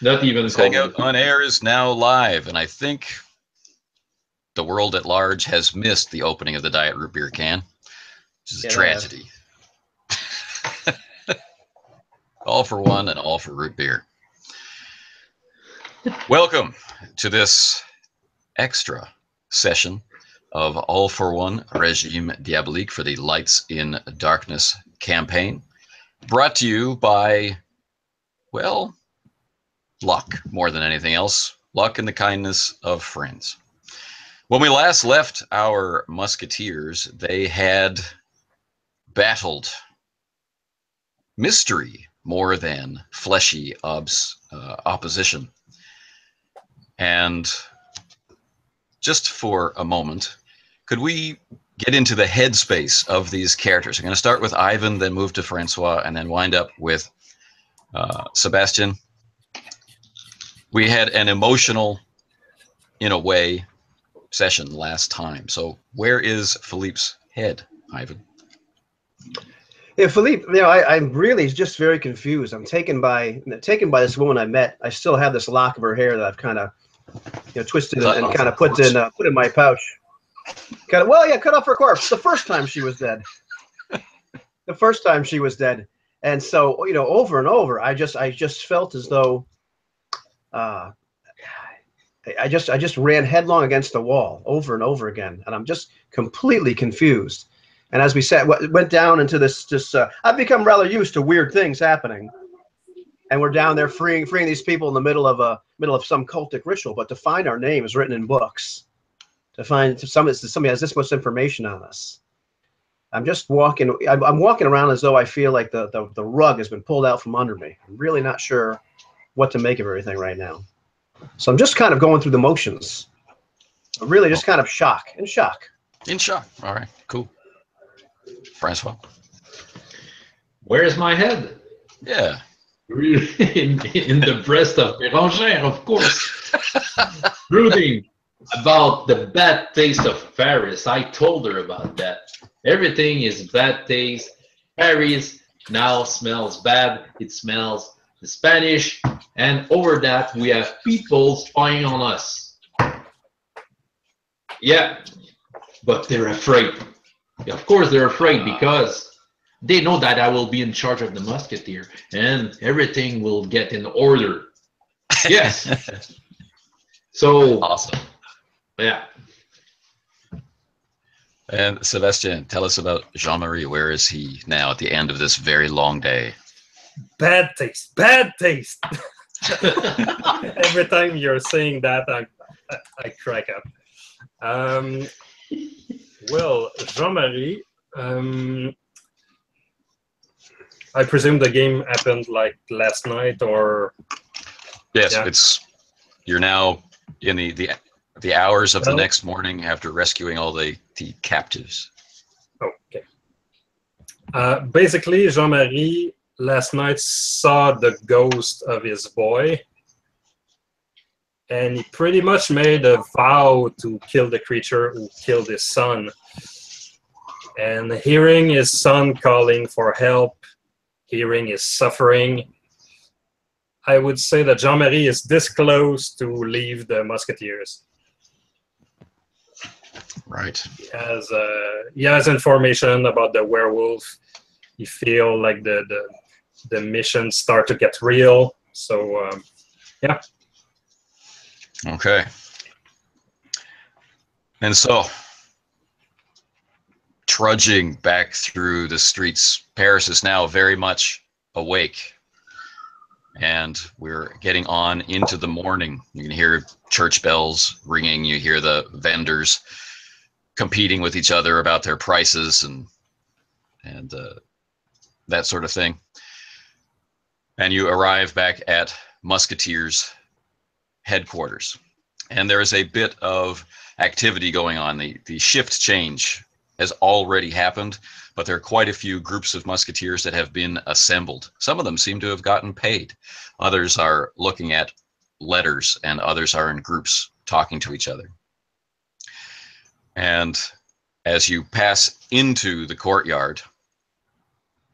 Not even This cold. Hangout on Air is now live, and I think the world at large has missed the opening of the Diet Root Beer can, which is a tragedy. All for one and all for root beer. Welcome to this extra session of All for One Regime Diabolique for the Lights in Darkness campaign, brought to you by, well, luck more than anything else. Luck and the kindness of friends. When we last left our musketeers, they had battled mystery more than fleshy opposition. And just for a moment, could we get into the headspace of these characters? I'm going to start with Ivan, then move to Francois, and then wind up with Sebastian. We had an emotional, in a way, session last time. So where is Philippe's head, Ivan? Yeah, Philippe, I'm really just very confused. I'm taken by this woman I met. I still have this lock of her hair that I've kind of, twisted and kind of put in my pouch. Cut off her corpse the first time she was dead. And so, over and over, I just felt as though, I just ran headlong against the wall over and over again, and I'm just completely confused. And as we said, went down into this, I've become rather used to weird things happening, and we're down there freeing these people in the middle of some cultic ritual. But to find our names written in books, to find somebody has this much information on us, I'm just walking. I'm walking around as though I feel like the rug has been pulled out from under me. I'm really not sure what to make of everything right now. So I'm just kind of going through the motions. I'm really just kind of in shock. All right, cool. Francois? Where is my head? Yeah. in the breast of Bérangère, of course. Brooding about the bad taste of Paris. I told her about that. Everything is bad taste. Paris now smells bad. It smells the Spanish. And over that, we have people spying on us. Yeah, but they're afraid. Of course, they're afraid because they know that I will be in charge of the musketeer and everything will get in order. Yes. So awesome. Yeah. And Sébastien, tell us about Jean-Marie. Where is he now at the end of this very long day? Bad taste. Every time you're saying that, I crack up. Well, Jean-Marie, I presume the game happened like last night, or? Yes, yeah. You're now in the hours of the next morning after rescuing all the captives. Okay. Basically, Jean-Marie last night saw the ghost of his boy, and he pretty much made a vow to kill the creature who killed his son. And hearing his son calling for help, hearing his suffering, I would say that Jean-Marie is this close to leave the Musketeers. Right. He has information about the werewolf. He feels like the mission start to get real. So, yeah. Okay. And so, trudging back through the streets, Paris is now very much awake. And we're getting on into the morning. You can hear church bells ringing. You hear the vendors competing with each other about their prices and that sort of thing. And you arrive back at Musketeers headquarters. And there is a bit of activity going on. The shift change has already happened, but there are quite a few groups of musketeers that have been assembled. Some of them seem to have gotten paid. Others are looking at letters, and others are in groups talking to each other. And as you pass into the courtyard,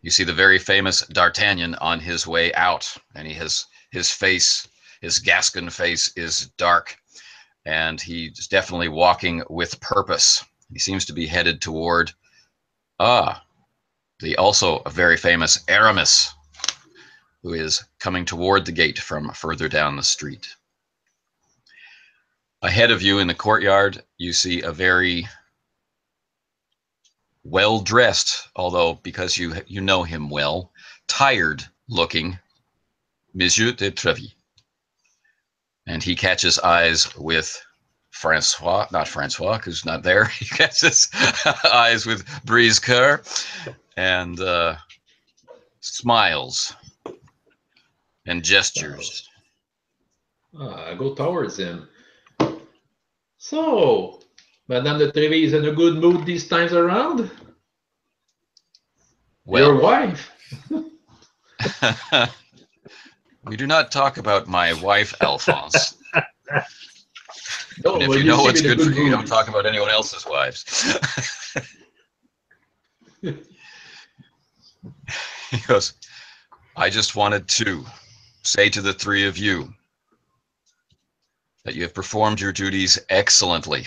you see the very famous D'Artagnan on his way out, and he has his face His Gascon face is dark, and he's definitely walking with purpose. He seems to be headed toward, the also very famous Aramis, who is coming toward the gate from further down the street. Ahead of you in the courtyard, you see a very well-dressed, although because you know him well, tired-looking Monsieur de Treville. And he catches eyes with Francois, not Francois, who's not there. He catches eyes with Brise Coeur and smiles and gestures. I go towards him. So, Madame de Treville is in a good mood these times around? Well, your wife? We do not talk about my wife, Alphonse. No, And if well, you know what's seem in a good for you, mood. don't talk about anyone else's wives. He goes, I just wanted to say to the three of you that you have performed your duties excellently.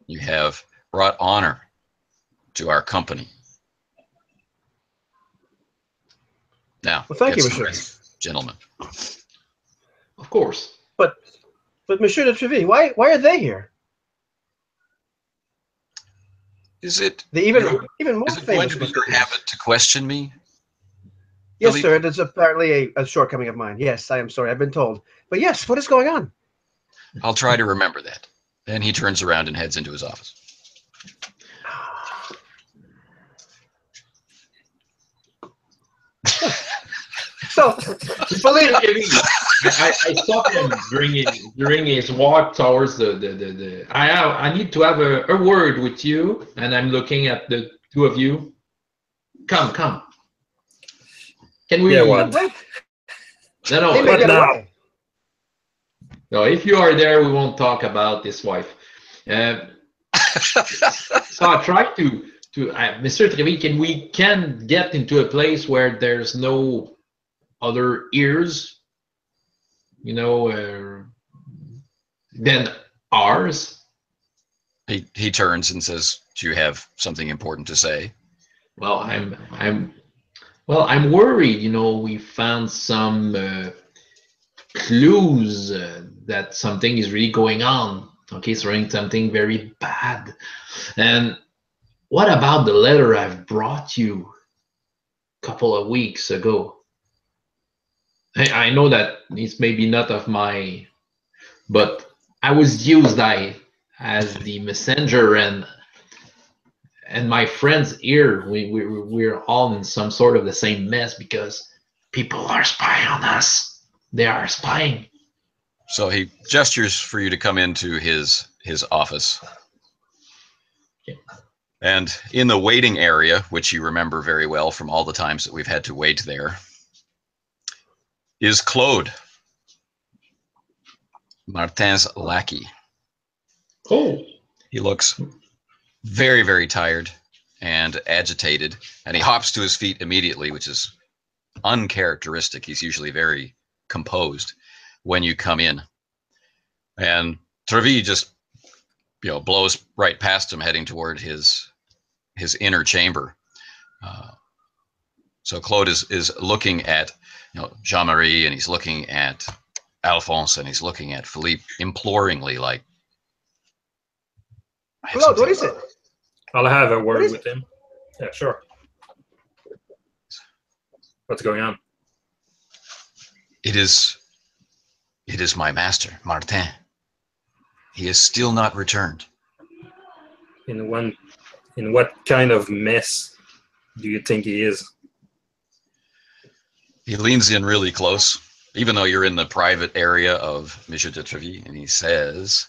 You have brought honor to our company. Now, Well, thank get you, some monsieur. rest, gentlemen. Of course. But Monsieur de Treville, why are they here? Is it The even more is it going famous to be your musketeers. habit to question me? Yes, Philippe? sir. It is apparently a shortcoming of mine. Yes, I am sorry. I've been told. But yes, what is going on? I'll try to remember that. Then he turns around and heads into his office. So, believe I saw him during his walk towards the. I need to have a word with you, and I'm looking at the two of you. Come. Can we? Yeah, what? No, They may What get now? away. no. If you are there, we won't talk about this wife. So I try to Mr. Treville, can we get into a place where there's no other ears, than ours? He turns and says, do you have something important to say? Well, I'm worried. We found some clues that something is really going on. Okay, something very bad. And what about the letter I've brought you a couple of weeks ago? I know that it's maybe not of my, but I was used as the messenger, and my friends here, we're all in some sort of the same mess because people are spying on us. They are spying. So he gestures for you to come into his office. Okay. And in the waiting area, which you remember very well from all the times that we've had to wait there, is Claude, Martin's lackey. Oh, He looks very, very tired and agitated, and he hops to his feet immediately, which is uncharacteristic. He's usually very composed when you come in. And Treville just, blows right past him, heading toward his inner chamber. So Claude is looking at Jean-Marie, and he's looking at Alphonse, and he's looking at Philippe imploringly, like, Claude, what is it? I'll have a What word is with him. Yeah, sure. What's going on? It is my master, Martin. He is still not returned. In what kind of mess do you think he is? He leans in really close, even though you're in the private area of Monsieur de Treville, and he says,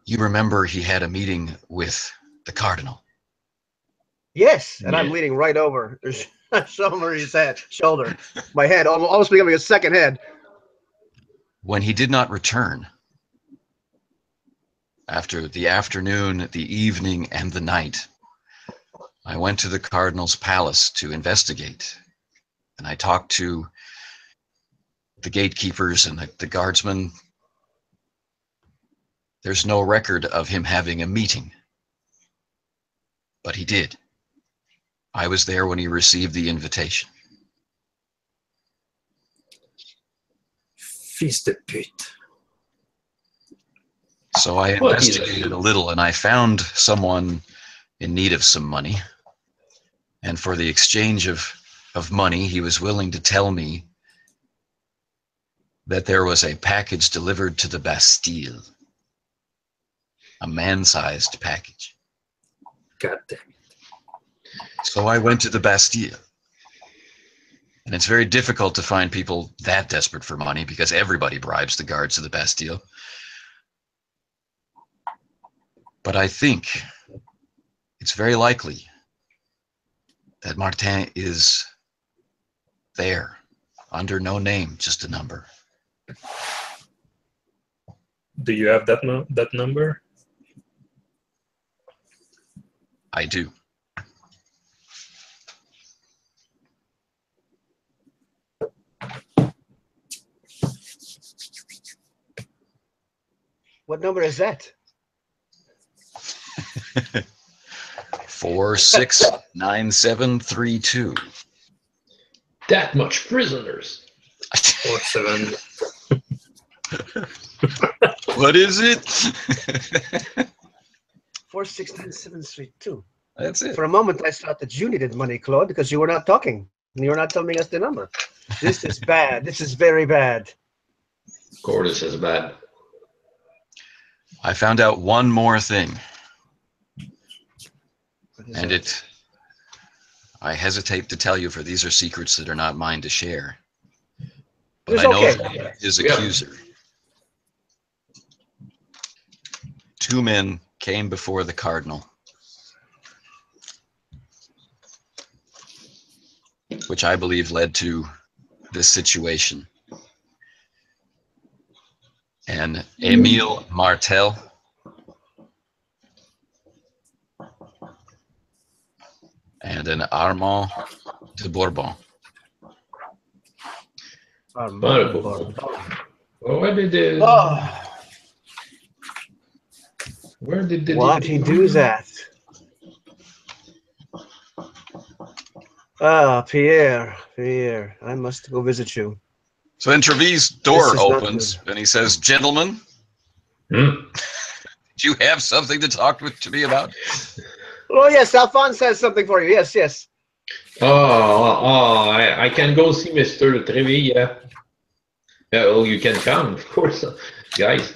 you remember he had a meeting with the cardinal? Yes, and I'm Yeah. leaning right over Jean-Marie's shoulder. My head almost becoming a second head. When he did not return, after the afternoon, the evening, and the night, I went to the cardinal's palace to investigate, and I talked to the gatekeepers and the guardsmen, there's no record of him having a meeting. But he did. I was there when he received the invitation. Fils de pute. So I investigated a little, and I found someone in need of some money. And for the exchange of money, he was willing to tell me that there was a package delivered to the Bastille. A man-sized package. God damn it. So I went to the Bastille. And it's very difficult to find people that desperate for money because everybody bribes the guards of the Bastille. But I think it's very likely that Martin is there, under no name, just a number. Do you have that number? I do. What number is that? 469732. That much prisoners. 47. What is it? 469732. That's it. For a moment, I thought that you needed money, Claude, because you were not talking. And you were not telling us the number. This is bad. This is very bad. Cordis is bad. I found out one more thing. And I hesitate to tell you, for these are secrets that are not mine to share. But It's I know okay. that his accuser. Two men came before the cardinal, which I believe led to this situation. And Emile Martel and an Armand de Bourbon. Where did they? Where did they? Why did he do that? Ah, Pierre, I must go visit you. So then Trevise's door opens and he says, "Gentlemen, do you have something to talk to me about?" Oh yes, Alphonse has something for you. Yes, yes. I can go see Mr. Trevi. Yeah. Oh, you can come, of course, guys.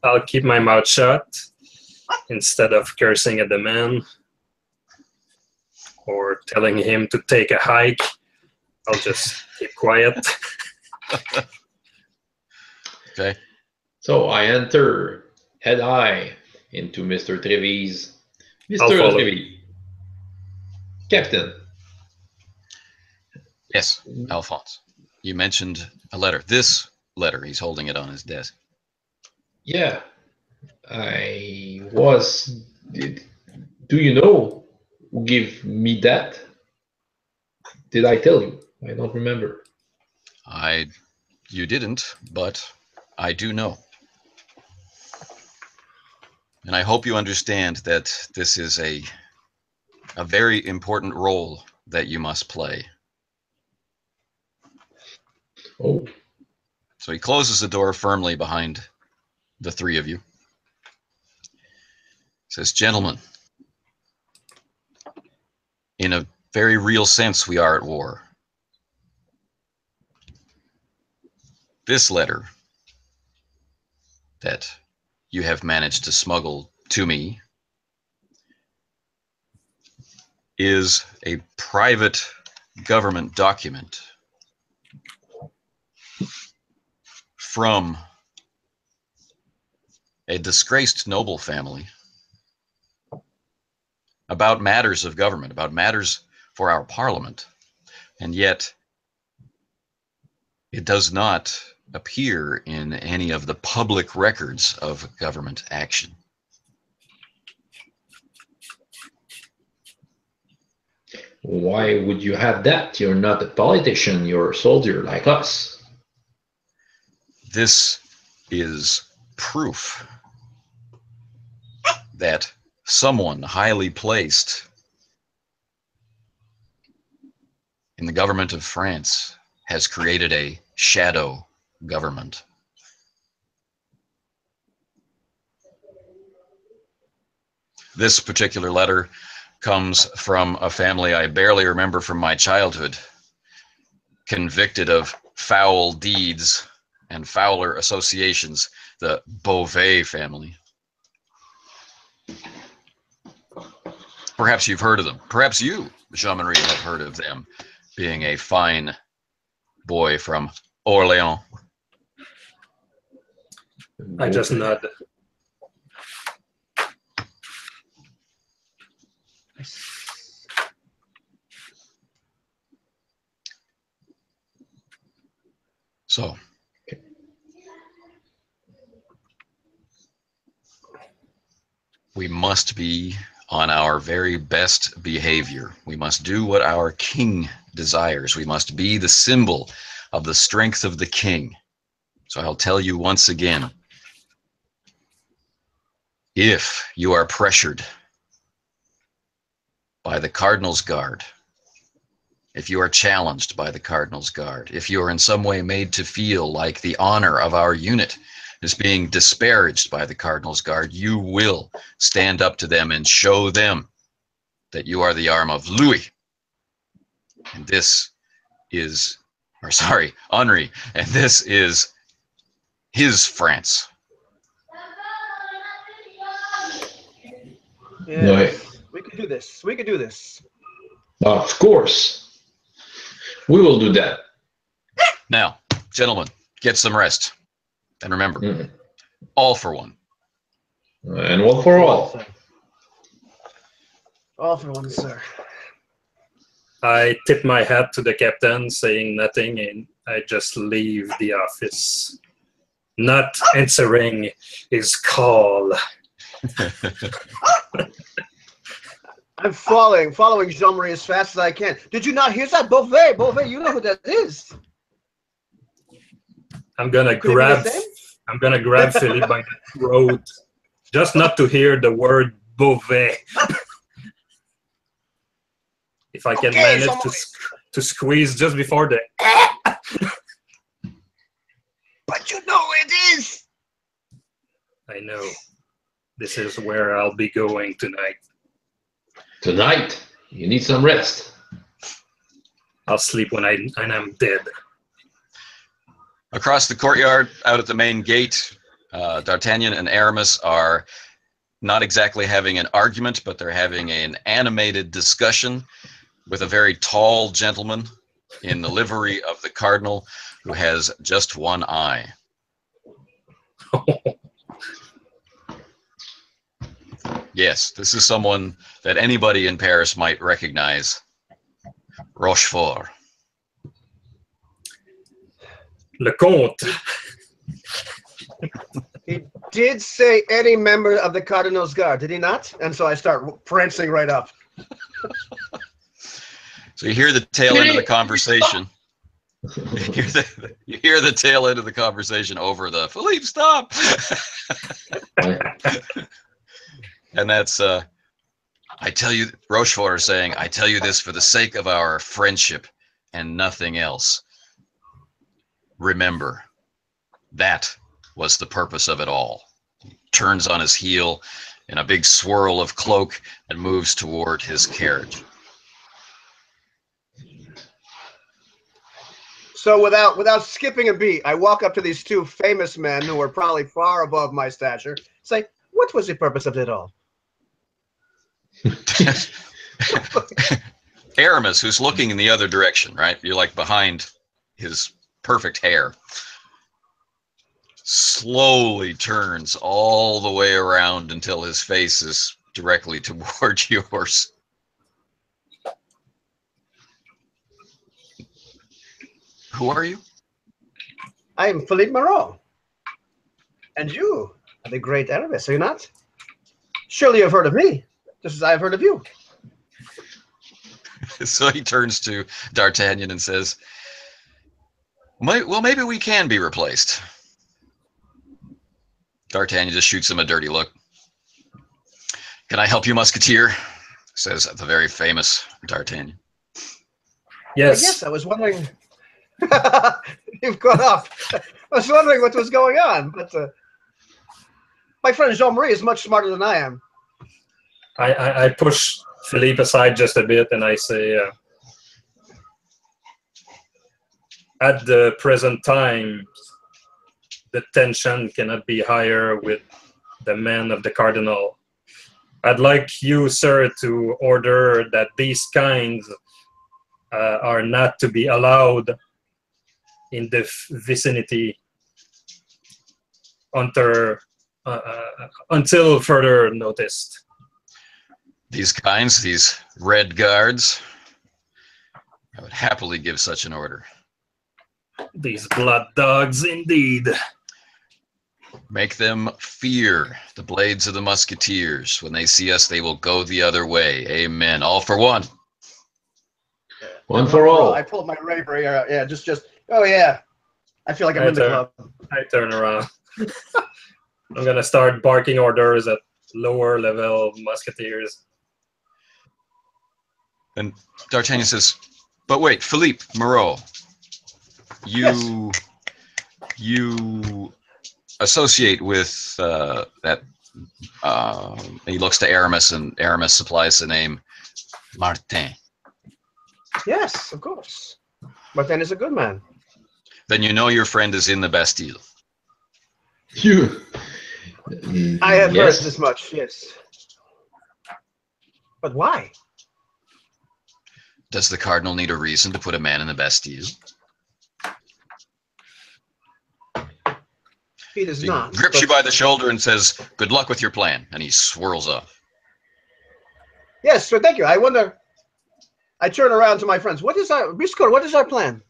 I'll keep my mouth shut instead of cursing at the man or telling him to take a hike. I'll just keep quiet. Okay. So I enter head high into Mr. Trevi's. I'll Mr. follow. Trevi. Captain. Yes, Alphonse. You mentioned a letter. This letter, he's holding it on his desk. Yeah. Do you know who gave me that? Did I tell you? I don't remember. You didn't, but I do know. And I hope you understand that this is a very important role that you must play. Oh. So he closes the door firmly behind the three of you. He says, "Gentlemen, in a very real sense, we are at war. This letter that you have managed to smuggle to me is a private government document from a disgraced noble family about matters of government, about matters for our parliament, and yet it does not appear in any of the public records of government action." Why would you have that? You're not a politician, you're a soldier like us. This is proof that someone highly placed in the government of France has created a shadow government. This particular letter comes from a family I barely remember from my childhood, convicted of foul deeds and fouler associations, the Beauvais family. Perhaps you've heard of them. Perhaps you, Jean-Marie, have heard of them, being a fine boy from Orléans. I just nod. So, we must be on our very best behavior. We must do what our king desires. We must be the symbol of the strength of the king. So I'll tell you once again, if you are pressured by the Cardinal's Guard, if you are challenged by the Cardinal's Guard, if you are in some way made to feel like the honor of our unit is being disparaged by the Cardinal's Guard, you will stand up to them and show them that you are the arm of Louis. And this is, or sorry, Henri, and this is his France. Yes, we could do this. We could do this. Of course. We will do that. Now, gentlemen, get some rest. And remember, all for one. And one for all. All for one, sir. I tip my hat to the captain, saying nothing, and I just leave the office, not answering his call. I'm following Jean-Marie as fast as I can. Did you not hear that? Beauvais, Beauvais, you know who that is. I'm gonna grab Philippe by the throat, just not to hear the word Beauvais. If I can manage to squeeze just before the But you know it is. I know. This is where I'll be going tonight. Tonight, you need some rest. I'll sleep when I'm dead. Across the courtyard, out at the main gate, D'Artagnan and Aramis are not exactly having an argument, but they're having an animated discussion with a very tall gentleman in the livery of the Cardinal who has just one eye. Yes, this is someone that anybody in Paris might recognize. Rochefort. Le Comte. He did say any member of the Cardinal's Guard, did he not? And so I start prancing right up. So you hear the tail end of the conversation. You hear the tail end of the conversation over the Philippe, stop. And that's I tell you, Rochefort is saying, I tell you this for the sake of our friendship and nothing else. Remember, that was the purpose of it all. He turns on his heel in a big swirl of cloak and moves toward his carriage. So without skipping a beat, I walk up to these two famous men who are probably far above my stature, say, what was the purpose of it all? Aramis, who's looking in the other direction, right? You're like behind his perfect hair. Slowly turns all the way around until his face is directly towards yours. Who are you? I am Philippe Marot. And you are the great Aramis, are you not? Surely you've heard of me, just as I have heard of you. So he turns to D'Artagnan and says, well, maybe we can be replaced. D'Artagnan just shoots him a dirty look. Can I help you, Musketeer? Says the very famous D'Artagnan. Yes. I was wondering. You've gone off. I was wondering what was going on, but my friend Jean-Marie is much smarter than I am. I push Philippe aside just a bit and I say, at the present time, the tension cannot be higher with the men of the Cardinal. I'd like you, sir, to order that these kinds are not to be allowed in the vicinity until further noticed. These kinds, these red guards, I would happily give such an order. These blood dogs, indeed. Make them fear the blades of the musketeers. When they see us, they will go the other way. Amen. All for one. One for all. I pulled my rapier. Yeah, just. Oh yeah. I feel like I'm in the club. I turn around. I'm gonna start barking orders at lower level musketeers. And D'Artagnan says, but wait, Philippe Moreau, you associate with that, he looks to Aramis, and Aramis supplies the name Martin. Yes, of course. Martin is a good man. Then you know your friend is in the Bastille. You. I have Yes. heard this much, yes. But why? Does the Cardinal need a reason to put a man in the Bastille? He does He not. grips but- you by the shoulder and says, good luck with your plan. And he swirls off. Yes, so thank you. I wonder. I turn around to my friends. What is our plan?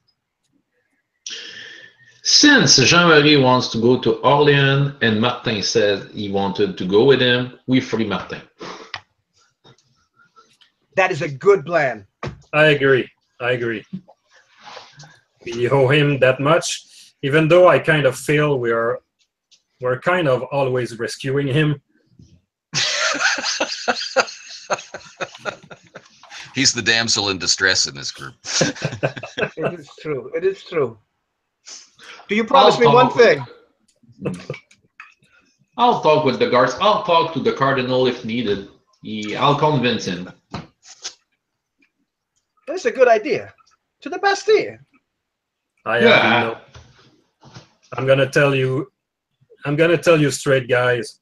Since Jean-Marie wants to go to Orléans and Martin said he wanted to go with him, we free Martin. That is a good plan. I agree. We owe him that much, even though I kind of feel we're kind of always rescuing him. He's the damsel in distress in this group. It is true. It is true. Do you promise me one thing? I'll talk with the guards. I'll talk to the Cardinal if needed. I'll convince him. That's a good idea. To the Bastille. Yeah. I'm gonna tell you straight, guys.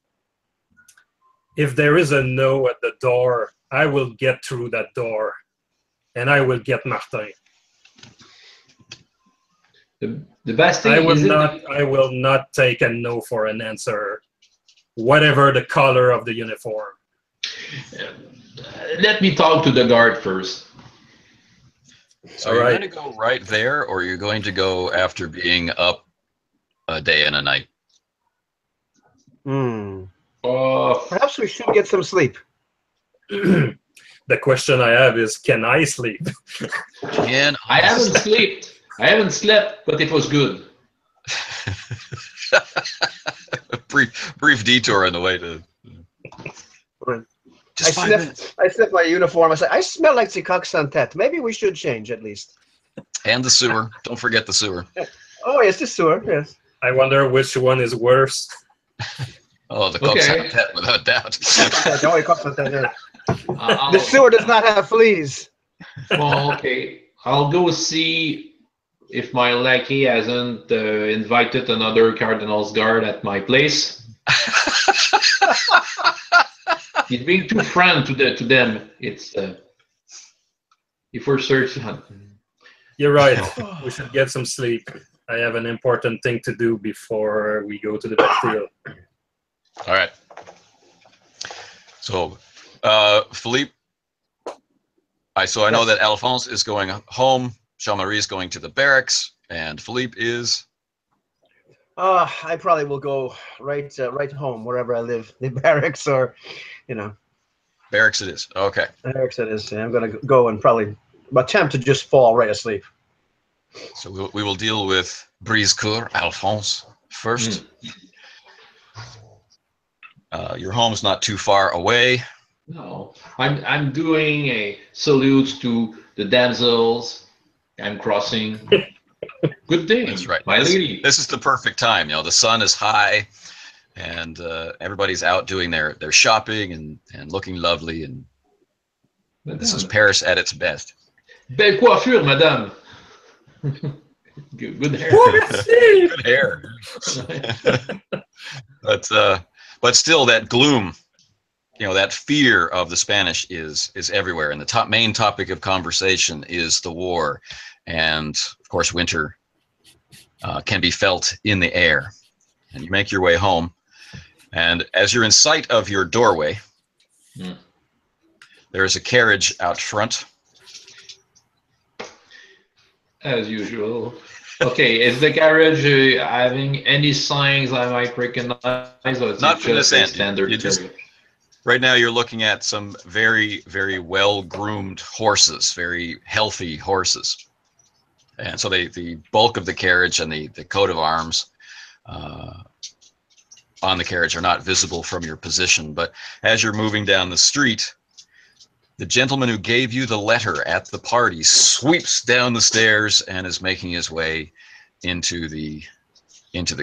If there is a no at the door, I will get through that door, and I will get Martin. The Bastille. I will not take a no for an answer, whatever the color of the uniform. Let me talk to the guard first. So you're going to go right there, or you're going to go after being up a day and a night? Perhaps we should get some sleep. The question I have is, can I sleep? I haven't slept, but it was good. brief detour on the way to. I sniff my uniform. I say, I smell like the coq sans tête. Maybe we should change at least. And the sewer. Don't forget the sewer. Oh, yes, the sewer. Yes. I wonder which one is worse. Oh, the coq sans tête, without doubt. The sewer does not have fleas. Well, okay. I'll go see if my lackey hasn't invited another Cardinal's guard at my place. He's being too frank to them. It's if we're searching. You're right. We should get some sleep. I have an important thing to do before we go to the Bastille. All right. So, Philippe, I know that Alphonse is going home. Jean-Marie is going to the barracks, and Philippe is. I probably will go right home wherever I live, the barracks or, Barracks it is. Okay. Barracks it is. Yeah, I'm gonna go and probably attempt to just fall right asleep. So we will deal with Brisecourt, Alphonse first. Your home's not too far away. No, I'm doing a salute to the damsels. I'm crossing. Good day, That's right. my lady. This is the perfect time. You know, the sun is high, and everybody's out doing their shopping and looking lovely. And this is Madame. Paris at its best. Belle coiffure, madame. Good hair. Good hair. But still, that gloom, you know, that fear of the Spanish is everywhere, and the main topic of conversation is the war, and of course, winter can be felt in the air. And you make your way home, and as you're in sight of your doorway, there is a carriage out front. As usual. Okay, is the carriage having any signs I might recognize, or is Not it from just this a end. standard You just- carriage? Right now, you're looking at some very, very well-groomed horses, very healthy horses. And so the bulk of the carriage and the coat of arms on the carriage are not visible from your position. But as you're moving down the street, the gentleman who gave you the letter at the party sweeps down the stairs and is making his way into the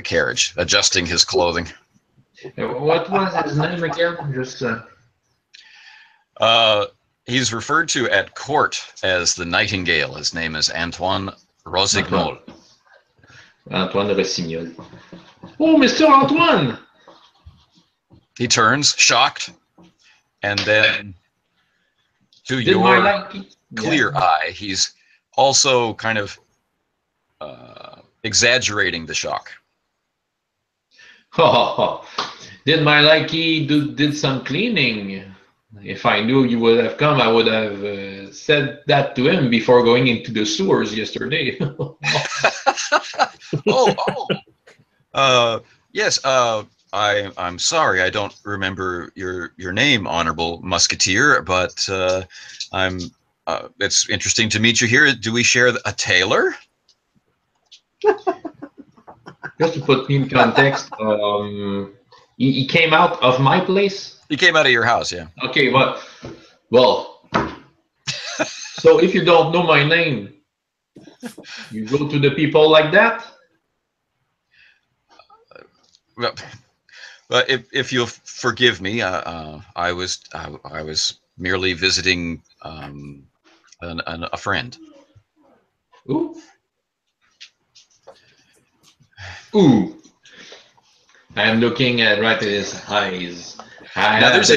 carriage, adjusting his clothing. What was his name again? Just He's referred to at court as the Nightingale. His name is Antoine Rossignol. Antoine Rossignol. Oh, Mr. Antoine! He turns, shocked, and then to Did my your liking? clear eye, he's also kind of exaggerating the shock. Oh, did my likey did some cleaning? If I knew you would have come, I would have said that to him before going into the sewers yesterday. Yes. I'm sorry, I don't remember your name, Honorable Musketeer, but it's interesting to meet you here. Do we share a tailor? Just to put me in context, he came out of my place. He came out of your house, yeah. Okay, well, so if you don't know my name, you go to the people like that? Well, but if you'll forgive me, I was merely visiting a friend. Ooh. Ooh. I'm looking at right at his eyes. Now there's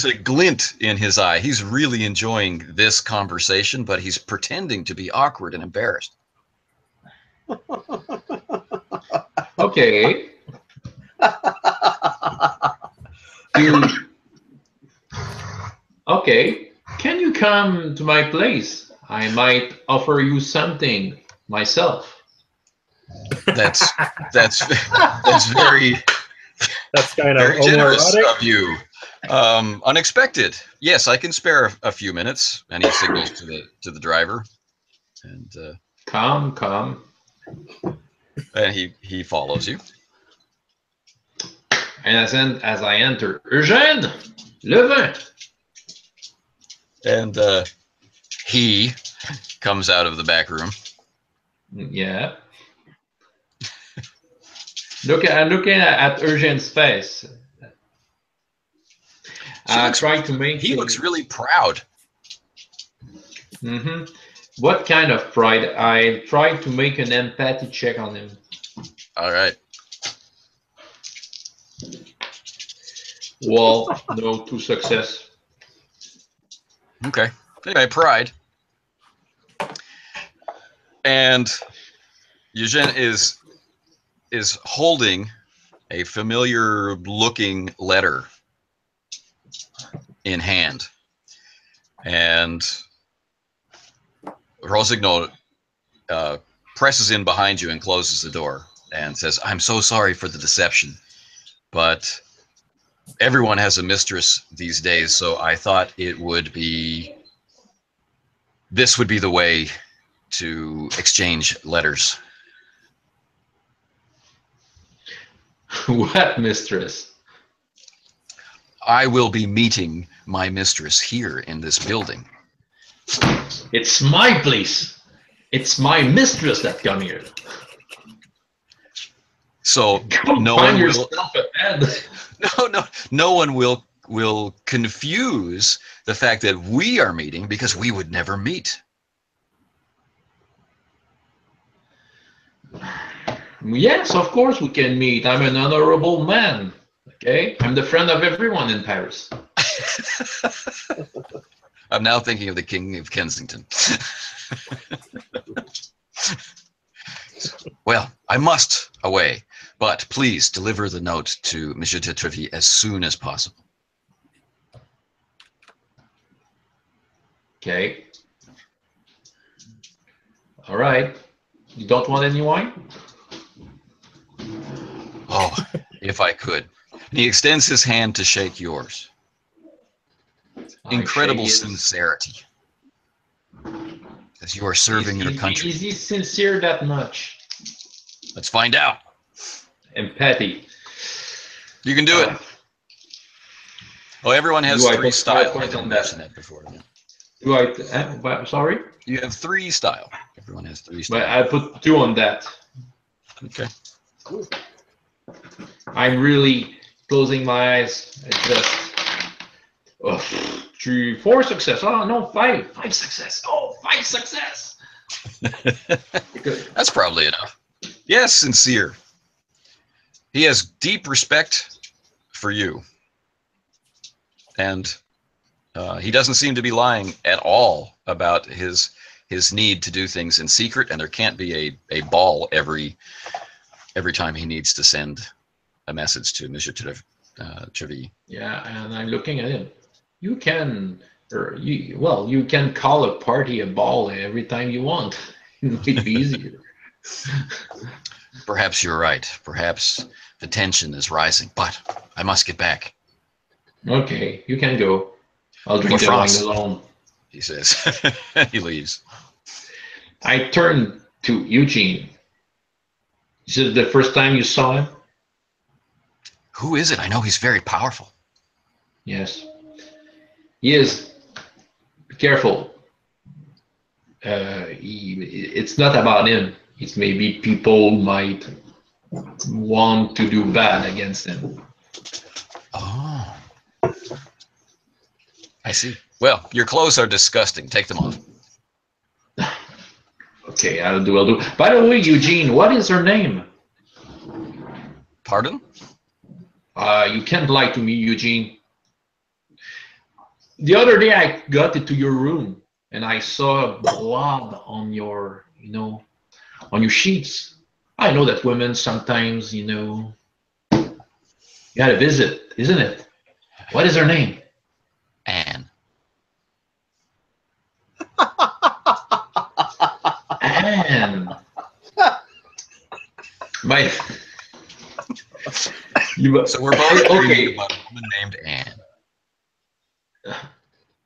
a glint in his eye. He's really enjoying this conversation, but he's pretending to be awkward and embarrassed. Okay. Okay. Can you come to my place? I might offer you something myself. That's very kind of very generous homoerotic. of you. Unexpected. Yes, I can spare a few minutes. And he signals to the driver, and Come. and he follows you. And as I enter, Eugène, le vin. And he comes out of the back room. Yeah. I'm looking at Eugène's face. I try to make. He looks really proud. Mm-hmm. What kind of pride? I try to make an empathy check on him. All right. Well, no, to success. Okay. Anyway, pride. And Eugène is holding a familiar looking letter in hand. And Rossignol presses in behind you and closes the door and says, "I'm so sorry for the deception, but everyone has a mistress these days, so I thought this would be the way to exchange letters." What mistress? I will be meeting my mistress here in this building. It's my place. It's my mistress that come here. So Go no find one will. yourself a bed. No one will confuse the fact that we are meeting, because we would never meet. Yes, of course we can meet. I'm an honorable man. Okay, I'm the friend of everyone in Paris. I'm now thinking of the King of Kensington. Well, I must away, but please deliver the note to Monsieur de Treville as soon as possible. Okay. All right. You don't want any wine? Oh, if I could. And he extends his hand to shake yours. Incredible sincerity, as you are serving your country. Is he sincere that much? Let's find out. And petty. You can do it. Oh, everyone has Do I 3 put style. I points didn't on mention that? that before. Do I? Sorry, You have 3 style. Everyone has 3 but style. I put 2 on that. Okay. I'm really closing my eyes. Just 3, 4 success. Oh no, 5 success. Oh, 5 success. That's probably enough. Yes, sincere. He has deep respect for you, and he doesn't seem to be lying at all about his need to do things in secret. And there can't be a ball every time he needs to send a message to Monsieur Treville. Yeah, and I'm looking at him. You can call a party a ball every time you want. It might be easier. Perhaps you're right. Perhaps the tension is rising, but I must get back. Okay, you can go. I'll drink the wine alone. He says. He leaves. I turned to Eugene. Is it the first time you saw him? Who is it? I know he's very powerful. Yes. He is. Be careful. It's not about him. It's maybe people might want to do bad against him. Oh. I see. Well, your clothes are disgusting. Take them off. Okay, I'll do. By the way, Eugene, what is her name? Pardon? You can't lie to me, Eugene. The other day I got into your room and I saw blood on your, on your sheets. I know that women sometimes, you gotta visit, isn't it? What is her name? Anne. Anne. So we're both okay about a woman named Anne.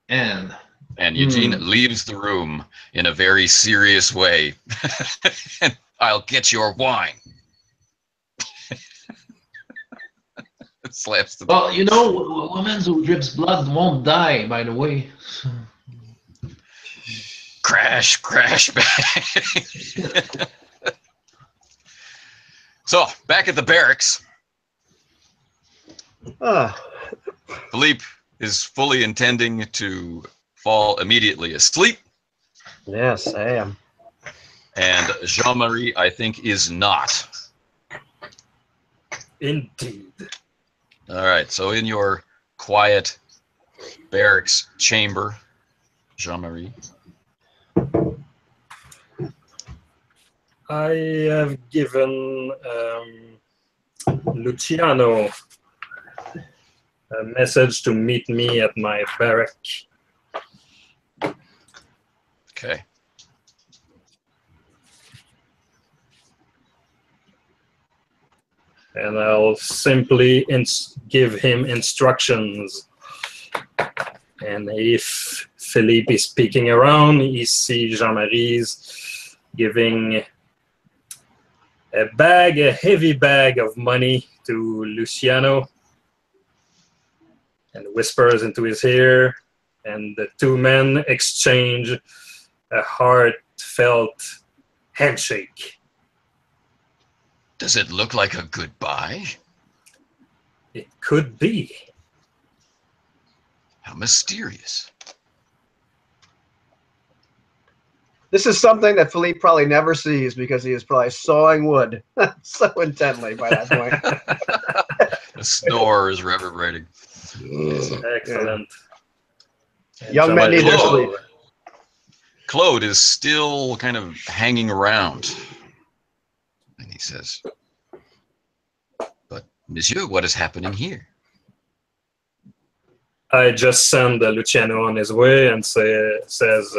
Anne. And Eugene leaves the room in a very serious way. I'll get your wine. Slaps the door. Well, women who drips blood won't die, by the way. Crash, crash, bang. So, back at the barracks, Philippe is fully intending to fall immediately asleep. Yes, I am. And Jean-Marie, I think, is not. Indeed. All right, so in your quiet barracks chamber, Jean-Marie. I have given Luciano a message to meet me at my barrack. Okay. And I'll simply give him instructions. And if Philippe is peeking around, he sees Jean-Marie's giving a heavy bag of money to Luciano. and whispers into his ear, and the two men exchange a heartfelt handshake. Does it look like a goodbye? It could be. How mysterious. This is something that Philippe probably never sees because he is probably sawing wood so intently by that point. A snore is reverberating. Excellent. And Young men need their somebody- sleep. Claude is still kind of hanging around. And he says, "But, monsieur, what is happening here?" I just send Luciano on his way and says,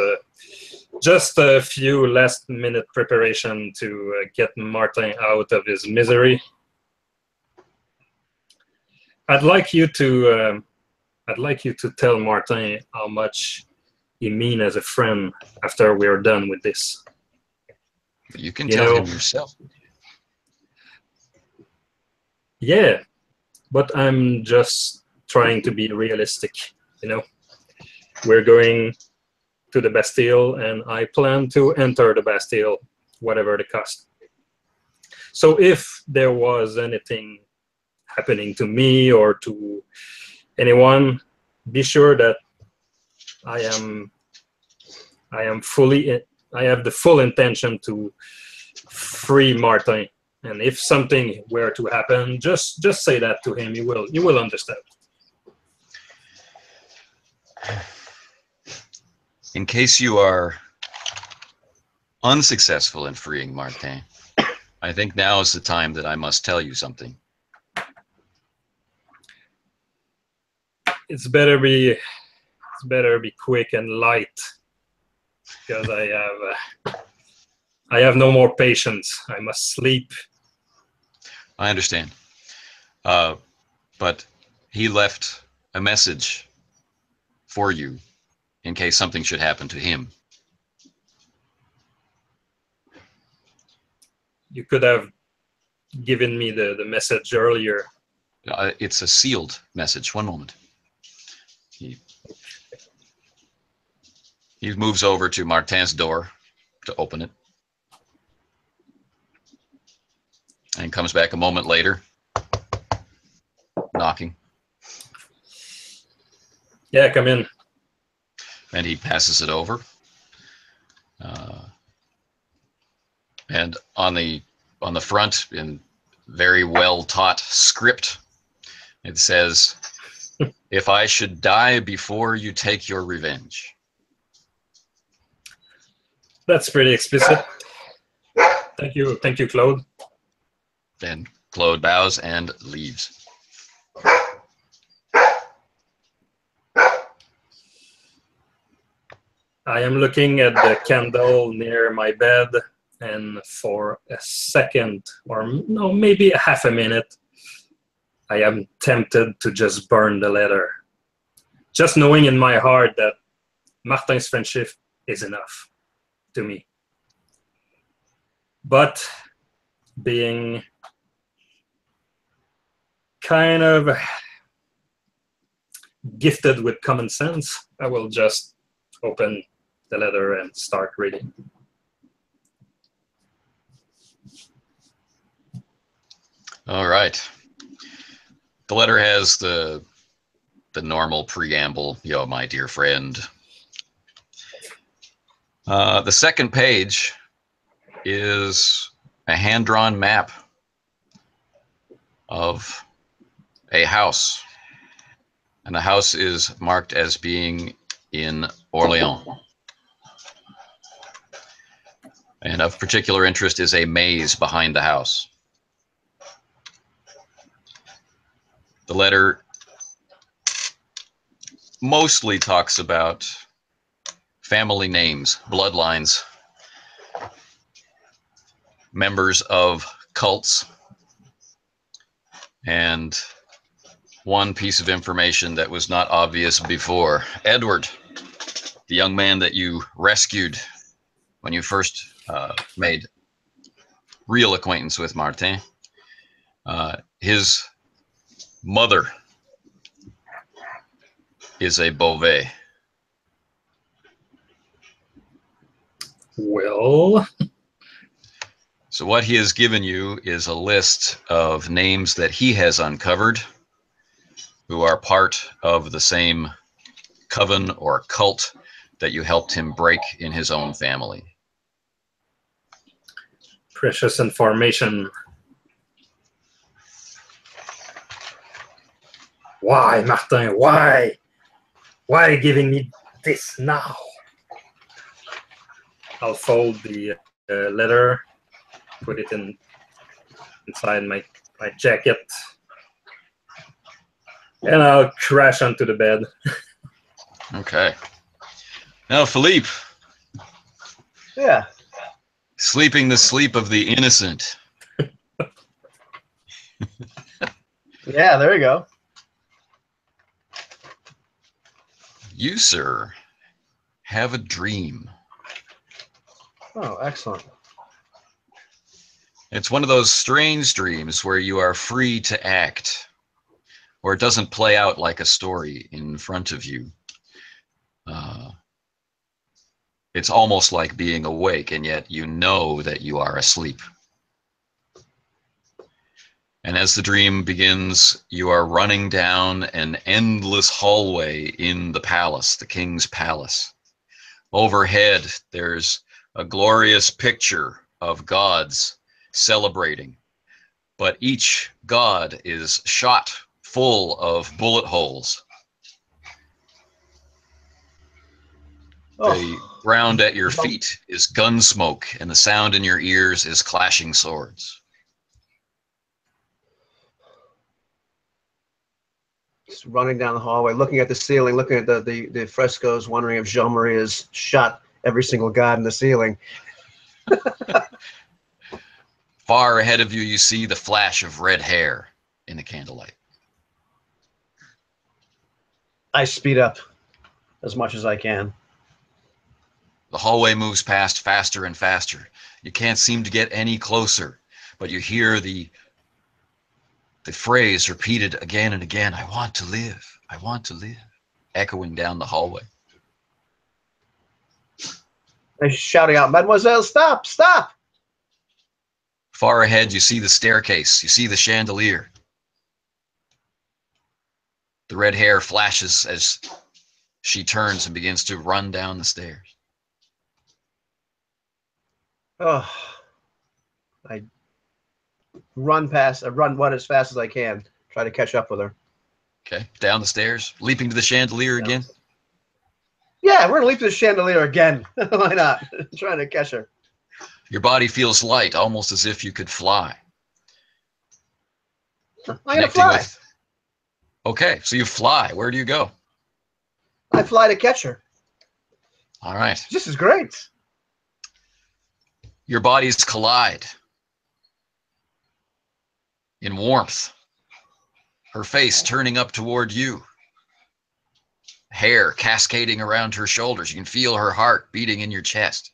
just a few last-minute preparation to get Martin out of his misery. I'd like you to tell Martin how much he means as a friend after we're done with this. You can You tell know- him yourself. Yeah, but I'm just trying to be realistic, you know. We're going to the Bastille, and I plan to enter the Bastille, whatever the cost. So if there was anything happening to me or to anyone, be sure that I have the full intention to free Martin. And if something were to happen, just say that to him. You will understand. In case you are unsuccessful in freeing Martin, I think now is the time that I must tell you something. It's better be quick and light, because I have no more patience. I must sleep. I understand. But he left a message for you in case something should happen to him. You could have given me the message earlier. It's a sealed message. One moment. He moves over to Martin's door to open it. And comes back a moment later, knocking. Yeah, come in. And he passes it over. And on the front, in very well taught script, it says, "If I should die before you take your revenge." That's pretty explicit. Thank you, Claude. Then Claude bows and leaves. I am looking at the candle near my bed, and for a second, or no, maybe a half a minute, I am tempted to just burn the letter. Just knowing in my heart that Martin's friendship is enough to me. But being kind of gifted with common sense, I will just open the letter and start reading. All right. The letter has the normal preamble, my dear friend. The second page is a hand-drawn map of a house. And the house is marked as being in Orléans. And of particular interest is a maze behind the house. The letter mostly talks about family names, bloodlines, members of cults, and one piece of information that was not obvious before. Edward, the young man that you rescued when you first made real acquaintance with Martin, his mother is a Beauvais. Well, So what he has given you is a list of names that he has uncovered who are part of the same coven or cult that you helped him break in his own family. precious information. Why, Martin? Why? Why are you giving me this now? I'll fold the letter, put it inside my jacket, and I'll crash onto the bed. Okay. Now, Philippe, Yeah. sleeping the sleep of the innocent. Yeah, there you go. You, sir, have a dream. Oh, excellent. It's one of those strange dreams where you are free to act, or it doesn't play out like a story in front of you. It's almost like being awake, and yet you know that you are asleep. And as the dream begins, you are running down an endless hallway in the palace, the king's palace. Overhead, there's a glorious picture of gods celebrating, but each god is shot full of bullet holes. The ground at your feet is gun smoke, and the sound in your ears is clashing swords. Just running down the hallway, looking at the ceiling, looking at the frescoes, wondering if Jean-Marie has shot every single god in the ceiling. Far ahead of you, you see the flash of red hair in the candlelight. I speed up as much as I can. The hallway moves past faster and faster. You can't seem to get any closer, but you hear the phrase repeated again and again, I want to live, I want to live, echoing down the hallway. I'm shouting out, Mademoiselle, stop, stop! Far ahead, you see the staircase, you see the chandelier. The red hair flashes as she turns and begins to run down the stairs. Oh, I run as fast as I can, try to catch up with her. Okay, down the stairs, leaping to the chandelier again. Yeah, we're gonna leap to the chandelier again. Why not? Trying to catch her. Your body feels light, almost as if you could fly. I'm gonna fly. Okay, so you fly. Where do you go? I fly to catch her. All right. This is great. Your bodies collide in warmth. Her face turning up toward you. Hair cascading around her shoulders. You can feel her heart beating in your chest.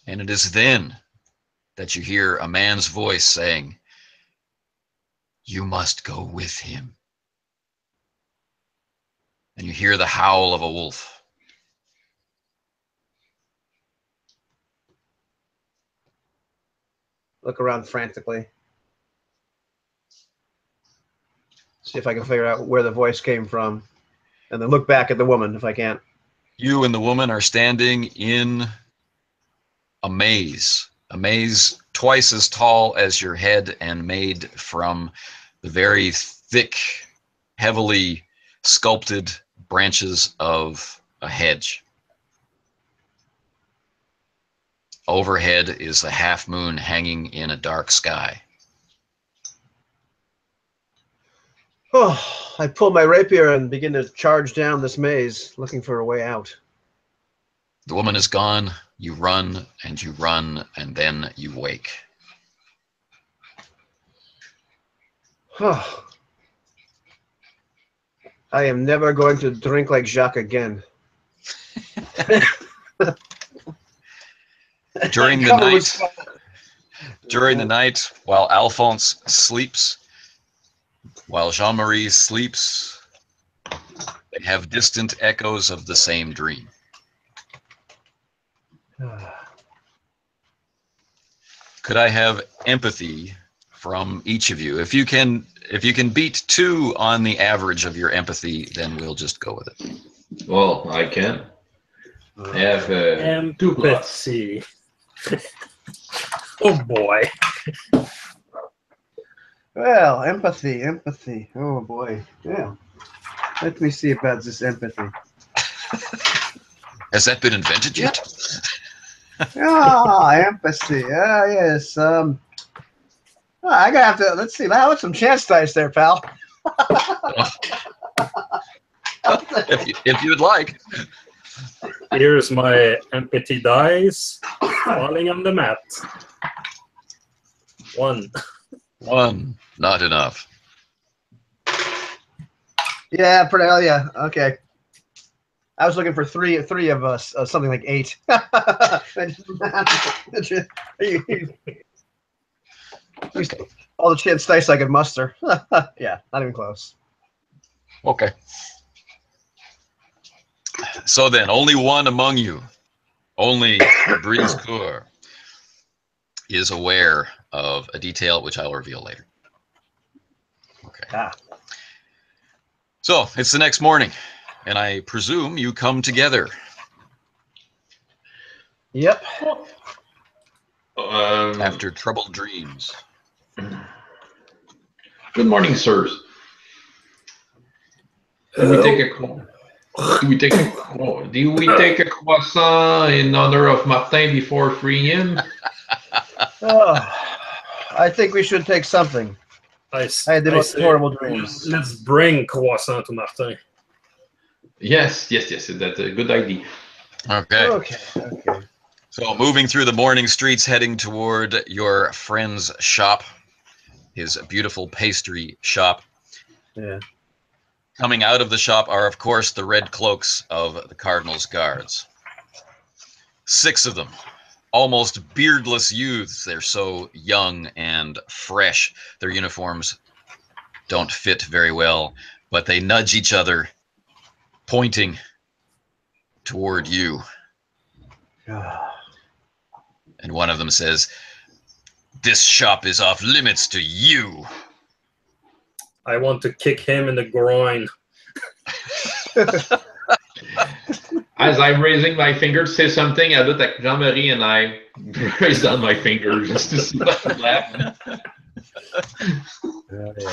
And it is then that you hear a man's voice saying, you must go with him. And you hear the howl of a wolf. Look around frantically. See if I can figure out where the voice came from. And then look back at the woman if I can't. You and the woman are standing in a maze twice as tall as your head and made from the very thick, heavily sculpted branches of a hedge. Overhead is the half moon hanging in a dark sky. Oh, I pull my rapier and begin to charge down this maze, looking for a way out. The woman is gone. You run, and then you wake. Oh, I am never going to drink like Jacques again. During the night, while Alphonse sleeps, While Jean-Marie sleeps, they have distant echoes of the same dream. Could I have empathy from each of you? If you can beat 2 on the average of your empathy, then we'll just go with it. Well, I can. I have 2 plus. Empathy. Oh boy. Well, empathy. Oh boy. Yeah. Let me see about this empathy. Has that been invented yet? Empathy. Yes. I gotta have to. Let's see. How about some chance dice there, pal? if you'd like. Here's my empathy dice falling on the mat. 1. 1, not enough. Yeah, pretty hell yeah. Okay. I was looking for three of us, something like 8. All the chance dice I could muster. Yeah, not even close. Okay. So then, only one among you, only Breeze Coeur, is aware of a detail which I'll reveal later. Okay. So it's the next morning, and I presume you come together. Yep. After troubled dreams. Good morning, sirs. Do we take a croissant in honor of Martin before freeing him? I think we should take something. I had the most horrible dreams. Let's bring croissant to Martin. Yes. That's a good idea. Okay. So moving through the morning streets, heading toward your friend's shop, his beautiful pastry shop. Yeah. Coming out of the shop are, of course, the red cloaks of the Cardinal's guards. 6 of them, almost beardless youths. They're so young and fresh. Their uniforms don't fit very well, but they nudge each other, pointing toward you. And one of them says, "This shop is off limits to you." I want to kick him in the groin. As I'm raising my finger to say something, I look at Jean-Marie and I raise down my finger just to see what will happen.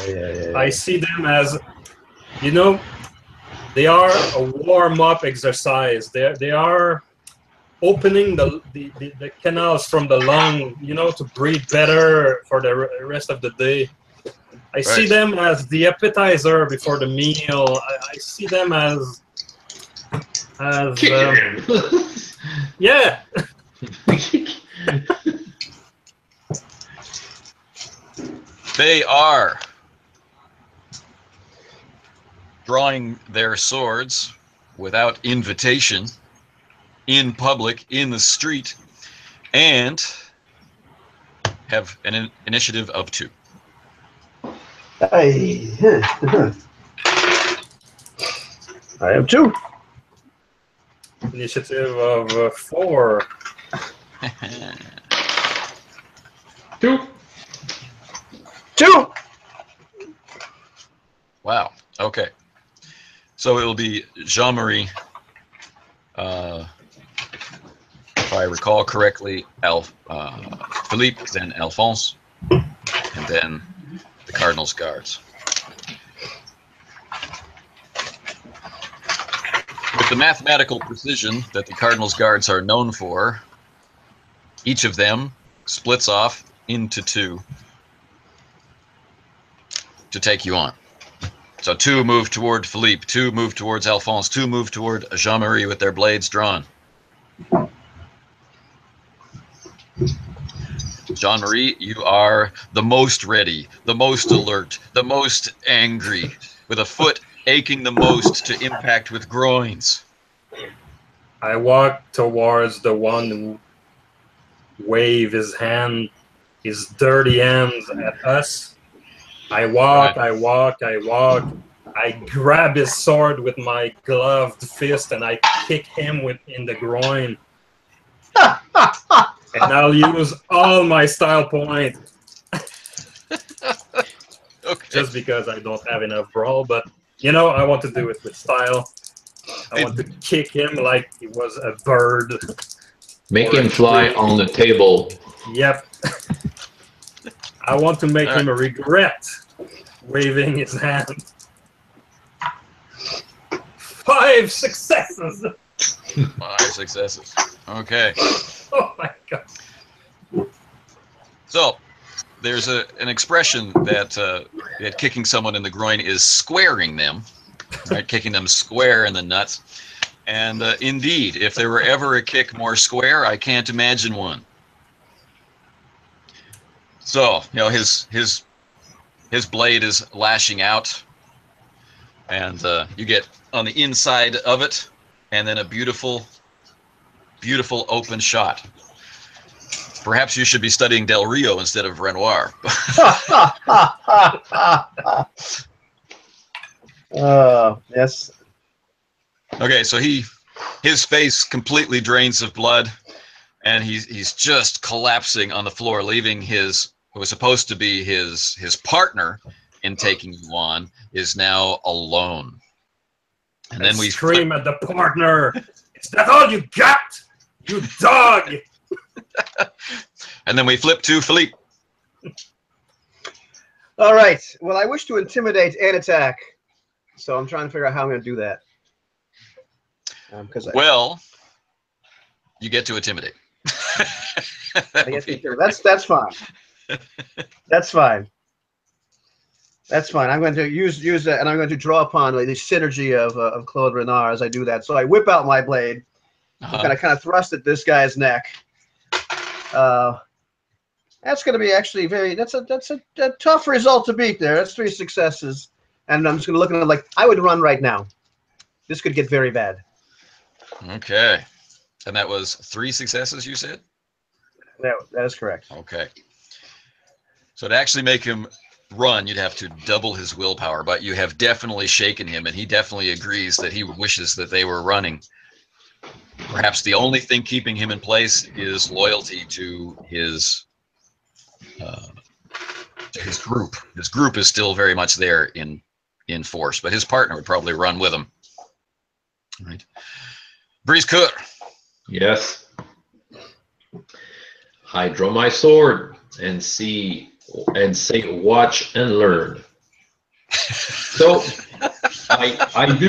Yeah. I see them as, they are a warm-up exercise. They are opening the canals from the lung, to breathe better for the rest of the day. I see them as the appetizer before the meal. I see them as yeah. They are drawing their swords without invitation in public, in the street, and have an initiative of 2. I have 2. Initiative of 4. 2. Wow. Okay. So it will be Jean-Marie, if I recall correctly, Philippe, then Alphonse, and then the Cardinal's guards. With the mathematical precision that the Cardinal's guards are known for, each of them splits off into 2 to take you on. So 2 move toward Philippe, 2 move towards Alphonse, 2 move toward Jean-Marie with their blades drawn. Jean-Marie, you are the most ready, the most alert, the most angry, with a foot aching the most to impact with groins. I walk towards the one who wave his dirty hands at us. I walk. I grab his sword with my gloved fist and I kick him in the groin. And I'll use all my style point. Okay. Just because I don't have enough brawl, but you know, I want to do it with style. I want to kick him like he was a bird. Make Or him a fly tree. on the table. Yep. I want to make All him regret waving his hand. 5 successes! 5 successes. Okay. Oh my god. So there's an expression that kicking someone in the groin is squaring them, right? Kicking them square in the nuts. And indeed, if there were ever a kick more square, I can't imagine one. So, you know, his blade is lashing out, and you get on the inside of it, and then a beautiful, beautiful open shot. Perhaps you should be studying Del Rio instead of Renoir. Yes. Okay, so his face completely drains of blood, and he's just collapsing on the floor, leaving who was supposed to be his partner in taking you on is now alone. And then we scream at the partner. Is that all you got? You dog! And then we flip to Philippe. All right. Well, I wish to intimidate and attack, so I'm trying to figure out how I'm going to do that. Well, you get to intimidate. That's fine. That's fine. That's fine. I'm going to use that, and I'm going to draw upon the synergy of Claude Renard as I do that. So I whip out my blade, and I kind of thrust at this guy's neck. That's going to be actually that's a tough result to beat there. That's 3 successes, and I'm just going to look at it like I would run right now. This could get very bad. Okay, and that was 3 successes, you said? That is correct. Okay. So to actually make him run, you'd have to double his willpower, but you have definitely shaken him, and he definitely agrees that he wishes that they were running. Perhaps the only thing keeping him in place is loyalty to his group. His group is still very much there in force, but his partner would probably run with him. All right. Briscoe. Yes. I draw my sword and say, watch and learn. So I do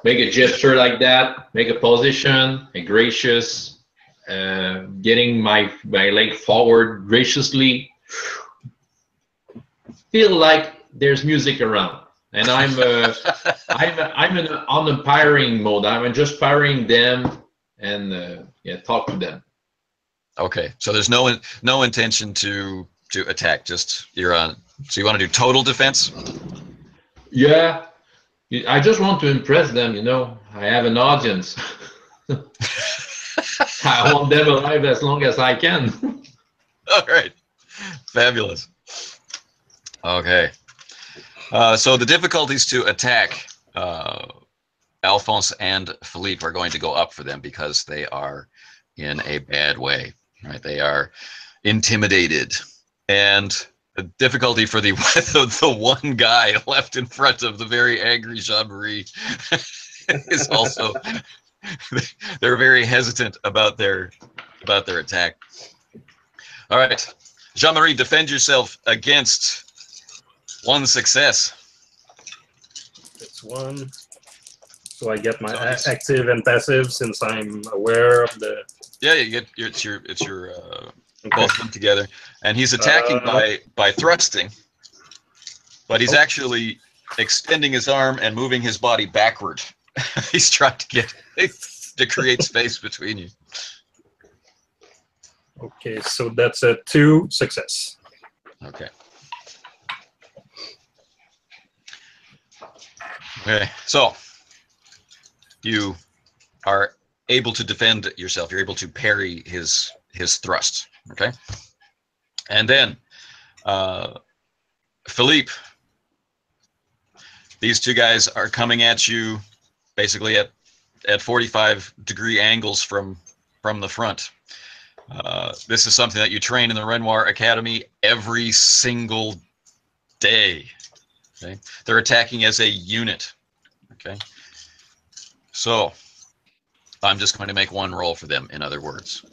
make a gesture like that, make a position, a gracious, getting my leg forward graciously. Feel like there's music around, and I'm in an umpiring mode. I'm just firing them and talk to them. Okay, so there's no intention to attack. Just you're on. So you want to do total defense? Yeah, I just want to impress them. You know, I have an audience. I want them alive as long as I can. All right, fabulous. Okay, so the difficulties to attack Alphonse and Philippe are going to go up for them because they are in a bad way. Right, they are intimidated, and the difficulty for the one guy left in front of the very angry Jean-Marie is also they're very hesitant about their attack. All right, Jean-Marie, defend yourself against 1 success. It's 1. So I get my active and passive since I'm aware of the. Yeah, you get it's your both of them together, and he's attacking by thrusting, but he's actually extending his arm and moving his body backward. He's trying to create space between you. Okay, so that's a 2 success. Okay. Okay, so you are able to defend yourself. You're able to parry his thrust. Okay, and then Philippe, these two guys are coming at you basically at 45-degree angles from the front. This is something that you train in the Renoir Academy every single day. Okay, they're attacking as a unit. Okay, so I'm just going to make one roll for them. In other words,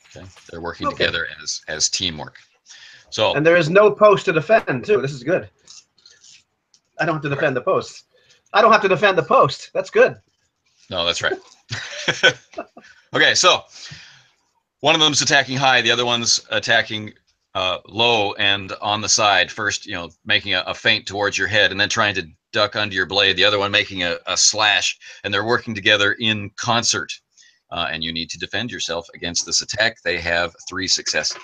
okay, they're working together as teamwork. So, and there is no post to defend too. This is good. I don't have to defend the post. I don't have to defend the post. That's good. No, that's right. Okay, so one of them's attacking high, the other one's attacking low and on the side. First, making a feint towards your head and then trying to duck under your blade. The other one making a slash, and they're working together in concert. And you need to defend yourself against this attack. They have 3 successes.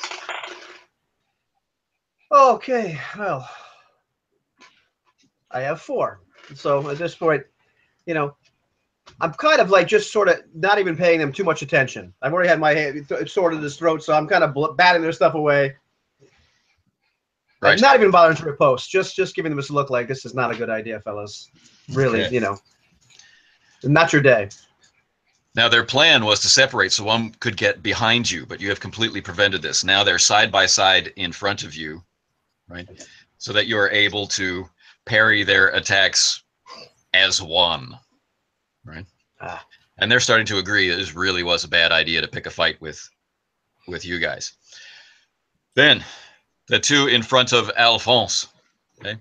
Okay, well, I have 4. So at this point, I'm kind of like just sort of not even paying them too much attention. I've already had my hand sword in his throat, so I'm kind of batting their stuff away. Right. I'm not even bothering to riposte. Just giving them this look like this is not a good idea, fellas. Really, not your day. Now, their plan was to separate so one could get behind you, but you have completely prevented this. Now they're side by side in front of you, right? So that you are able to parry their attacks as one, right? And they're starting to agree that this really was a bad idea to pick a fight with you guys. Then the two in front of Alphonse, okay?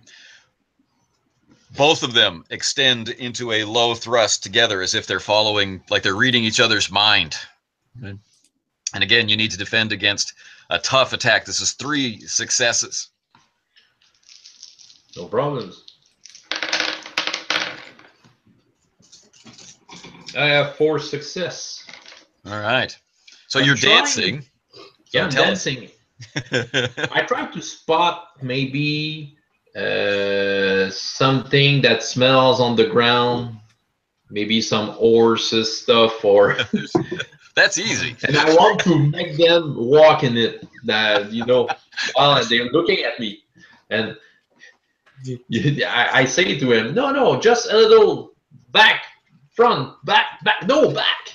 Both of them extend into a low thrust together as if they're following, like they're reading each other's mind. Okay? And again, you need to defend against a tough attack. This is 3 successes. No problems. I have 4 success. All right. So I'm you're trying. Dancing. Yeah, I'm dancing. I tried to spot maybe something that smells on the ground, maybe some horses stuff, or that's easy. And I want to make them walk in it. That while they're looking at me, and I say to him, no, just a little back, front, back, no, back.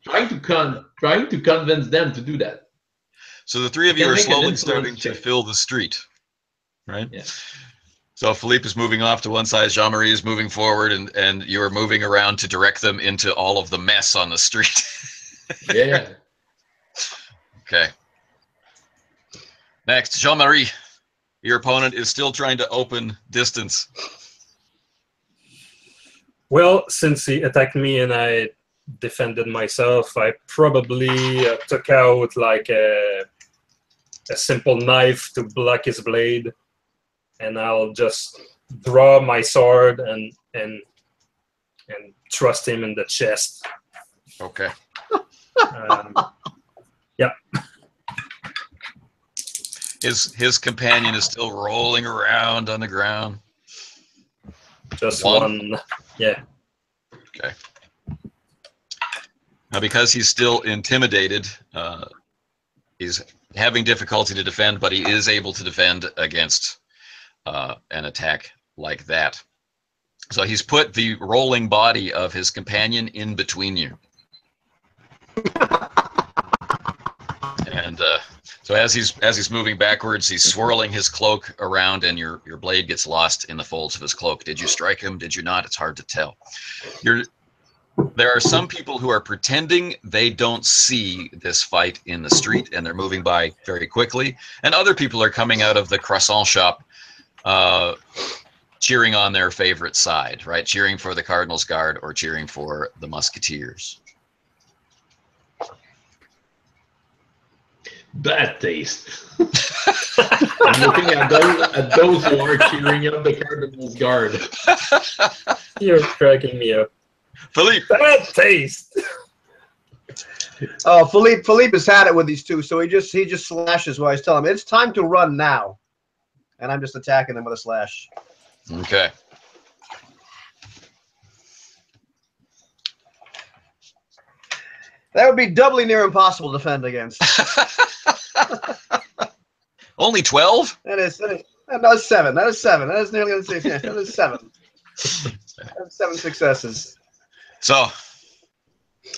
trying to convince them to do that. So the 3 of you are slowly starting to fill the street, right? Yeah. So Philippe is moving off to one side, Jean-Marie is moving forward, and you're moving around to direct them into all of the mess on the street. Yeah. Okay. Next, Jean-Marie. Your opponent is still trying to open distance. Well, since he attacked me and I defended myself, I probably took out like a simple knife to block his blade, and I'll just draw my sword and thrust him in the chest. Okay. Yeah. His companion is still rolling around on the ground. Just one. Yeah. Okay. Now, because he's still intimidated, he's having difficulty to defend, but he is able to defend against an attack like that. So he's put the rolling body of his companion in between you. And so as he's moving backwards, he's swirling his cloak around, and your blade gets lost in the folds of his cloak. Did you strike him? Did you not? It's hard to tell. There are some people who are pretending they don't see this fight in the street, and they're moving by very quickly. And other people are coming out of the croissant shop cheering on their favorite side, right? Cheering for the Cardinals Guard or cheering for the Musketeers. Bad taste. I'm looking at those who are cheering up the Cardinals Guard. You're cracking me up. Philippe. Bad taste. Oh, Philippe has had it with these two, so he just slashes while he's telling him it's time to run now, and I'm just attacking him with a slash. Okay. That would be doubly near impossible to defend against. Only 12? It is. That was 7. That was 7. That was nearly on 6. Yeah, that was 7. That was 7 successes. So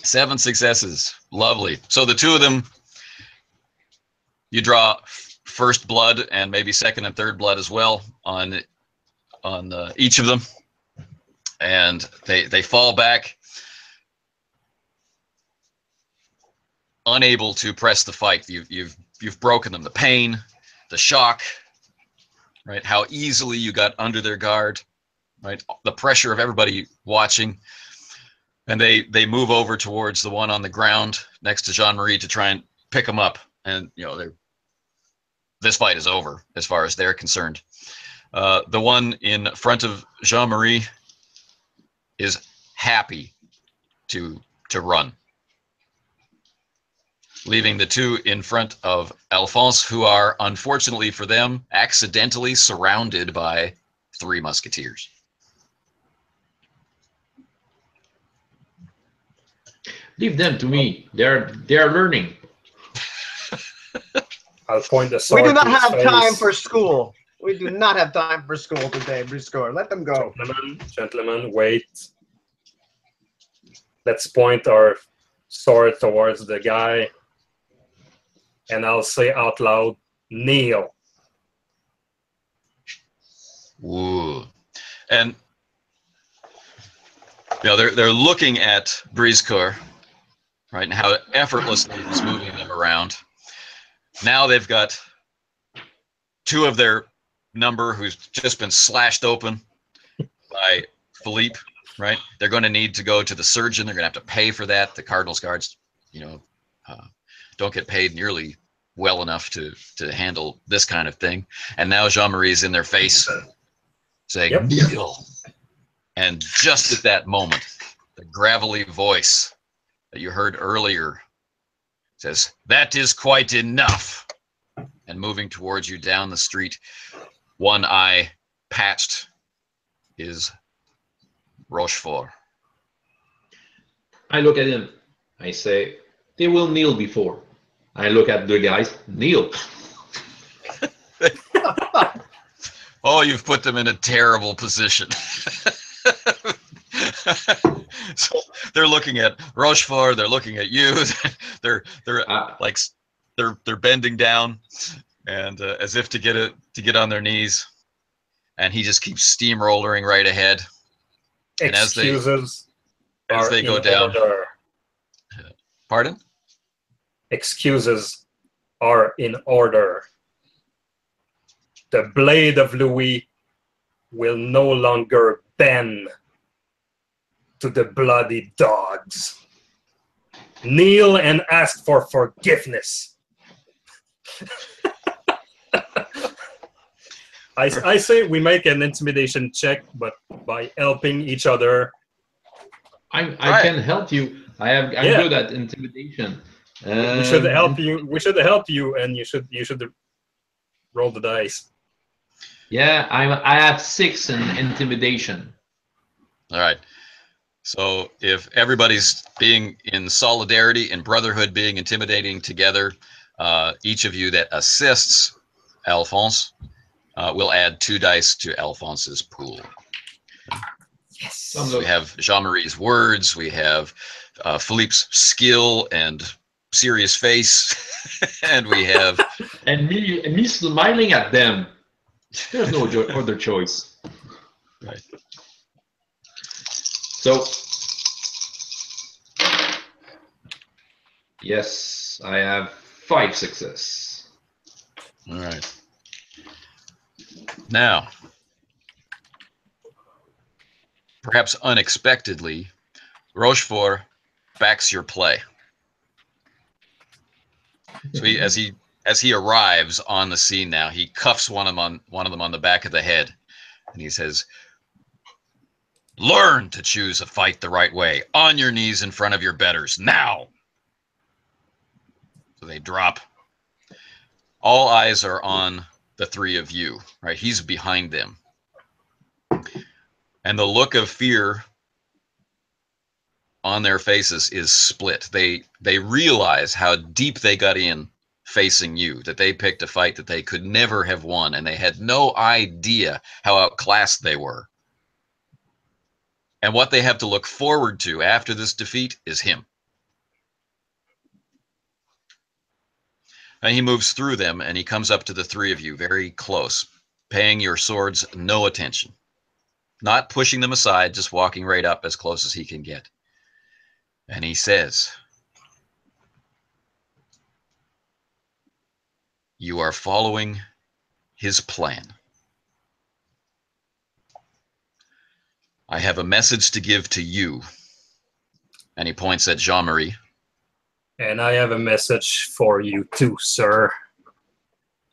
7 successes. Lovely. So the two of them, you draw first blood and maybe second and third blood as well on each of them, and they fall back, unable to press the fight. You've broken them. The pain, the shock, right? How easily you got under their guard, right? The pressure of everybody watching, and they move over towards the one on the ground next to Jean-Marie to try and pick him up, and this fight is over as far as they're concerned. The one in front of Jean-Marie is happy to run, leaving the two in front of Alphonse, who are, unfortunately for them, accidentally surrounded by 3 musketeers. Leave them to me. They're learning. I'll point the We sword do not to his have face. time for school. We do not have time for school today, Briscoe. Let them go. Gentlemen, wait. Let's point our sword towards the guy, and I'll say out loud, kneel. Ooh. And they're looking at Briscoe, right, and how effortlessly he's moving them around. Now they've got 2 of their number who's just been slashed open by Philippe, right? They're going to need to go to the surgeon. They're going to have to pay for that. The Cardinals guards, don't get paid nearly well enough to handle this kind of thing. And now Jean-Marie's in their face saying, Yep. kneel. And just at that moment, the gravelly voice that you heard earlier says, "That is quite enough." And moving towards you down the street, one eye patched, is Rochefort. I look at him. I say, they will kneel before. I look at the guys. Kneel. Oh, you've put them in a terrible position. So they're looking at Rochefort. They're looking at you. they're bending down, and as if to get on their knees. And he just keeps steamrolling right ahead. And as they go down, order. Pardon? Excuses are in order. The blade of Louis will no longer bend to the bloody dogs. Kneel and ask for forgiveness. I say we make an intimidation check, but by helping each other. I can help you. I'm good at intimidation. We should help you. We should help you, and you should roll the dice. Yeah, I have 6 in intimidation. All right. So if everybody's being in solidarity and brotherhood, being intimidating together, each of you that assists Alphonse will add 2 dice to Alphonse's pool. Yes. So we have Jean-Marie's words. We have Philippe's skill and serious face, and we have and me smiling at them. There's no other choice. Right. So, yes, I have 5 success. All right. Now, perhaps unexpectedly, Rochefort backs your play. So as he arrives on the scene now, he cuffs one of them on the back of the head, and he says, "Learn to choose a fight the right way. On your knees in front of your betters now." So they drop. All eyes are on the 3 of you, right? He's behind them. And the look of fear on their faces is split. They realize how deep they got in facing you, that they picked a fight that they could never have won, and they had no idea how outclassed they were. And what they have to look forward to after this defeat is him. And he moves through them, and he comes up to the three of you very close, paying your swords no attention. Not pushing them aside, just walking right up as close as he can get. And he says, "You are following his plan. I have a message to give to you." And he points at Jean-Marie. And I have a message for you too, sir.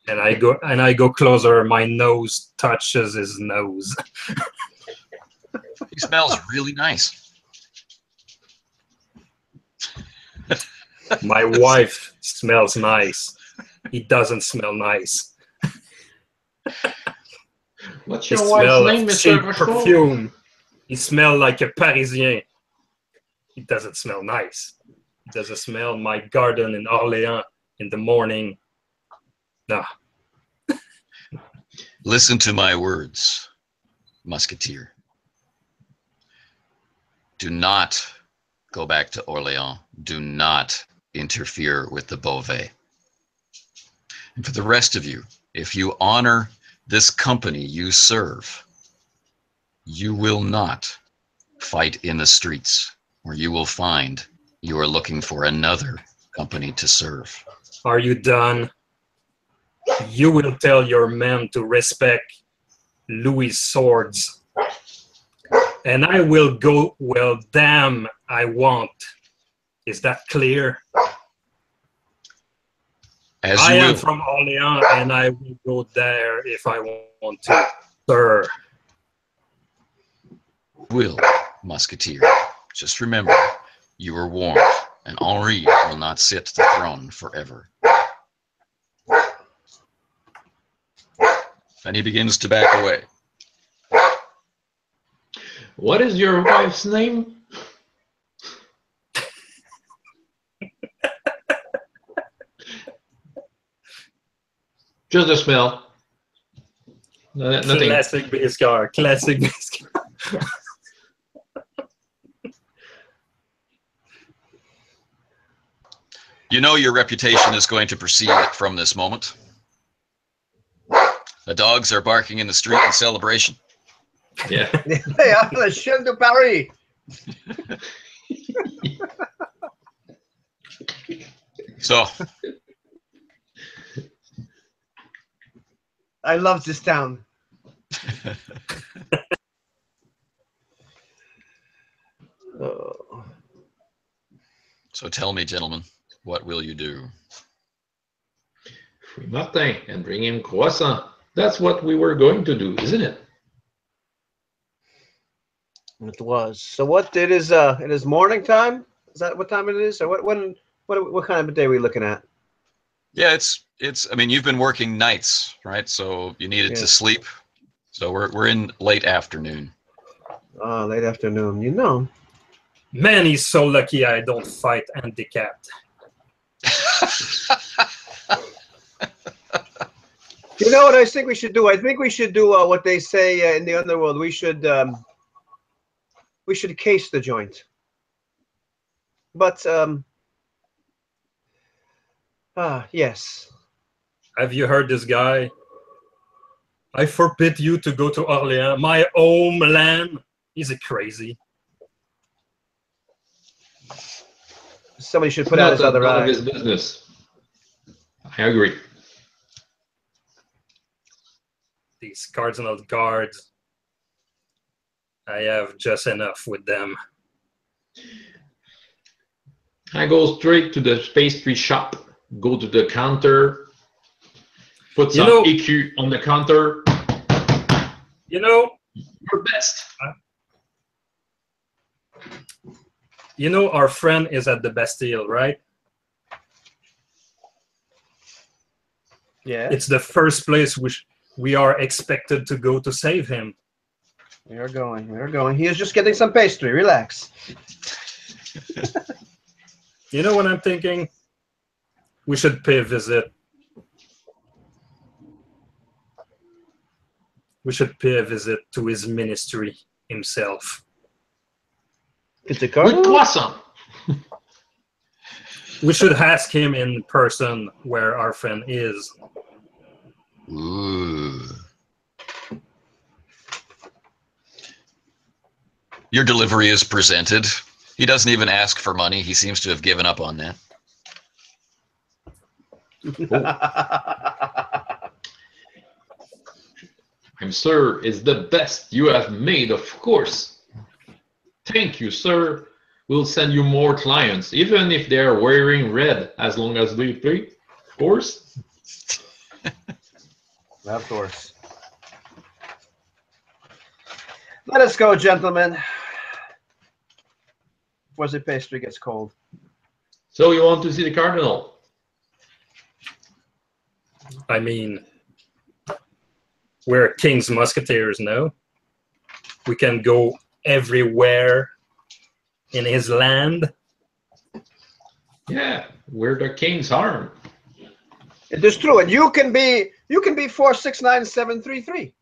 And I go closer. My nose touches his nose. He smells really nice. My wife smells nice. He doesn't smell nice. What's He your wife's smells name, of Mr. cheap Rochefort? perfume. He smells like a Parisien. He doesn't smell nice. He doesn't smell my garden in Orléans in the morning. No. Listen to my words, musketeer. Do not go back to Orléans. Do not interfere with the Beauvais. And for the rest of you, if you honor this company you serve, you will not fight in the streets, where you will find you are looking for another company to serve. Are you done? You will tell your men to respect Louis' swords. And I will go well, damn, I won't. Is that clear? As I you am will. from Orléans, and I will go there if I want to, sir. Will, musketeer. Just remember, you were warned, and Henri will not sit the throne forever. And he begins to back away. What is your wife's name? Just a smell. Nothing. Classic Biscard. Classic Biscard. You know your reputation is going to proceed from this moment. The dogs are barking in the street in celebration. Yeah. They are the Chien de Paris. So, I love this town. Oh. so tell me, gentlemen, what will you do? Free Martin and bring him croissant. That's what we were going to do, isn't it? It was. So what? It is morning time. Is that what time it is? Or what kind of a day are we looking at? Yeah, it's. I mean, you've been working nights, right? So you needed to sleep. So we're in late afternoon. Late afternoon. You know. Man, he's so lucky I don't fight handicapped. You know what I think we should do? I think we should do what they say in the underworld. We should case the joint. But yes. Have you heard this guy? I forbid you to go to Orléans, my homeland. Is it crazy? Somebody should put out his other none eye. of his business. I agree. These cardinal guards, I have just enough with them. I go straight to the pastry shop, go to the counter, put some EQ on the counter. You know, Your best. You know our friend is at the Bastille, right? Yeah. It's the first place which we are expected to go to save him. We are going. We are going. He is just getting some pastry. Relax. You know what I'm thinking? We should pay a visit. We should pay a visit to his ministry himself. It's a With cardinal? croissant. We should ask him in person where our friend is. Ooh. Your delivery is presented. He doesn't even ask for money. He seems to have given up on that. I'm sure it's the best you have made, of course. Thank you, sir. We'll send you more clients, even if they are wearing red, as long as they pay, of course. Of course. Let us go, gentlemen. Before the pastry gets cold. So you want to see the cardinal? I mean, we're King's musketeers now. We can go everywhere in his land. Yeah, we're the king's arm. It is true, and you can be 469-733.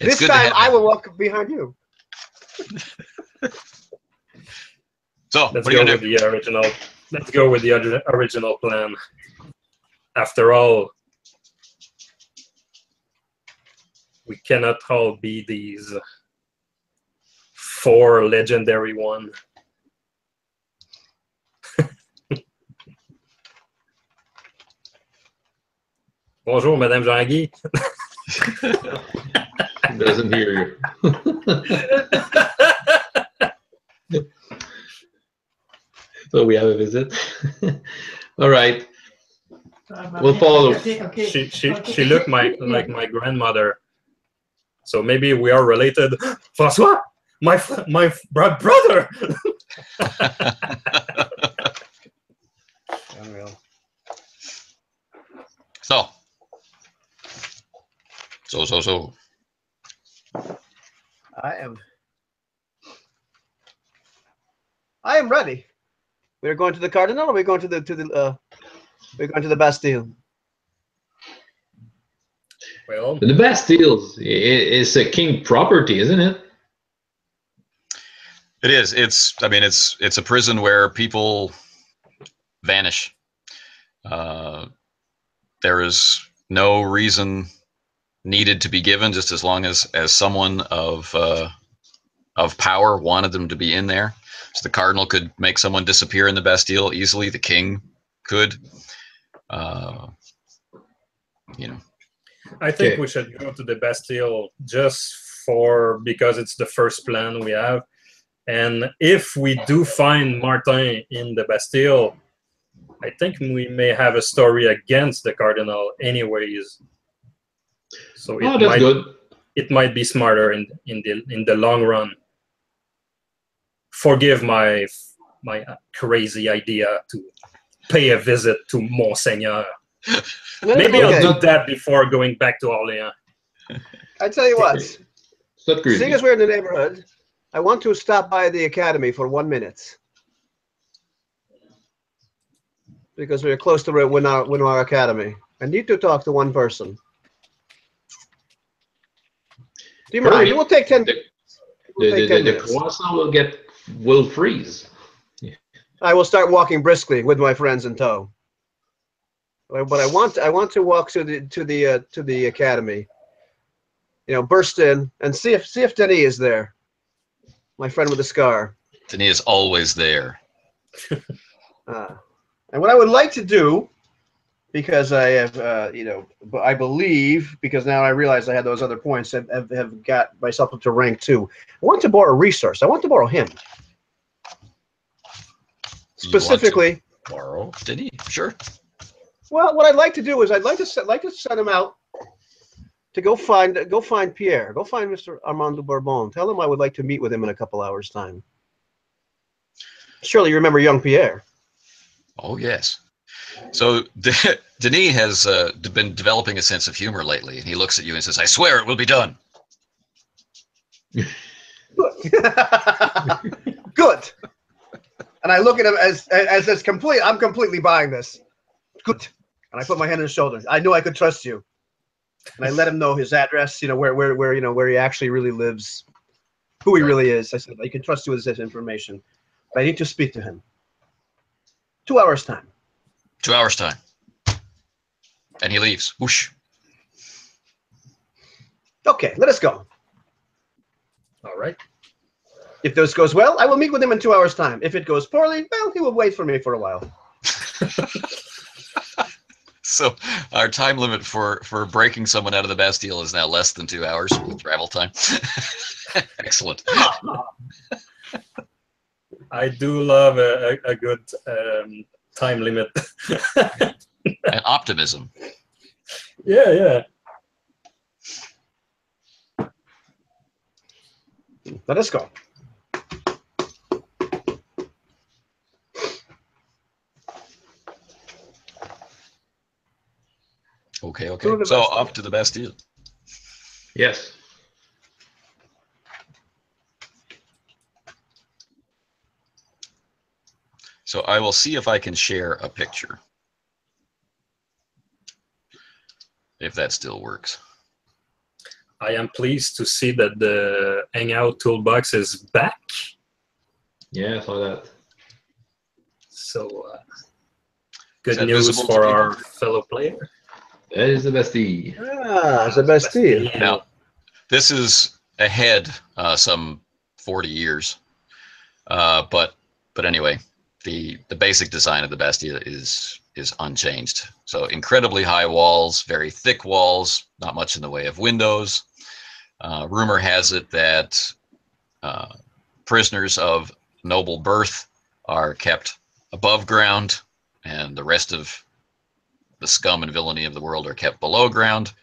This time I will walk behind you. So Let's what are you go gonna with do? the original. Let's go with the original plan. After all, we cannot all be these 4 legendary one. Bonjour, Madame Jean-Guy. He doesn't hear you. So we have a visit. All right. We'll follow. She looked like my grandmother. So maybe we are related. François, my brother. Unreal. So. I am ready. We're going to the Cardinal, or we're going to the Bastille. Well, The Bastille is a king property, isn't it? It is. It's a prison where people vanish. There is no reason needed to be given, just as long as someone of power wanted them to be in there. So the cardinal could make someone disappear in the Bastille easily. The king could. I think Okay. we should go to the Bastille just because it's the first plan we have. And if we do find Martin in the Bastille, I think we may have a story against the Cardinal anyways. So Oh, that's good. It might be smarter in the long run. Forgive my crazy idea to pay a visit to Monseigneur. Maybe Okay. I'll do that before going back to Orléans. I tell you what, It's not crazy. seeing as we're in the neighborhood, I want to stop by the academy for 1 minute. Because we're close to Winnow Academy. I need to talk to one person. Do you mind? Hurry. It will take 10 The minutes. croissant will freeze. I will start walking briskly with my friends in tow. But I want to walk to the academy. You know, burst in and see if Denis is there. My friend with the scar. Denis is always there. And what I would like to do, because I have, I believe, because now I realize I had those other points, have got myself up to rank 2. I want to borrow a resource. I want to borrow him. Specifically, Borrow Denis, sure. well, what I'd like to do is I'd like to send him out to go find Pierre. Go find Mr. Armand de Bourbon. Tell him I would like to meet with him in a couple hours' time. Surely you remember young Pierre. Oh, yes. So Denis has been developing a sense of humor lately, and he looks at you and says, "I swear it will be done." Good. And I look at him as this complete. I'm completely buying this. Good. And I put my hand on his shoulder. I knew I could trust you. And I let him know his address. You know where he actually really lives, who he really is. I said I can trust you with this information, but I need to speak to him. 2 hours time. 2 hours time. And he leaves. Whoosh. Okay, let us go. All right. If this goes well, I will meet with him in 2 hours' time. If it goes poorly, well, he will wait for me for a while. So our time limit for breaking someone out of the Bastille is now less than 2 hours with travel time. Excellent. I do love a good time limit. And optimism. Yeah. Let us go. Okay. So off to the Bastille. Yes. So I will see if I can share a picture. If that still works. I am pleased to see that the Hangout toolbox is back. Yeah, I saw that. So good that news visible to for people? our fellow player. That is the Bastille. Ah, the Bastille. Now, this is ahead some 40 years. But anyway, the basic design of the Bastille is unchanged. So incredibly high walls, very thick walls, not much in the way of windows. Rumor has it that prisoners of noble birth are kept above ground, and the rest of the scum and villainy of the world are kept below ground.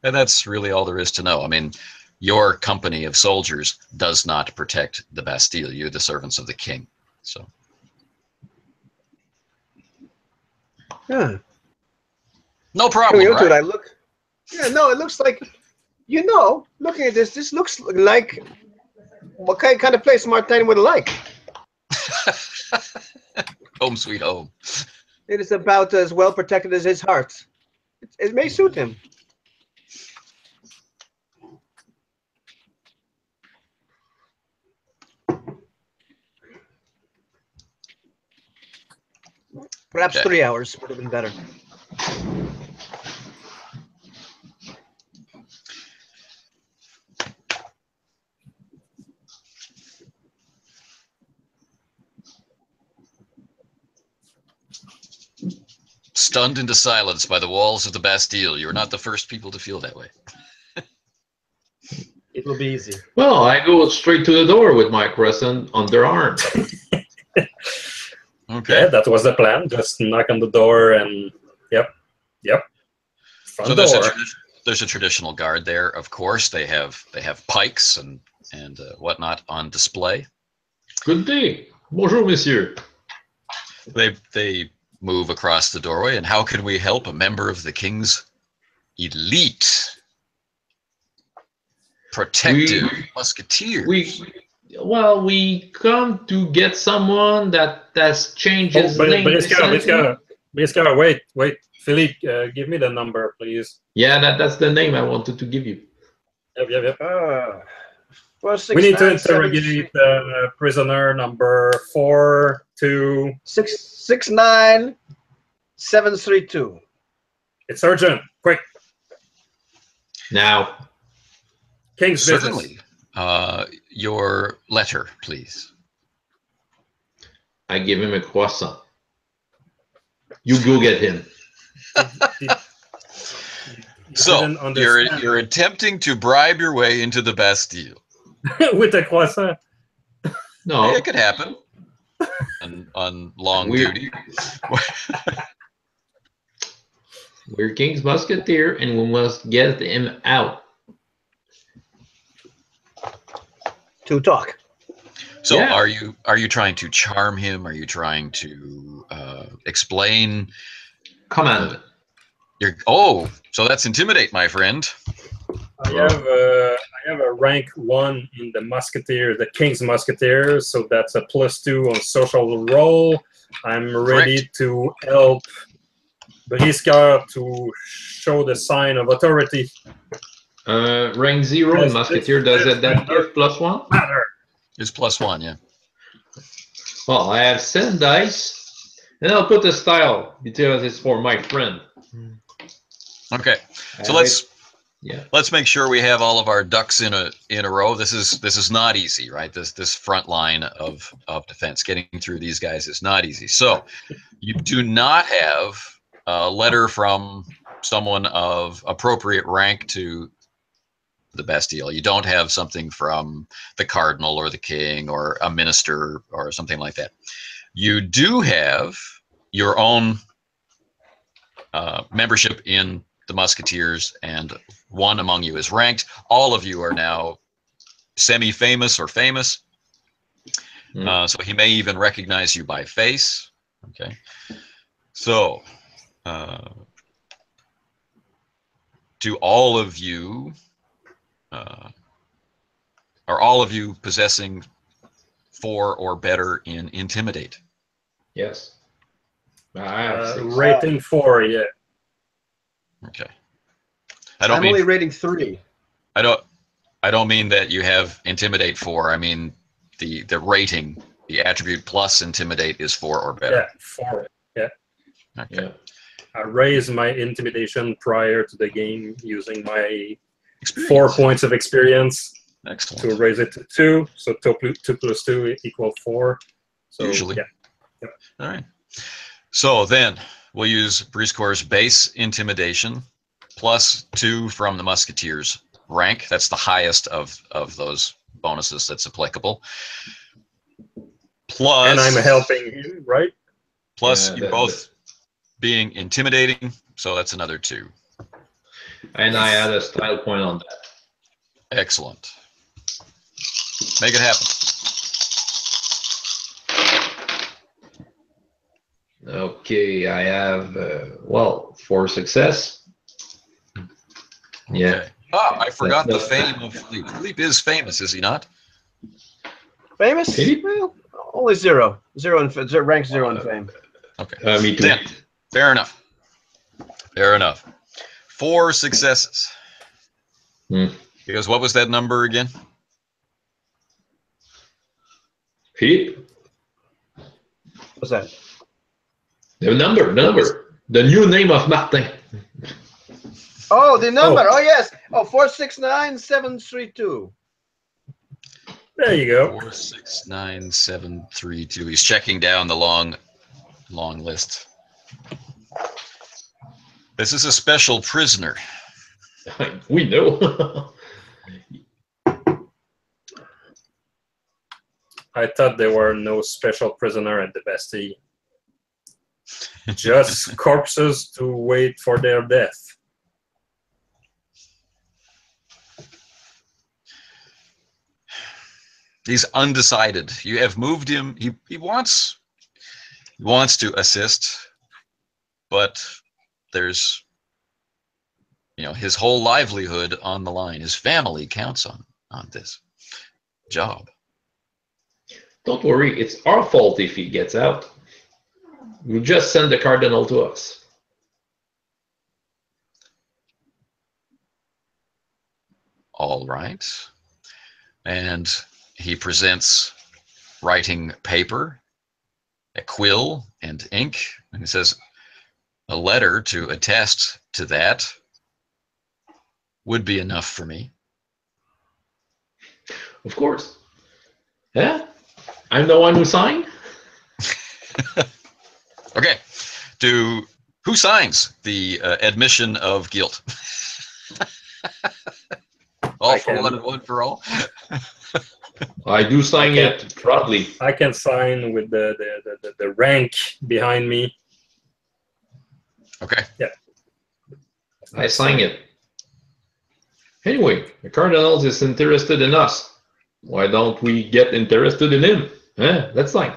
And that's really all there is to know. I mean, your company of soldiers does not protect the Bastille. You're the servants of the king. So. Yeah. No problem, Coming into it, right? I look. Yeah, no, it looks like, looking at this looks like what kind of place Martin would like. Home sweet home. It is about as well protected as his heart. It may suit him. Perhaps Okay. 3 hours would have been better. Stunned into silence by the walls of the Bastille. You're not the first people to feel that way. It will be easy. Well, I go straight to the door with my crescent underarm. Okay. Yeah, that was the plan. Just knock on the door and yep. Front So door. there's a traditional guard there, of course. They have pikes and whatnot on display. Good day. Bonjour, monsieur. They move across the doorway, and how can we help a member of the king's elite protective musketeers? We come to get someone that has changed his name. Briska, wait. Philippe, give me the number, please. Yeah, that's the name I wanted to give you. Yep. We We need to interrogate prisoner number 426. 69732. It's urgent. Quick. Now, King's business. Certainly. Your letter, please. I give him a croissant. You go get him. So you're attempting to bribe your way into the Bastille. With a croissant. No, It could happen. On long duty. We're King's Musketeer, and we must get him out. To talk. So Yeah. are you trying to charm him? Are you trying to explain? Command. So that's intimidate, my friend. I have a rank 1 in the musketeer, the King's Musketeers, so that's a +2 on social roll. I'm ready to help Briscoe to show the sign of authority. Rank 0 in Musketeer, does that give +1? Matter. It's +1, yeah. Well, I have 7 dice, and I'll put the style because it's for my friend. Okay, so let's make sure we have all of our ducks in a row. This is not easy, right? This front line of defense, getting through these guys is not easy. So you do not have a letter from someone of appropriate rank to the Bastille. You don't have something from the cardinal or the king or a minister or something like that. You do have your own membership in the Musketeers, and one among you is ranked. All of you are now semi-famous or famous. So he may even recognize you by face. Okay. So do all of you are all of you possessing 4 or better in Intimidate? Yes. I have 6. Rating 4, yeah. Okay. I'm only rating 3. I don't mean that you have Intimidate 4. I mean the rating, the attribute plus Intimidate is 4 or better. Yeah, 4. Yeah. Okay. Yeah. I raised my intimidation prior to the game using my Experience. 4 points of experience Excellent. to raise it to 2. So 2 plus 2 equals 4. So, Usually. yeah. All right. So then we'll use Briscoe's base intimidation plus 2 from the Musketeers rank. That's the highest of those bonuses that's applicable. Plus, And I'm helping you, right? Plus, Yeah, you both being intimidating, so that's another 2. And I add a style point on that. Excellent. Make it happen. Okay, I have, 4 success. Yeah. Okay. Ah, I forgot the fame of Philippe. Philippe is famous, is he not? Famous? Philippe? Well, only 0. 0 in rank 0 in fame. Okay. Me too. Then, fair enough. Fair enough. 4 successes. Because what was that number again? Philippe? What's that? The number. The new name of Martin. Oh, the number. Oh, yes. Oh, 469-732. There you go. 469732. He's checking down the long list. This is a special prisoner. We know. I thought there were no special prisoner at the Bastille. Just corpses to wait for their death. He's undecided. You have moved him. He wants to assist, but there's his whole livelihood on the line. His family counts on this job. Don't worry, it's our fault if he gets out. You just send the cardinal to us. All right. And he presents writing paper, a quill, and ink. And he says, a letter to attest to that would be enough for me. Of course. Yeah? I'm the one who signed? Okay. Who signs the admission of guilt? All for one and one for all. I do sign it proudly. I can sign with the rank behind me. Okay. Yeah. I sign it. Anyway, the cardinal is interested in us. Why don't we get interested in him? Let's sign.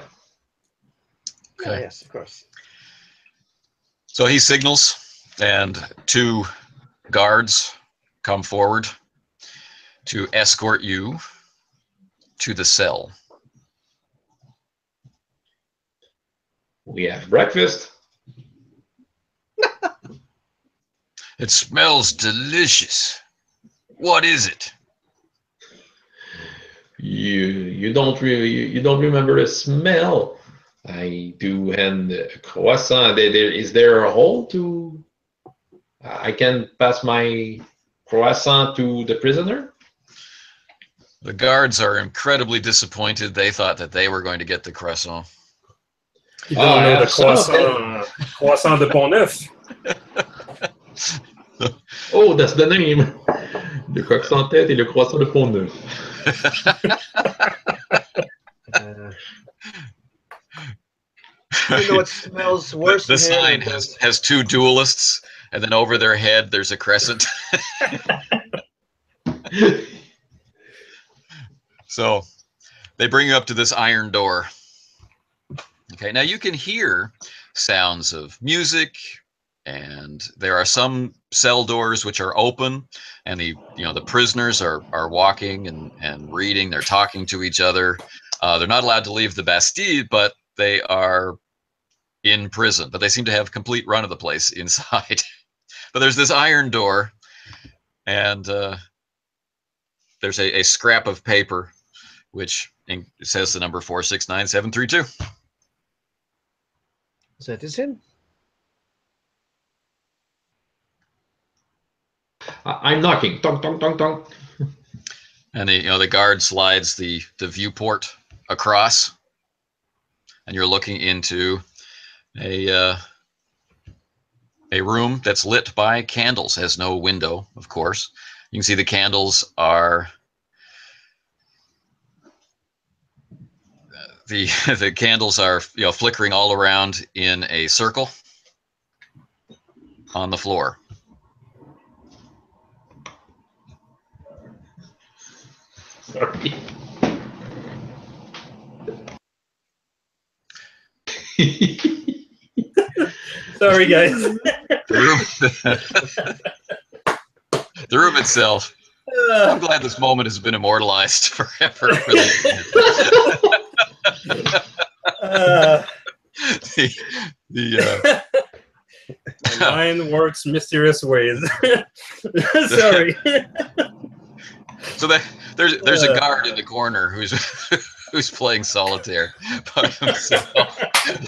Okay. Oh, yes, of course. So he signals, and 2 guards come forward to escort you to the cell. We have breakfast. It smells delicious. What is it? You don't remember the smell. I do, and croissant. Is there a hole to? I can pass my croissant to the prisoner. The guards are incredibly disappointed. They thought that they were going to get the croissant. You don't I know the have some of croissant de Pont-Neuf. Oh, that's the name. Le croissant tête et le croissant de Pont-Neuf. You know, it smells worse The in here sign than has two duelists, and then over their head there's a crescent. So they bring you up to this iron door. Okay, now you can hear sounds of music, and there are some cell doors which are open, and the prisoners are walking and reading. They're talking to each other. They're not allowed to leave the Bastille, but they are in prison. But they seem to have complete run of the place inside. But there's this iron door, and there's a scrap of paper which says the number 469732. Is that this in? I'm knocking. Tong, tong, tong, tong. And the guard slides the viewport across, and you're looking into a room that's lit by candles. Has no window, of course. You can see the candles are the candles are flickering all around in a circle on the floor. Sorry. Sorry, guys. The room itself. I'm glad this moment has been immortalized forever. The mind works mysterious ways. Sorry. So there's a guard in the corner who's playing solitaire by himself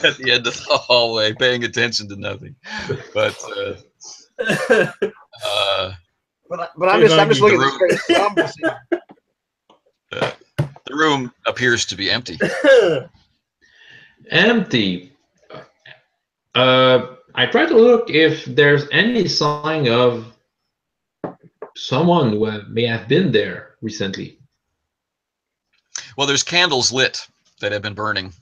at the end of the hallway, paying attention to nothing. But I'm just looking at this face. the room appears to be empty. Empty. I try to look if there's any sign of someone who may have been there recently. Well, there's candles lit that have been burning,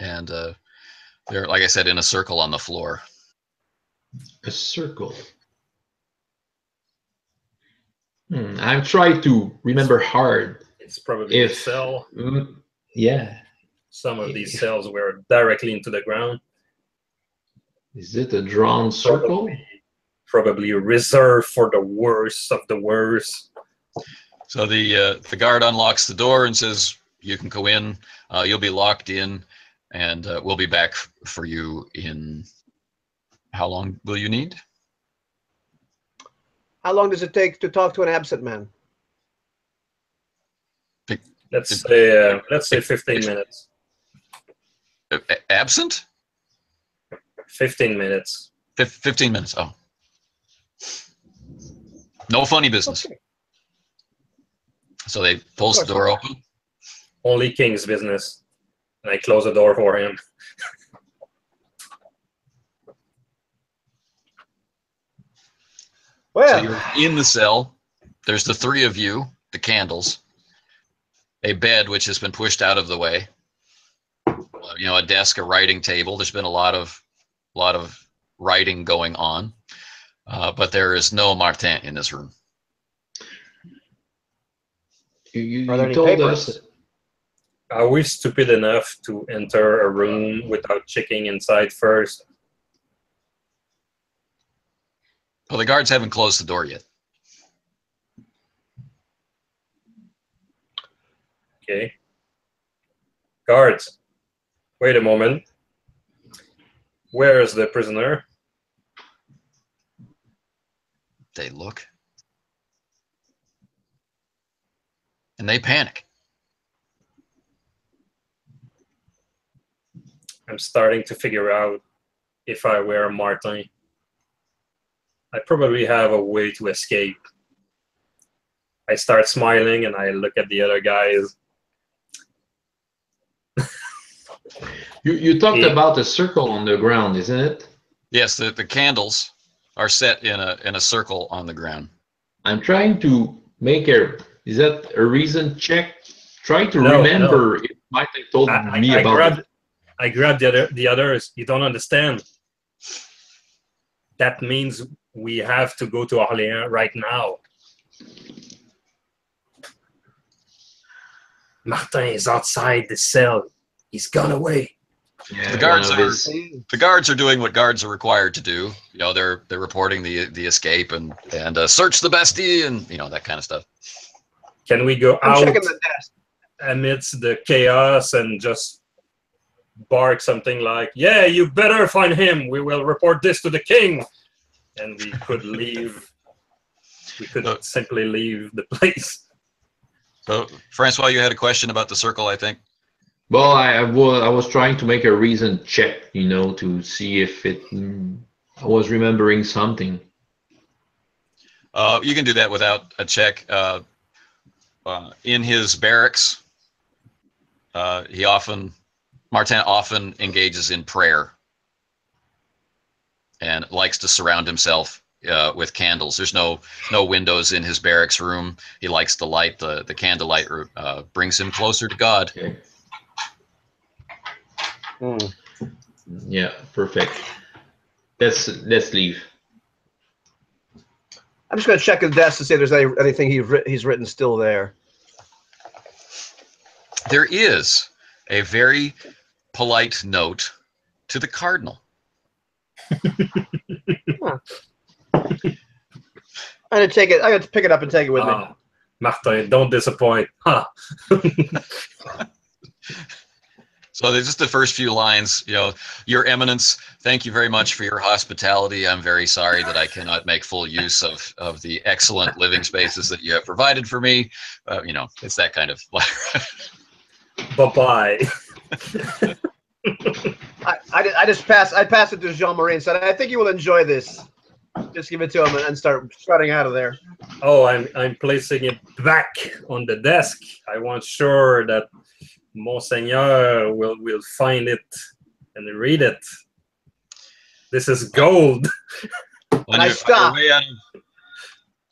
and they're, like I said, in a circle on the floor. A circle. I'm trying to remember hard. It's probably a cell. Yeah. Some of these cells were directly into the ground. Is it a drawn circle? Probably reserved for the worst of the worst. So the guard unlocks the door and says, "You can go in. You'll be locked in, and we'll be back for you in." How long will you need? How long does it take to talk to an absent man? Let's say 15 minutes. Absent? 15 minutes. 15 minutes. Oh. No funny business. Okay. So they pulls the door open. Only King's business. And I close the door for him. Well, So you're in the cell. There's the three of you, the candles, a bed which has been pushed out of the way, a desk, a writing table. There's been a lot of writing going on, but there is no Martin in this room. You are there any told papers? us. Are we stupid enough to enter a room without checking inside first? Well, the guards haven't closed the door yet. Okay. Guards, wait a moment. Where is the prisoner? They look. And they panic. I'm starting to figure out if I were Martin, I probably have a way to escape. I start smiling and I look at the other guys. You talked about the circle on the ground, isn't it? Yes, the candles are set in a circle on the ground. I'm trying to make is that a reason check? Try to No, remember if Martin told me about it. I grabbed the others. You don't understand. That means we have to go to Orléans right now. Martin is outside the cell. He's gone away. Yeah, the guards are doing what guards are required to do. You know, they're reporting the escape and search the Bastille and, you know, that kind of stuff. Can we go I'm out checking the desk. amidst the chaos and just bark something like, "Yeah, you better find him. We will report this to the king." And we could leave. We could simply leave the place. So, Francois, you had a question about the circle, I think. Well, I was trying to make a reason check, you know, to see if I was remembering something. You can do that without a check. In his barracks, Martin often engages in prayer and likes to surround himself with candles. There's no windows in his barracks room. He likes the light. The candlelight brings him closer to God. Okay. Mm. Yeah, perfect. Let's leave. I'm just going to check his desk to see if there's anything he's written still there. There is a very polite note to the cardinal. Huh. I'm going to pick it up and take it with me. Martin, don't disappoint. Huh. So there's just the first few lines, you know, Your Eminence, thank you very much for your hospitality. I'm very sorry that I cannot make full use of the excellent living spaces that you have provided for me. You know, it's that kind of. Bye-bye. I passed it to Jean-Marie and said, I think you will enjoy this. Just give it to him and start strutting out of there. Oh, I'm placing it back on the desk. I want sure that Monseigneur will find it and read it. This is gold. And I stop.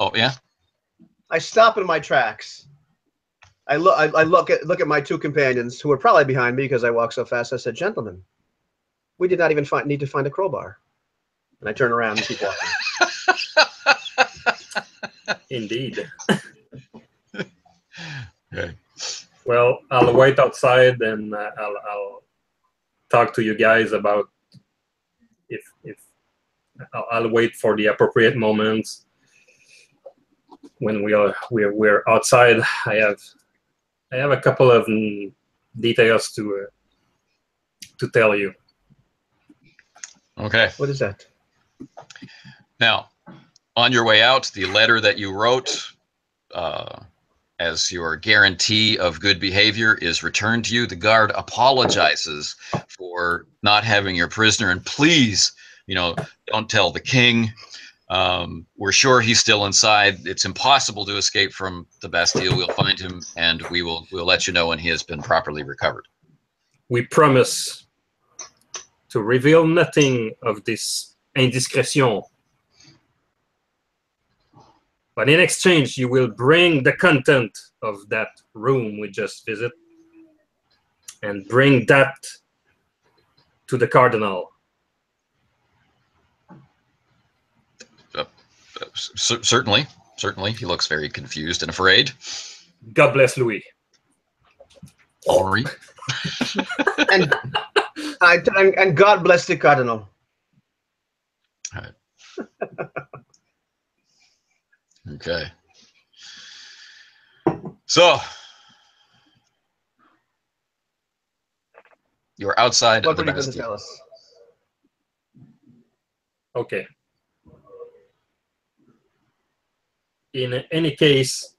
Oh yeah. I stop in my tracks. I look at my two companions who were probably behind me because I walk so fast. I said, "Gentlemen, we did not even need to find a crowbar." And I turn around and keep walking. Indeed. Okay. Well, I'll wait outside and I'll talk to you guys about if I'll wait for the appropriate moments when we're outside. I have a couple of details to tell you. Okay. What is that? Now, on your way out, the letter that you wrote as your guarantee of good behavior is returned to you. The guard apologizes for not having your prisoner, and please, you know, don't tell the king. We're sure he's still inside. It's impossible to escape from the Bastille. We'll find him, and we'll let you know when he has been properly recovered. We promise to reveal nothing of this indiscretion. But in exchange, you will bring the content of that room we just visited and bring that to the cardinal. Certainly. He looks very confused and afraid. God bless Louis. Henri. and God bless the cardinal. All right. Okay. So, You're outside What of the were you going to Bastille. tell us? Okay. In any case,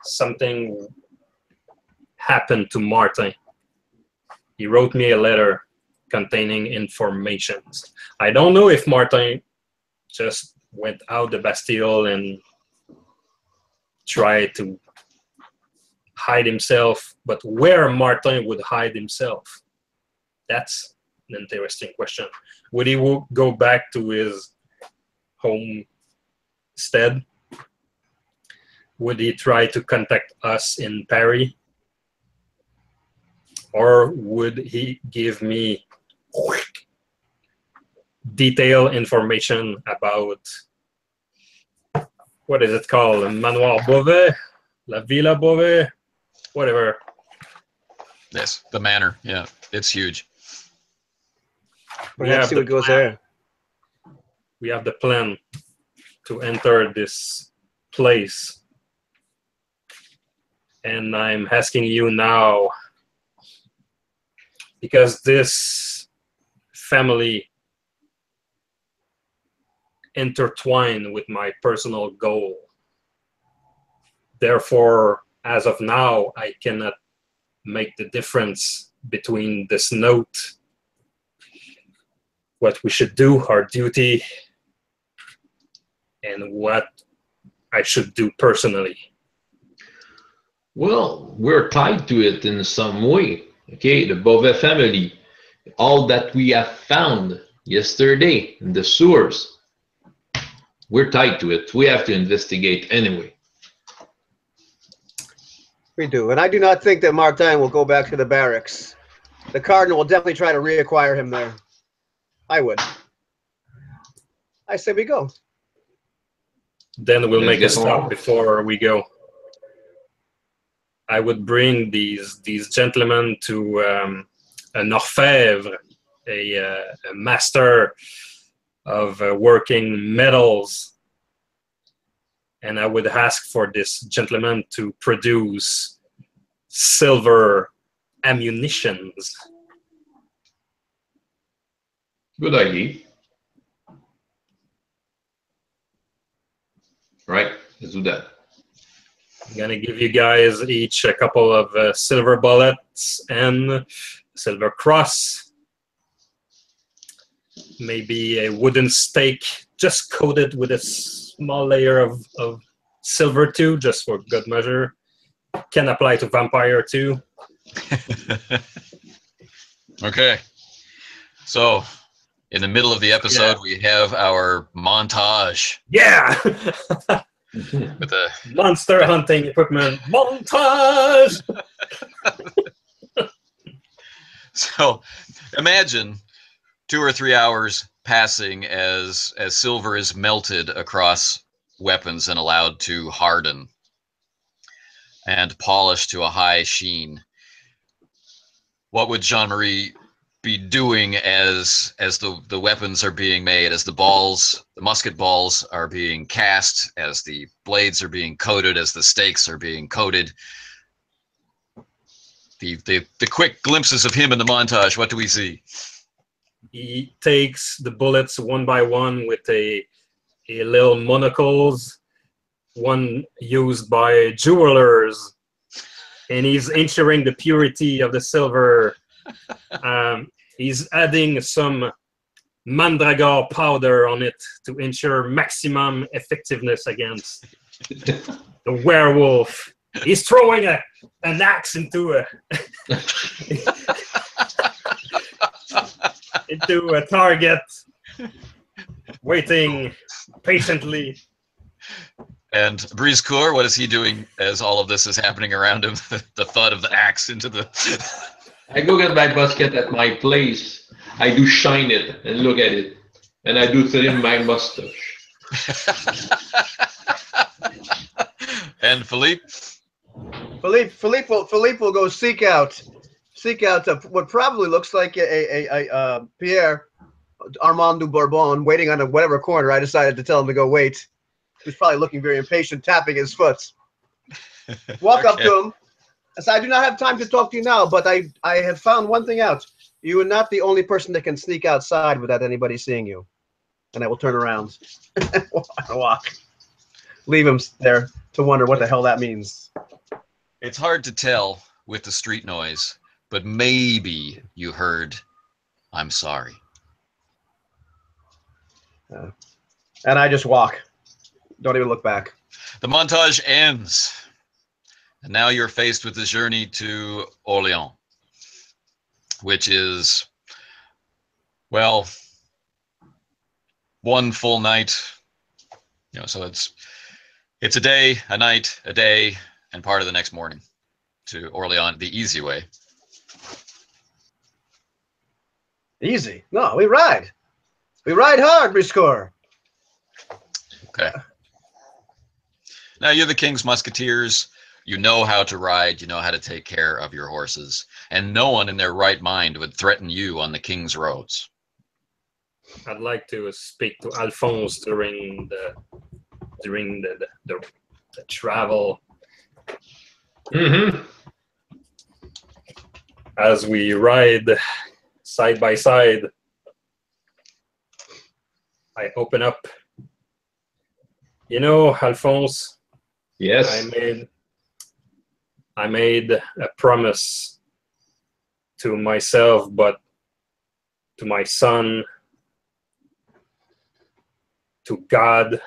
something happened to Martin. He wrote me a letter containing information. I don't know if Martin just went out the Bastille and tried to hide himself, but where Martin would hide himself, that's an interesting question. Would he go back to his homestead? Would he try to contact us in Paris? Or would he give me detailed information about, what is it called? Manoir Beauvais? La Villa Beauvais? Whatever. Yes, the manor. Yeah, it's huge. Let's see what goes there. We have the plan to enter this place. And I'm asking you now, because this family intertwined with my personal goal. Therefore, as of now, I cannot make the difference between this note, what we should do, our duty, and what I should do personally. Well, we're tied to it in some way. Okay, the Beauvais family, all that we have found yesterday in the sewers, we're tied to it. We have to investigate anyway. We do. And I do not think that Martin will go back to the barracks. The Cardinal will definitely try to reacquire him there. I would. I say we go. Then we'll Let's make a get stop on. before we go. I would bring these gentlemen to an orfèvre, a master of working metals, and I would ask for this gentleman to produce silver ammunitions. Good idea. Right, let's do that. I'm gonna give you guys each a couple of silver bullets and a silver cross. Maybe a wooden stake just coated with a small layer of silver too, just for good measure. Can apply to vampire too. Okay. So, in the middle of the episode, we have our montage Yeah! with the Monster hunting equipment montage! So, imagine 2 or 3 hours passing as silver is melted across weapons and allowed to harden and polish to a high sheen. What would Jean-Marie be doing as the weapons are being made, as the musket balls are being cast, as the blades are being coated, as the stakes are being coated? The quick glimpses of him in the montage, what do we see? He takes the bullets one by one with a little monocles, one used by jewelers, and he's ensuring the purity of the silver. He's adding some mandragora powder on it to ensure maximum effectiveness against the werewolf. He's throwing an axe into a target, waiting patiently. And Brisecourt, what is he doing as all of this is happening around him? The thud of the axe into the... I go get my musket at my place. I do shine it and look at it. And I do trim my mustache. And Philippe? Philippe will go seek out what probably looks like a Pierre Armand du Bourbon waiting on whatever corner I decided to tell him to go wait. He's probably looking very impatient, tapping his foot. Walk up to him, So I do not have time to talk to you now, but I have found one thing out. You are not the only person that can sneak outside without anybody seeing you. And I will turn around and walk. Leave him there to wonder what the hell that means. It's hard to tell with the street noise, but maybe you heard, "I'm sorry." And I just walk. Don't even look back. The montage ends. And now you're faced with the journey to Orléans, which is, well, one full night. You know, so it's a day, a night, a day, and part of the next morning to Orléans the easy way. Easy. No, we ride. We ride hard, we score. Okay. Now you're the king's musketeers. You know how to ride. You know how to take care of your horses. And no one in their right mind would threaten you on the king's roads. I'd like to speak to Alphonse during the travel. Mm-hmm. As we ride side by side, I open up. You know, Alphonse, Yes. I made a promise to myself, but to my son, to God.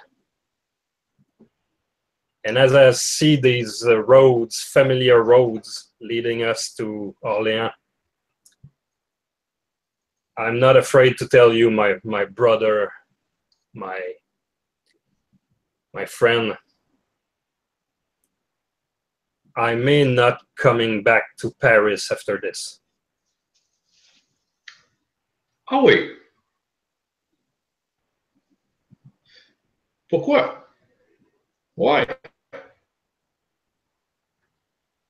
And as I see these roads, familiar roads leading us to Orléans, I'm not afraid to tell you, my brother, my friend, I may not coming back to Paris after this. Ah oui. Pourquoi? Why?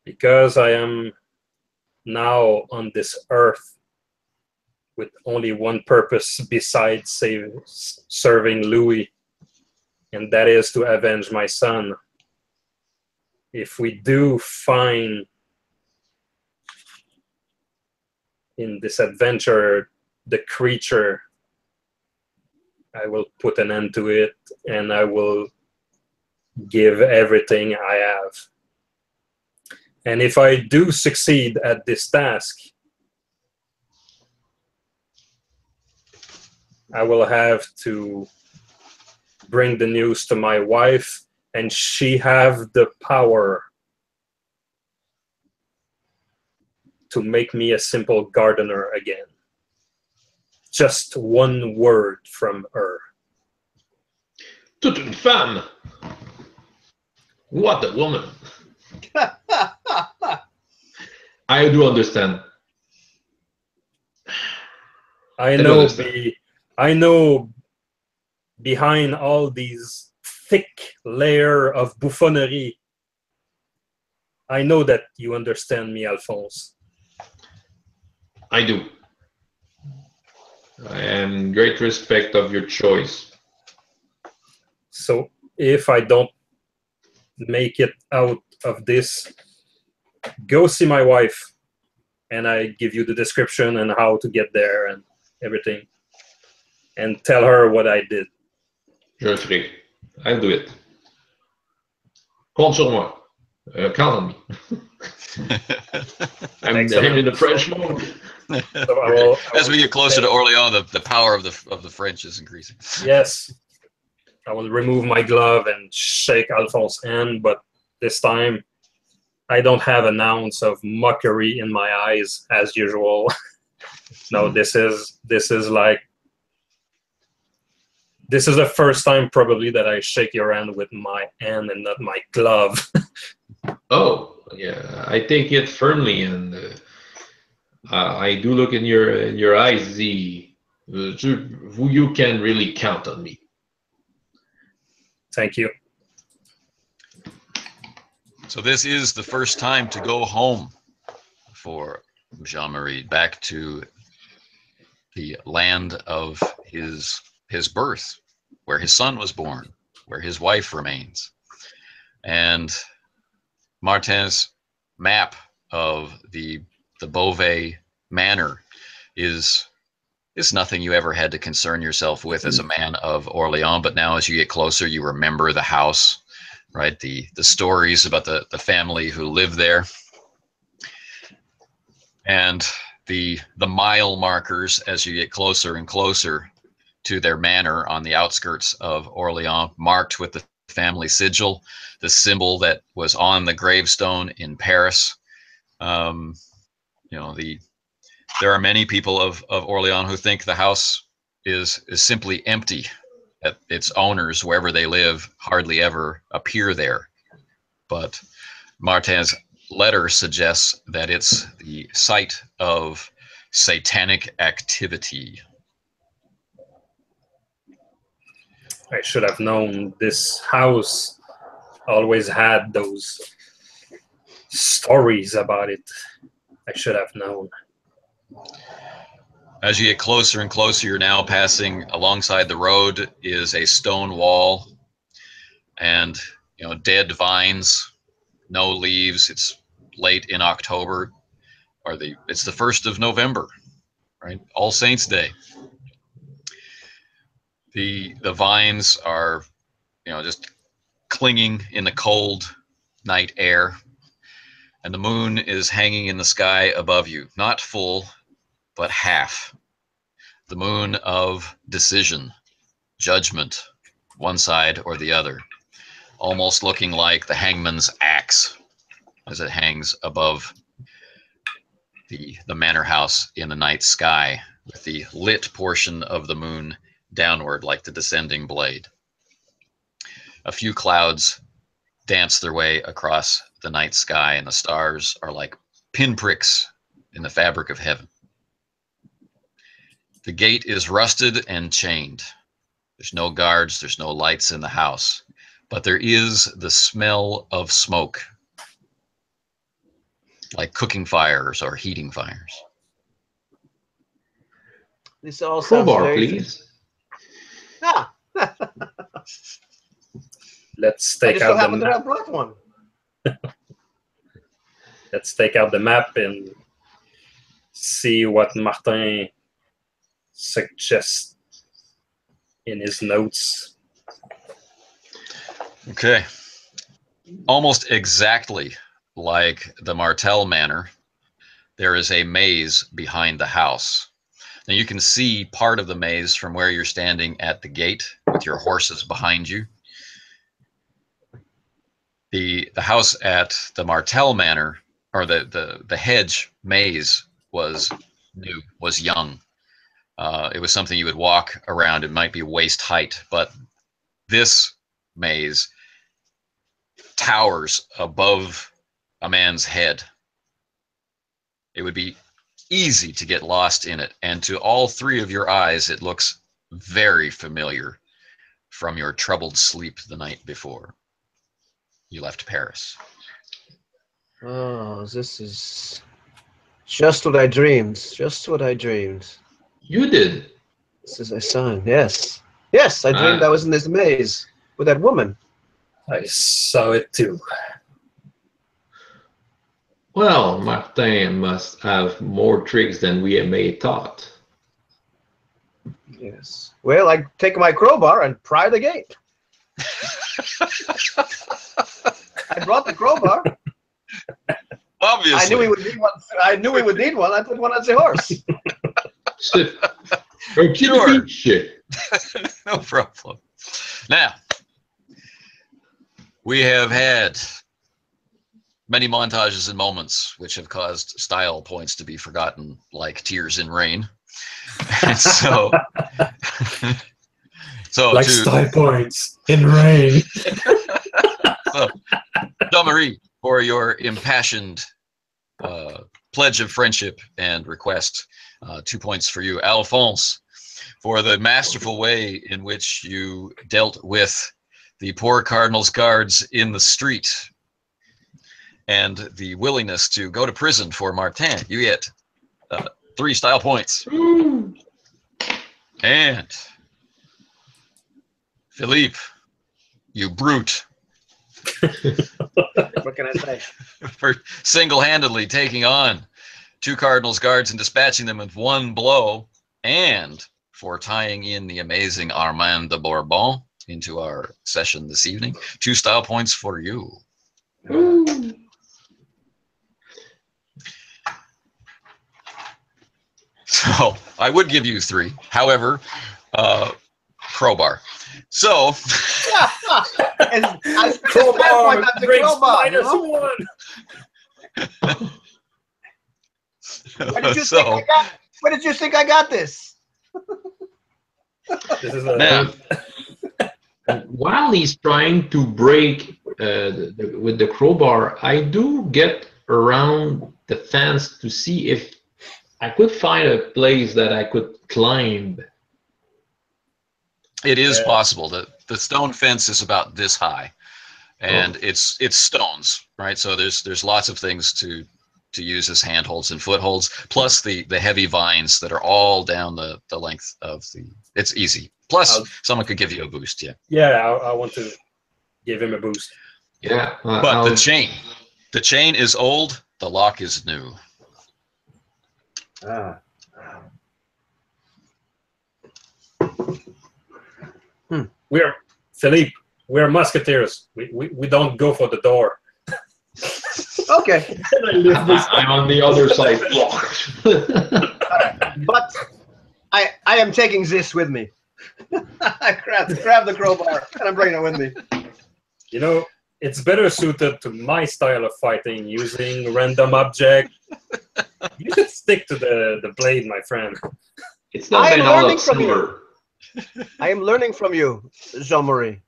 Because I am now on this earth with only one purpose besides serving Louis, and that is to avenge my son. If we do find in this adventure the creature, I will put an end to it, and I will give everything I have. And if I do succeed at this task, I will have to bring the news to my wife, and she have the power to make me a simple gardener again. Just one word from her. Toute une femme. What a woman. I do understand. I do know understand. I know behind all these thick layer of buffoonery, I know that you understand me, Alphonse. I do. I am in great respect of your choice. So if I don't make it out of this, go see my wife, and I give you the description and how to get there and everything, and tell her what I did. Je le ferai. I'll do it. Compte sur moi. Count on me. I'm Excellent. in the French mode. So I will As we get closer to Orléans, the power of the French is increasing. Yes, I will remove my glove and shake Alphonse's hand, but this time I don't have an ounce of mockery in my eyes as usual. No, this is the first time probably that I shake your hand with my hand and not my glove. Oh, yeah. I take it firmly, and I do look in your eyes. You can really count on me. Thank you. So this is the first time to go home for Jean-Marie, back to the land of his birth, where his son was born, where his wife remains. And Martin's map of the Beauvais Manor is nothing you ever had to concern yourself with as a man of Orleans. But now, as you get closer, you remember the house, right? The stories about the family who lived there, and the mile markers as you get closer and closer to their manor on the outskirts of Orleans, marked with the family sigil, the symbol that was on the gravestone in Paris. There are many people of Orleans who think the house is simply empty, that its owners, wherever they live, hardly ever appear there. But Martin's letter suggests that it's the site of satanic activity. I should have known this house always had those stories about it. I should have known. As you get closer and closer, you're now passing alongside the road is a stone wall and dead vines, no leaves. It's late in October, it's the 1st of November, right? All Saints Day. The vines are just clinging in the cold night air, and the moon is hanging in the sky above you, not full, but half. The moon of decision, judgment, one side or the other, almost looking like the hangman's axe as it hangs above the manor house in the night sky, with the lit portion of the moon downward like the descending blade. A few clouds dance their way across the night sky, and the stars are like pinpricks in the fabric of heaven. The gate is rusted and chained. There's no guards, there's no lights in the house, but there is the smell of smoke, like cooking fires or heating fires. This all sounds Crowbar, very please. Ah, Let's I take just so out happen the to have brought one. let's take out the map and see what Martin suggests in his notes. Okay. Almost exactly like the Martel Manor, there is a maze behind the house. Now you can see part of the maze from where you're standing at the gate with your horses behind you. The house at the Martel Manor, or the hedge maze, was new, was young. It was something you would walk around. It might be waist height, but this maze towers above a man's head. It would be easy to get lost in it, and to all three of your eyes, it looks very familiar from your troubled sleep the night before you left Paris. Oh, this is just what I dreamed. Just what I dreamed. You did. This is a sign. Yes. Yes, I dreamed I was in this maze with that woman. I saw it too. Well, Martin must have more tricks than we may have thought. Yes. Well, I take my crowbar and pry the gate. I brought the crowbar. Obviously. I knew he would need one. I knew he would need one. I put one on the horse. Sure. No problem. Now, we have had many montages and moments which have caused style points to be forgotten, like tears in rain. And so Like style points in rain. So, Jean-Marie, for your impassioned pledge of friendship and request, 2 points for you. Alphonse, for the masterful way in which you dealt with the poor Cardinals guards in the street and the willingness to go to prison for Martin, you get 3 style points. And Philippe, you brute, What can I say? For single-handedly taking on 2 Cardinals guards and dispatching them with 1 blow, and for tying in the amazing Armand de Bourbon into our session this evening. 2 style points for you. Woo. So I would give you 3. However, crowbar. So I spent Crowbar on the brings crowbar. You know? -1. Where did you So- think I got? Where did you think I got this? This is a Now, While he's trying to break with the crowbar, I do get around the fence to see if I could find a place that I could climb. it is Yeah. possible that the stone fence is about this high, and it's stones, right? So there's lots of things to use as handholds and footholds, plus the heavy vines that are all down the length of the. It's easy. Plus, someone could give you a boost, yeah. Yeah, I want to give him a boost. Yeah, But the chain is old. The lock is new. We're Philippe. We're musketeers. We don't go for the door. Okay, I'm on the other side. but I am taking this with me. I grab the crowbar and I'm bringing it with me. You know, it's better suited to my style of fighting, using random object. You should stick to the blade, my friend. It's not I am made out learning of from you. silver. I am learning from you, Jean-Marie.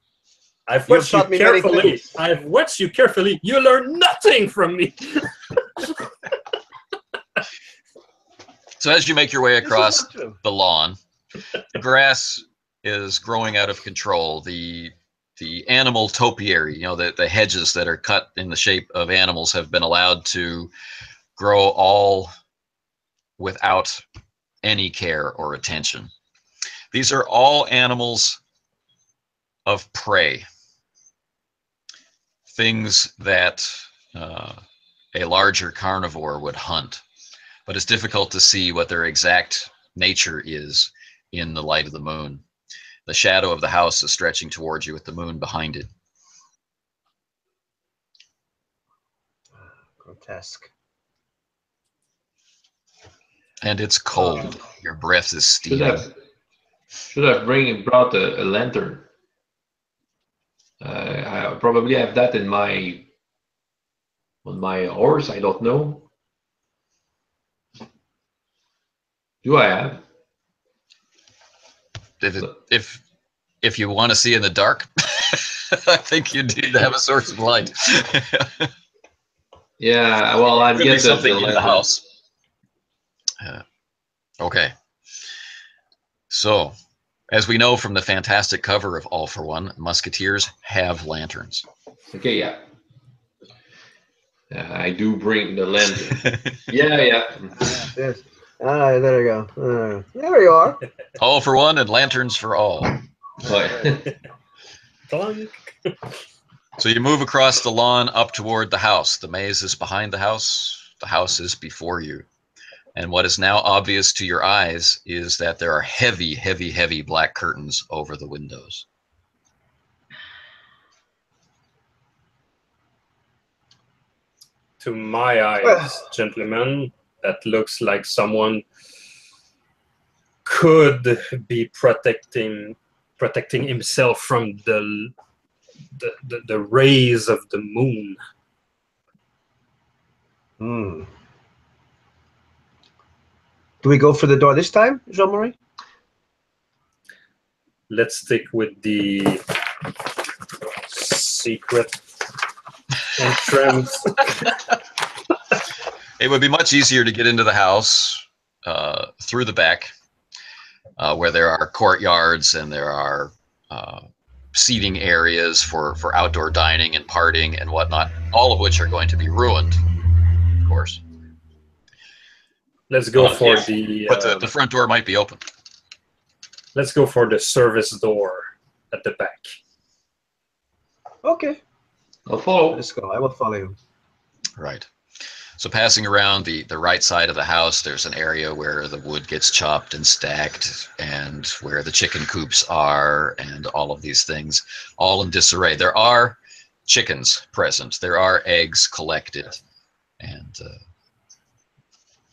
I've You've watched you taught me many carefully. things. I've watched you carefully. You learn nothing from me. So as you make your way This is across not true. the lawn, the grass is growing out of control. The animal topiary, the hedges that are cut in the shape of animals, have been allowed to grow all without any care or attention. These are all animals of prey, things that a larger carnivore would hunt, but it's difficult to see what their exact nature is in the light of the moon. The shadow of the house is stretching towards you with the moon behind it. Grotesque. And it's cold. Your breath is Should steaming. have brought a lantern. I probably have that on my horse. I don't know. Do I have? If you want to see in the dark, I think you need to have a source of light. Yeah. Well, I'd Could be get something in the lantern. house. Okay. So, as we know from the fantastic cover of All for One, Musketeers have lanterns. Okay. Yeah. I do bring the lantern. Yeah. Yes. There you go. There you are. All for One and lanterns for all. But Clunk. So you move across the lawn up toward the house. The maze is behind the house. The house is before you. And what is now obvious to your eyes is that there are heavy, heavy, heavy black curtains over the windows. To my eyes, gentlemen, that looks like someone could be protecting himself from the rays of the moon. Hmm. Do we go for the door this time, Jean-Marie? Let's stick with the secret entrance. It would be much easier to get into the house through the back, where there are courtyards and there are seating areas for outdoor dining and partying and whatnot, all of which are going to be ruined, of course. Let's go for But the front door might be open. let's go for the service door at the back. Okay. I'll follow. Let us go. I will follow you. Right. So passing around the right side of the house, there's an area where the wood gets chopped and stacked, and where the chicken coops are, and all of these things, all in disarray. There are chickens present. There are eggs collected, and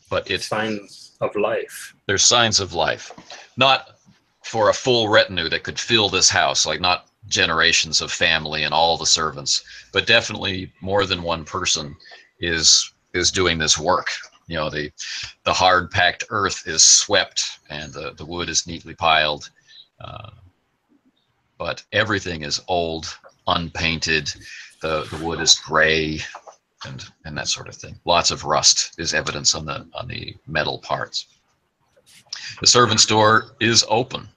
but it's Signs of life. there's signs of life, not for a full retinue that could fill this house, like not generations of family and all the servants, but definitely more than one person is doing this work. You know, the hard packed earth is swept and the wood is neatly piled, but everything is old, unpainted. The wood is gray, and that sort of thing. Lots of rust is evidence on the metal parts. The servant's door is open,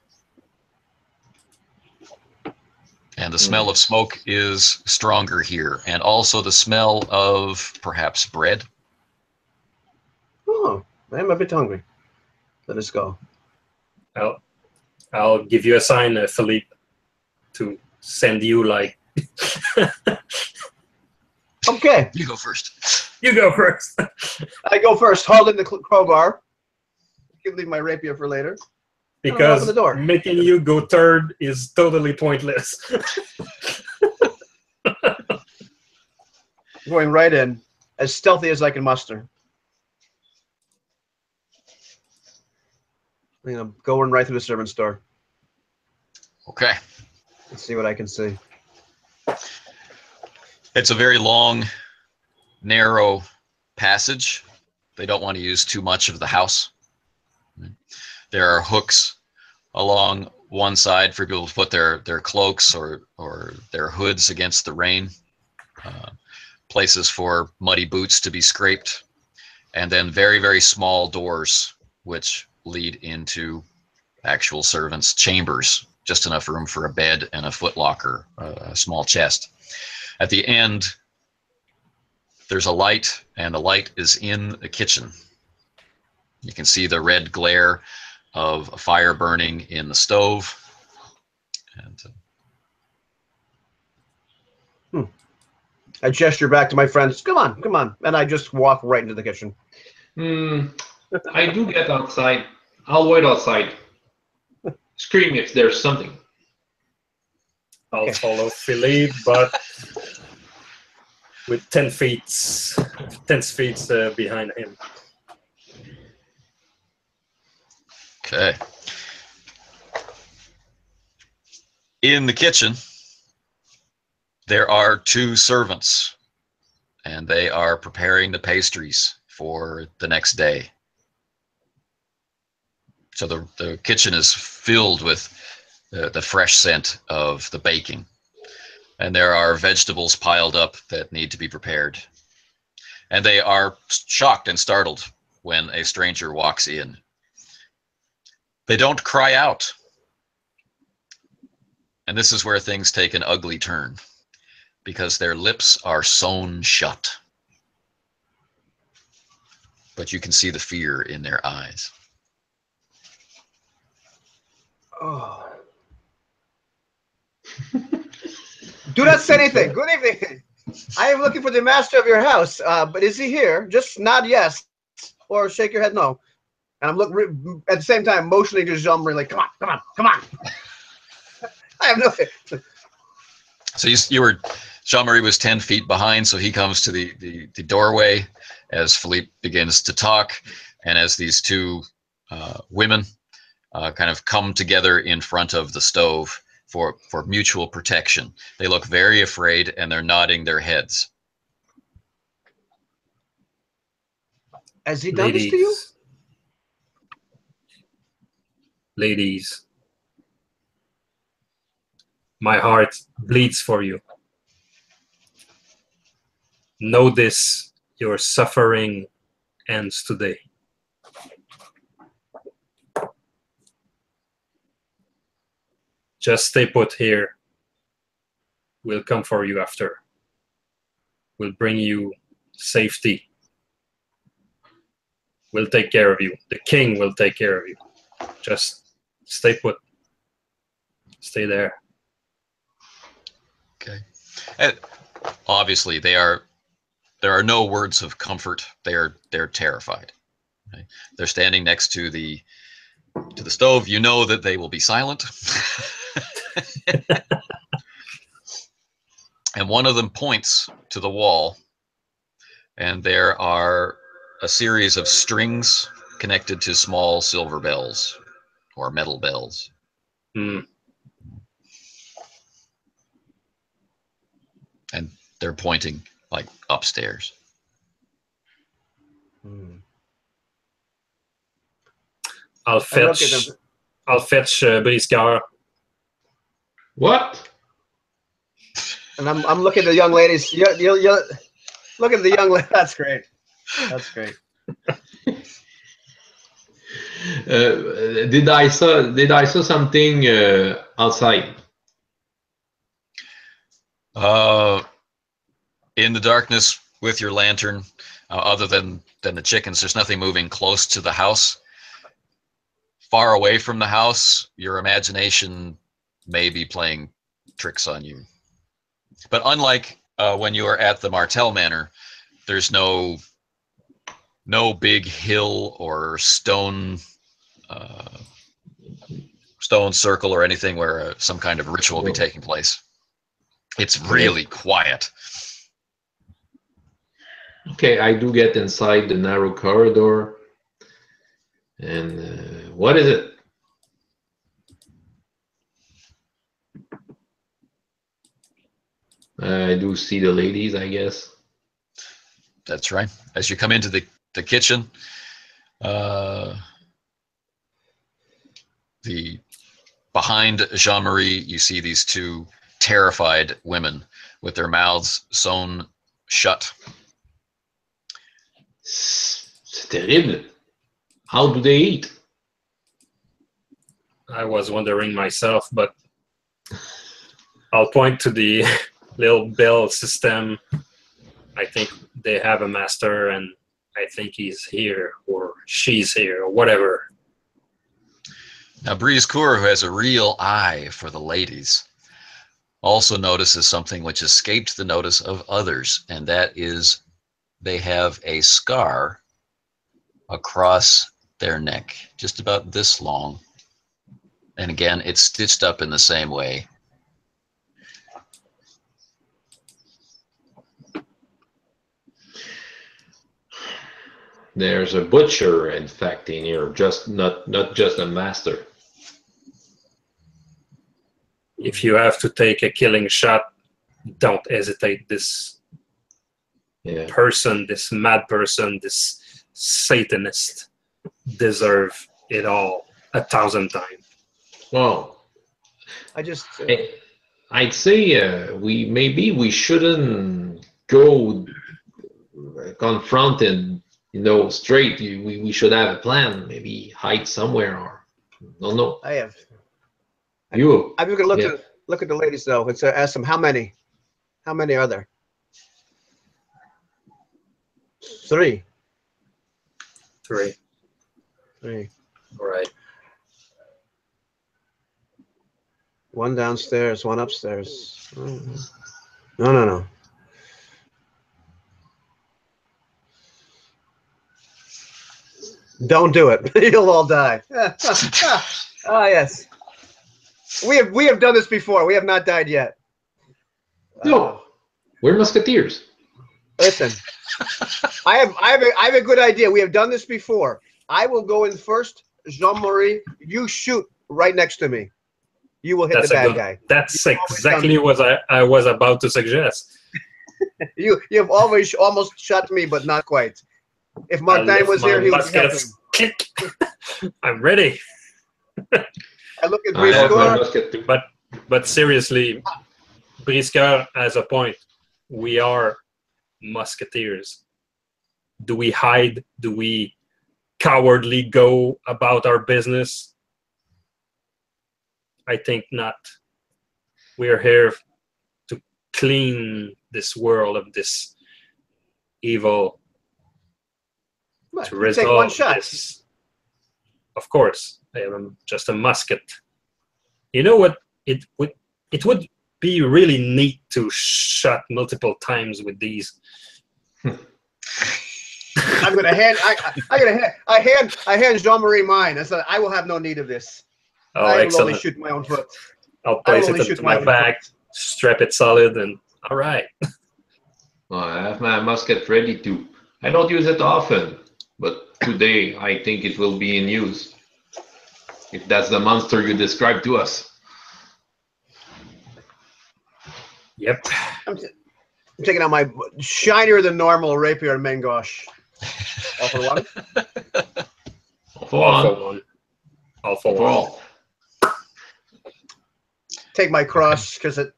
and the smell of smoke is stronger here, and also the smell of perhaps bread. Oh, I'm a bit hungry. Let us go. I'll give you a sign, Philippe, to send you like. Okay, You go first. You go first. I go first, holding the crowbar. You can leave my rapier for later. Because open the door. making you go third is totally pointless. Going right in, as stealthy as I can muster. You know, going right through the servant's door. Okay. Let's see what I can see. It's a very long, narrow passage. They don't want to use too much of the house. There are hooks along one side for people to put their cloaks or their hoods against the rain. Places for muddy boots to be scraped. And then very, very small doors which lead into actual servants' chambers. Just enough room for a bed and a footlocker, a small chest. At the end, there's a light, and the light is in the kitchen. You can see the red glare of a fire burning in the stove. And I gesture back to my friends. Come on, come on. And I just walk right into the kitchen. I do get outside. I'll wait outside. Scream if there's something. I'll follow Philippe, but with 10 feet behind him. Okay. In the kitchen, there are two servants, and they are preparing the pastries for the next day. So the kitchen is filled with the fresh scent of the baking. And there are vegetables piled up that need to be prepared. And they are shocked and startled when a stranger walks in. They don't cry out. And this is where things take an ugly turn, because their lips are sewn shut. But you can see the fear in their eyes. Oh. Do not say anything. Good evening. I am looking for the master of your house, but is he here? Just nod yes, or shake your head no. And I'm looking at the same time, motioning to Jean-Marie, like, come on, come on, come on. I have no fear. So you were, Jean-Marie was 10 feet behind, so he comes to the doorway as Philippe begins to talk, and as these two women kind of come together in front of the stove for mutual protection. They look very afraid, and they're nodding their heads. Has he done this to you? Ladies, my heart bleeds for you. Know this, your suffering ends today. Just stay put here. We'll come for you after. We'll bring you safety. We'll take care of you. The king will take care of you. Just stay put. Stay there. Okay. obviously there are no words of comfort. They're terrified. Okay? They're standing next to the stove. You know that they will be silent. And one of them points to the wall, and there are a series of strings connected to small silver bells or metal bells. Hmm. And they're pointing like upstairs. Hmm. I'll fetch Briscoe. What? And I'm looking at the young ladies. You look at the young lady. That's great. That's great. Did I saw something outside? In the darkness with your lantern, other than the chickens, there's nothing moving close to the house. Far away from the house, your imagination may be playing tricks on you. But unlike when you are at the Martel Manor, there's no big hill or stone circle or anything where some kind of ritual will be taking place. It's really quiet. Okay, I do get inside the narrow corridor. And what is it? I do see the ladies, I guess. That's right. As you come into the kitchen, behind Jean-Marie, you see these two terrified women with their mouths sewn shut. C'est terrible. How do they eat? I was wondering myself, but I'll point to the little bell system. I think they have a master, and I think he's here or she's here or whatever. Now, Briscoe, who has a real eye for the ladies, also notices something which escaped the notice of others, and that is they have a scar across their neck, just about this long. And again, it's stitched up in the same way. There's a butcher, in fact, in here, just not just a master. If you have to take a killing shot, don't hesitate. This person, this mad person, this Satanist deserve it all 1,000 times. Well, I'd say we shouldn't go confronted, straight. We should have a plan. Maybe hide somewhere or no. I have. You. I'm gonna look at the ladies though and ask them how many are there? 3. 3. 3. All right. 1 downstairs, 1 upstairs. No. Don't do it. You'll all die. Ah, yes. We have done this before. We have not died yet. No, we're musketeers. Listen, I have a good idea. We have done this before. I will go in first. Jean-Marie, you shoot right next to me. You will hit the bad guy. That's exactly what I was about to suggest. You've always almost shot me, but not quite. If Martin was here, he would help him. Click. I'm ready. I look at Briscoe. But seriously, Briscoe has a point. We are musketeers. Do we hide? Do we cowardly go about our business? I think not. We are here to clean this world of this evil. What? To resolve take 1 shot. This. Of course, I am just a musket. You know what? It would be really neat to shot multiple times with these. I'm gonna hand. I hand Jean-Marie mine. I said I will have no need of this. Oh, I will excellent. only shoot my own foot. I'll I will place only it shoot into my own bag, foot. strap it solid, and all right. Well, I have my musket ready too. I don't use it often, but today I think it will be in use. If that's the monster you described to us. Yep. I'm taking out my shinier than normal rapier and mangosh. All for one. For All one. for one. All for For one. all. Take my cross because it.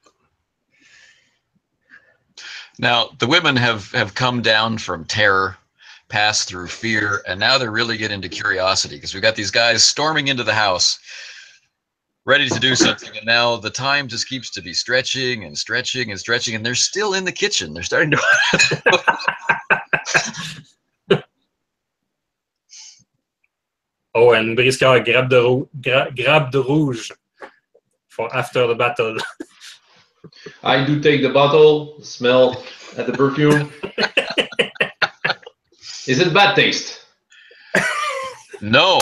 Now, the women have come down from terror, passed through fear, and now they're really getting into curiosity because we've got these guys storming into the house, ready to do something, and now the time just keeps to be stretching and stretching and stretching, and they're still in the kitchen. They're starting to... Oh, and Briscard, grab the rouge for after the battle. I do take the bottle, smell at the perfume. Is it bad taste? No,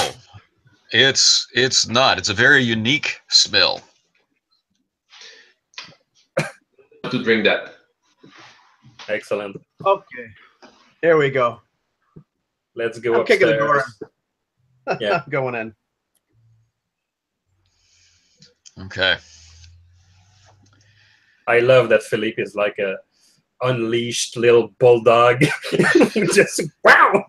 it's not. It's a very unique smell. To drink that. Excellent. Okay. Here we go. Let's go I'm upstairs. kicking the door. Yeah. I'm going in. Okay. Oh, I love that Philippe is like a unleashed little bulldog. Just wow.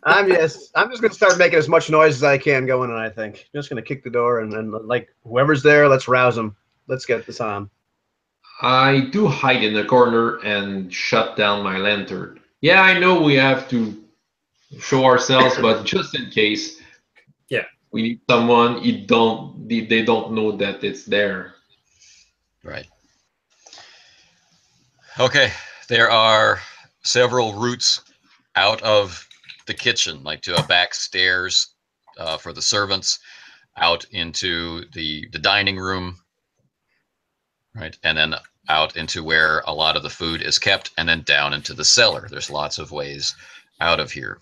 I'm just gonna start making as much noise as I can going in. I think just gonna kick the door and like whoever's there, let's rouse them. Let's get this on. I do hide in the corner and shut down my lantern. Yeah, I know we have to show ourselves, but just in case, Yeah, we need someone. They don't know that it's there. Right. Okay. There are several routes out of the kitchen, like to a back stairs for the servants, out into the dining room, right, and then out into where a lot of the food is kept, and then down into the cellar. There's lots of ways out of here.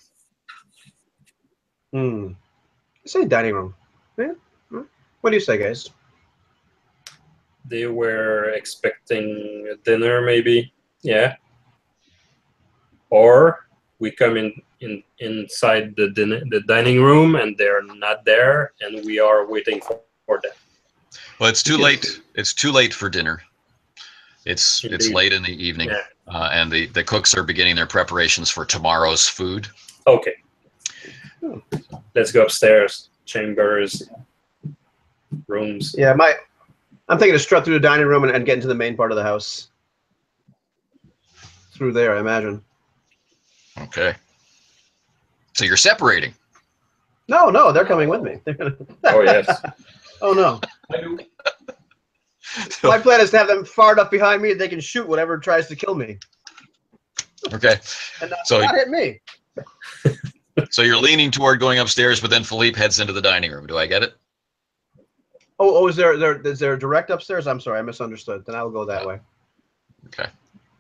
Say dining room. Yeah. What do you say, guys? they were expecting dinner, maybe. Yeah. Or we come inside the dining room and they're not there, and we are waiting for them. Well, it's too late. It's too late for dinner. It's Indeed. late in the evening, Yeah. and the cooks are beginning their preparations for tomorrow's food. Okay. Let's go upstairs. Chambers, rooms. Yeah, I'm thinking to strut through the dining room and get into the main part of the house. Through there, I imagine. Okay. So you're separating. No, they're coming with me. Oh yes. Oh no. I do. My plan is to have them far enough behind me that they can shoot whatever tries to kill me. Okay. And So- not hit me. So you're leaning toward going upstairs, but then Philippe heads into the dining room. Do I get it? Oh, is there a direct upstairs? I'm sorry, I misunderstood. Then I'll go that way. Okay.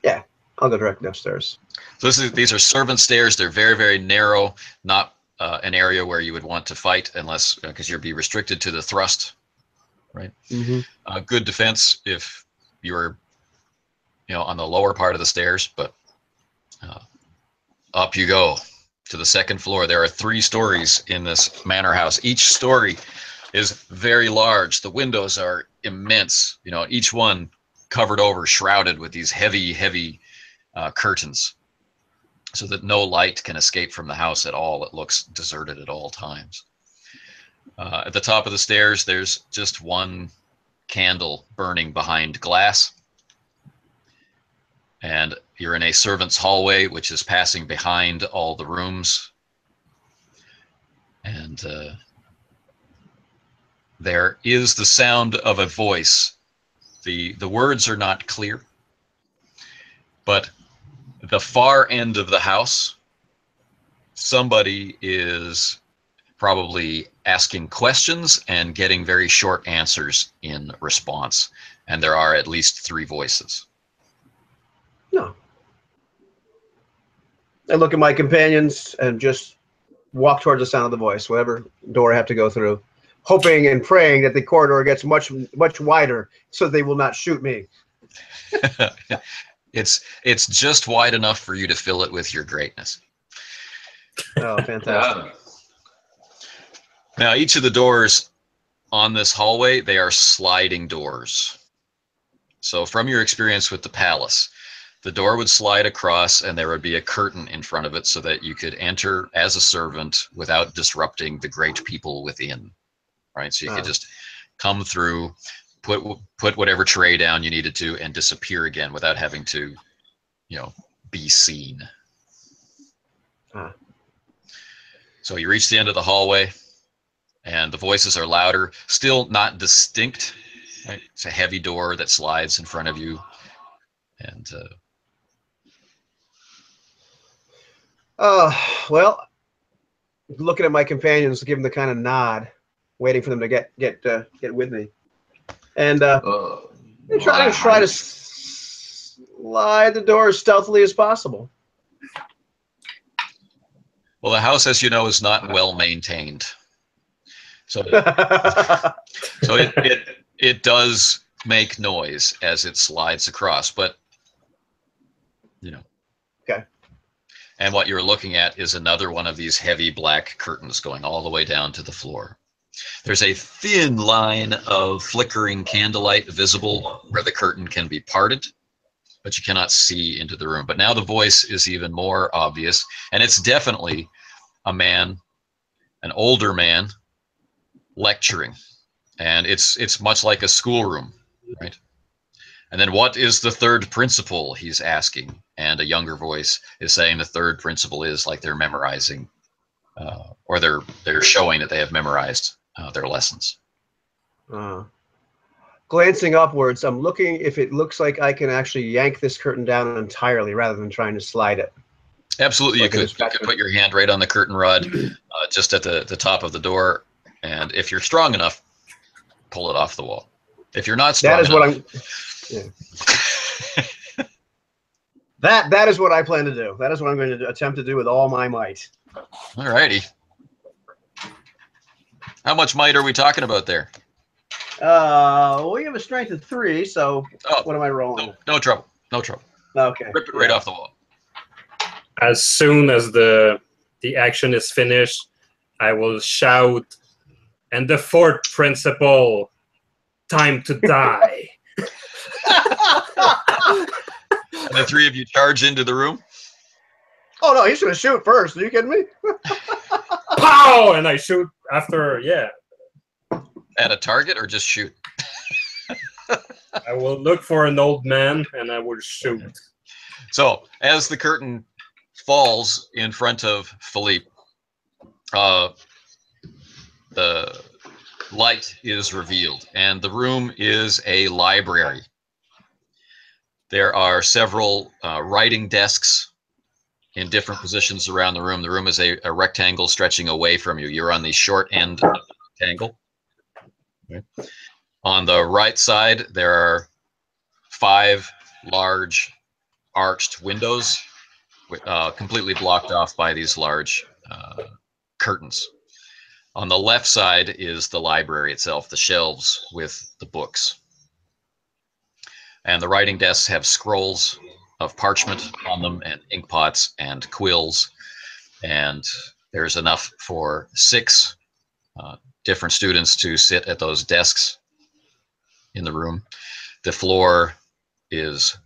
Yeah, I'll go directly upstairs. So these are servant stairs. They're very, very narrow, not an area where you would want to fight unless, because you'd be restricted to the thrust, right? Mm-hmm. Good defense if you're, on the lower part of the stairs, but up you go to the second floor. There are 3 stories in this manor house. Each story is very large. The windows are immense, each one covered over, shrouded with these heavy, heavy curtains so that no light can escape from the house at all. It looks deserted at all times. At the top of the stairs, there's just one candle burning behind glass. And you're in a servant's hallway, which is passing behind all the rooms. And there is the sound of a voice. The words are not clear, but the far end of the house, somebody is probably asking questions and getting very short answers in response. And there are at least 3 voices. No. I look at my companions and just walk towards the sound of the voice, whatever door I have to go through, hoping and praying that the corridor gets much wider so they will not shoot me. It's just wide enough for you to fill it with your greatness. Oh, fantastic. Now, each of the doors on this hallway, they are sliding doors. So from your experience with the palace, the door would slide across and there would be a curtain in front of it so that you could enter as a servant without disrupting the great people within, right? So you could just come through, put whatever tray down you needed to, and disappear again without having to, be seen. So you reach the end of the hallway and the voices are louder, still not distinct. Right? It's a heavy door that slides in front of you. And well, looking at my companions, give them the kind of nod, waiting for them to get with me, and try to slide the door as stealthily as possible. well, the house, as you know, is not well maintained, so it does make noise as it slides across, but Okay. And what you're looking at is another one of these heavy black curtains going all the way down to the floor. There's a thin line of flickering candlelight visible where the curtain can be parted, but you cannot see into the room. But now the voice is even more obvious, and it's definitely a man, an older man, lecturing. And it's much like a schoolroom, right? And then, what is the third principle, he's asking. And a younger voice is saying the third principle is like they're memorizing, or they're showing that they have memorized their lessons. Glancing upwards, I'm looking if it looks like I can actually yank this curtain down entirely rather than trying to slide it. Absolutely, you could put your hand right on the curtain rod, just at the top of the door, and if you're strong enough, pull it off the wall. If you're not strong that is what I plan to do. That is what I'm going to attempt to do with all my might. All righty. How much might are we talking about there? We have a strength of 3, so what am I rolling? No trouble. No trouble. Okay. Rip it right off the wall. As soon as the action is finished, I will shout, and the 4th principle, time to die. And the 3 of you charge into the room? Oh, no, he's going to shoot first. Are you kidding me? Pow! And I shoot after, At a target or just shoot? I will look for an old man and I will shoot. So, as the curtain falls in front of Philippe, the light is revealed, and the room is a library. There are several writing desks in different positions around the room. The room is a rectangle stretching away from you. You're on the short end of the rectangle. Okay. On the right side, there are 5 large arched windows, completely blocked off by these large curtains. On the left side is the library itself, the shelves with the books. And the writing desks have scrolls of parchment on them and ink pots and quills. And there's enough for 6 different students to sit at those desks in the room. The floor is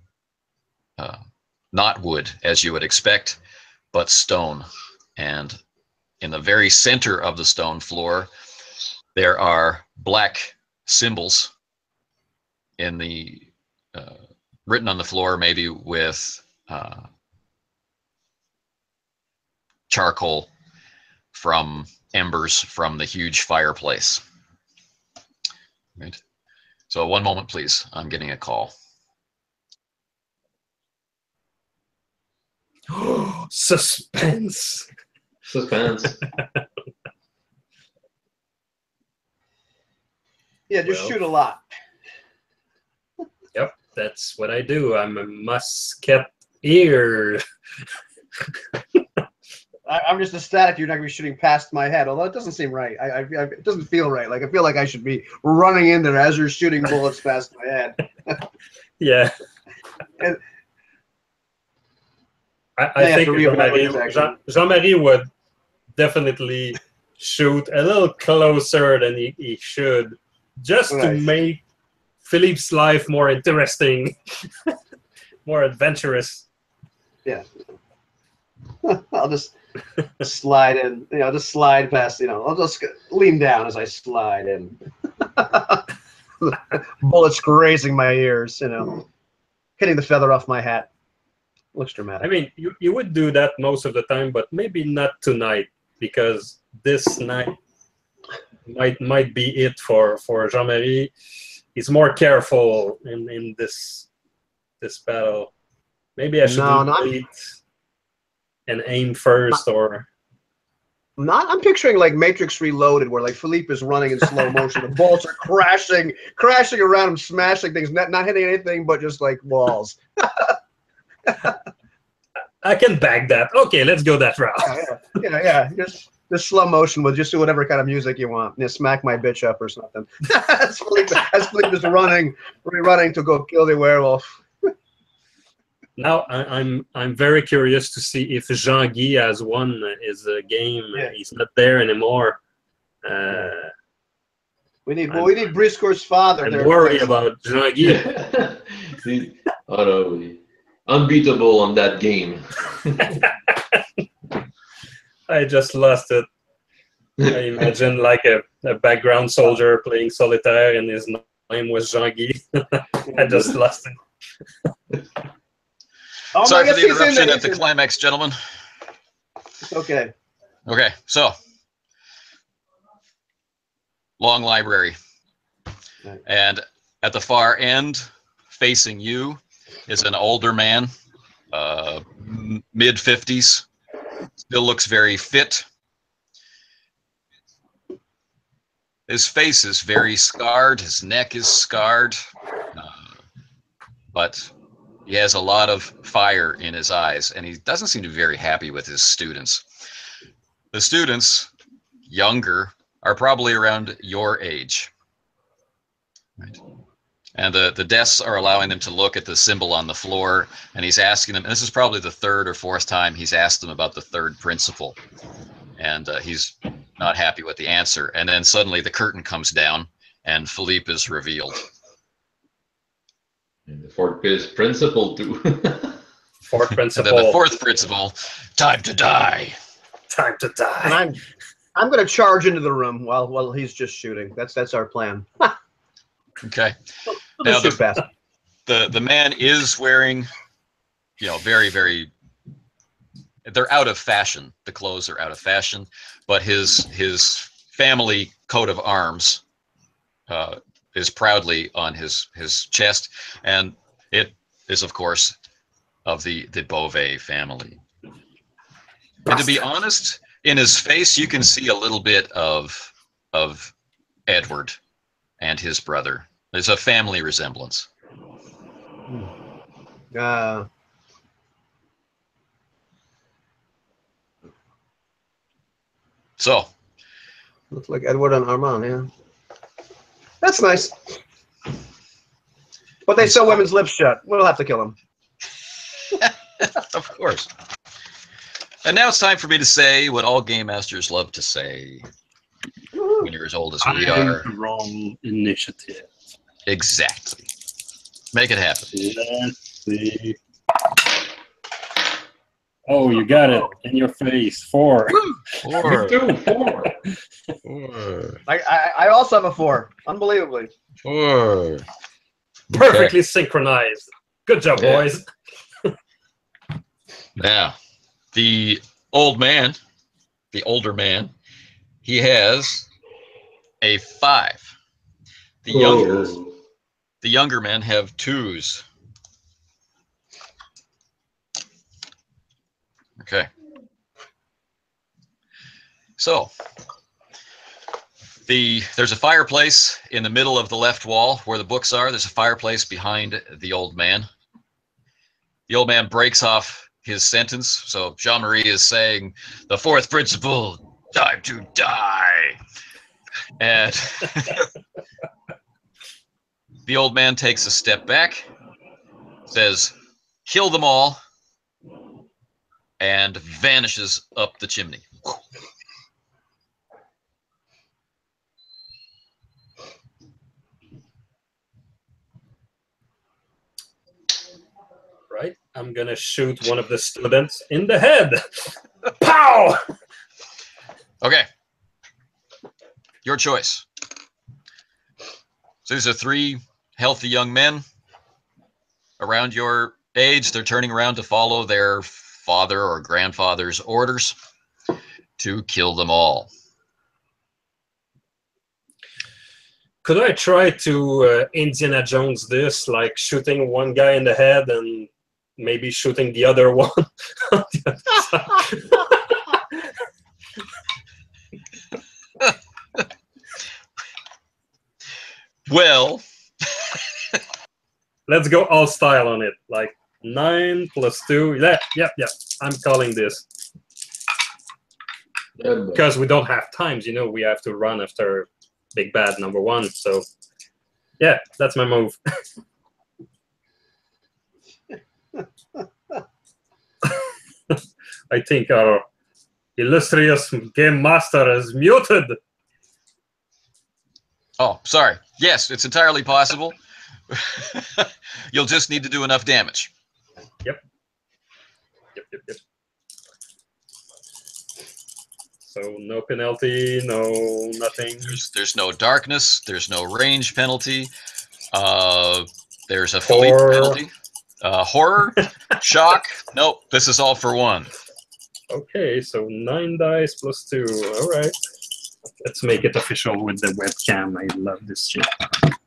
not wood, as you would expect, but stone. And in the very center of the stone floor, there are black symbols in the written on the floor, maybe with charcoal from embers from the huge fireplace. Right. So 1 moment, please. I'm getting a call. Suspense. Suspense. Yeah, just Well, shoot a lot. Yep, that's what I do. I'm a musketeer. I'm just ecstatic you're not going to be shooting past my head, although it doesn't seem right. It doesn't feel right. Like I feel like I should be running in there as you're shooting bullets past my head. Yeah. And I have think to reevaluate this action. Jean-Marie would definitely shoot a little closer than he should, just to Nice. make Philippe's life more interesting, more adventurous. Yeah. I'll just slide in, just slide past, I'll just lean down as I slide in. Bullets grazing my ears, hitting the feather off my hat. Looks dramatic. I mean, you would do that most of the time, but maybe not tonight, because this night might be it for Jean-Marie. He's more careful in this battle. Maybe I should wait and aim first, or I'm picturing like Matrix Reloaded, where like Philippe is running in slow motion. The bullets are crashing around him, smashing things, not hitting anything but just like walls. I can back that. Okay, let's go that route. Yeah. Just slow motion with just do whatever kind of music you want. Smack my bitch up or something. As Philippe is running to go kill the werewolf. Now I'm very curious to see if Jean-Guy has won his game. Yeah. He's not there anymore. We need Briscoe's father. I'm worried about Jean-Guy. Oh no, unbeatable on that game. I just lost it. I imagine like a background soldier playing solitaire, and his name was Jean-Guy. I just lost it. Oh, sorry for the interruption at the climax, gentlemen. Okay. Okay, so long library, and at the far end, facing you, is an older man, mid-50s, still looks very fit. His face is very scarred, his neck is scarred, but he has a lot of fire in his eyes, and he doesn't seem to be very happy with his students. The students, younger, are probably around your age. Right. And the desks are allowing them to look at the symbol on the floor, and he's asking them, and this is probably the third or fourth time he's asked them about the third principle. And he's not happy with the answer. And then suddenly the curtain comes down, and Philippe is revealed. And the fourth principle, too. Fourth principle. And then the fourth principle, time to die. Time to die. And I'm going to charge into the room while he's just shooting. That's our plan. Okay. We'll Now shoot fast. the man is wearing, very, very. They're out of fashion. The clothes are out of fashion, but his family coat of arms is proudly on his chest, and it is, of course, of the Beauvais family. And to be honest, in his face, you can see a little bit of Edward and his brother. There's a family resemblance. So, Looks like Edward and Armand, yeah. That's nice. But they sew women's lips shut. We'll have to kill them. of course. And now it's time for me to say what all game masters love to say when you're as old as we are. Wrong initiative. Exactly. Make it happen. Let's see. Oh, you got it in your face. 4. 4. 4. 4. I also have a 4. Unbelievably. 4. Perfectly synchronized. Good job, boys. Now, the older man, he has a 5. The younger men have 2s. Okay. So, There's a fireplace in the middle of the left wall where the books are. There's a fireplace behind the old man. The old man breaks off his sentence. So Jean-Marie is saying, the fourth principle, time to die. And the old man takes a step back, says, kill them all, and vanishes up the chimney. Right? I'm gonna shoot one of the students in the head. Pow! Okay. Your choice. So these are 3 healthy young men around your age. They're turning around to follow their father or grandfather's orders to kill them all. Could I try to Indiana Jones this, like shooting one guy in the head and maybe shooting the other one on the other side? Well, let's go all style on it. Like 9 + 2. Yeah. I'm calling this. Because we don't have times, you know, we have to run after big bad number 1. So, yeah, that's my move. I think our illustrious game master is muted. oh, sorry. Yes, it's entirely possible. You'll just need to do enough damage. Yep. So no penalty, no nothing. There's no darkness. There's no range penalty. There's a Philippe penalty. Horror, shock. Nope. This is all for 1. Okay, so 9 dice + 2. All right. Let's make it official with the webcam. I love this shit.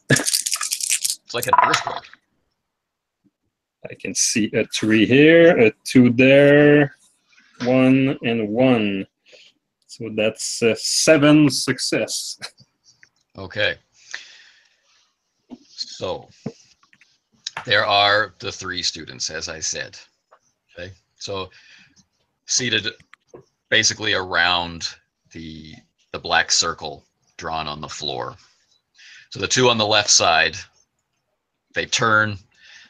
It's like an earthquake. I can see a 3 here, a 2 there, 1 and 1. So that's 7 success. Okay. So there are the 3 students, as I said. Okay. So seated basically around the black circle drawn on the floor. So the 2 on the left side, they turn,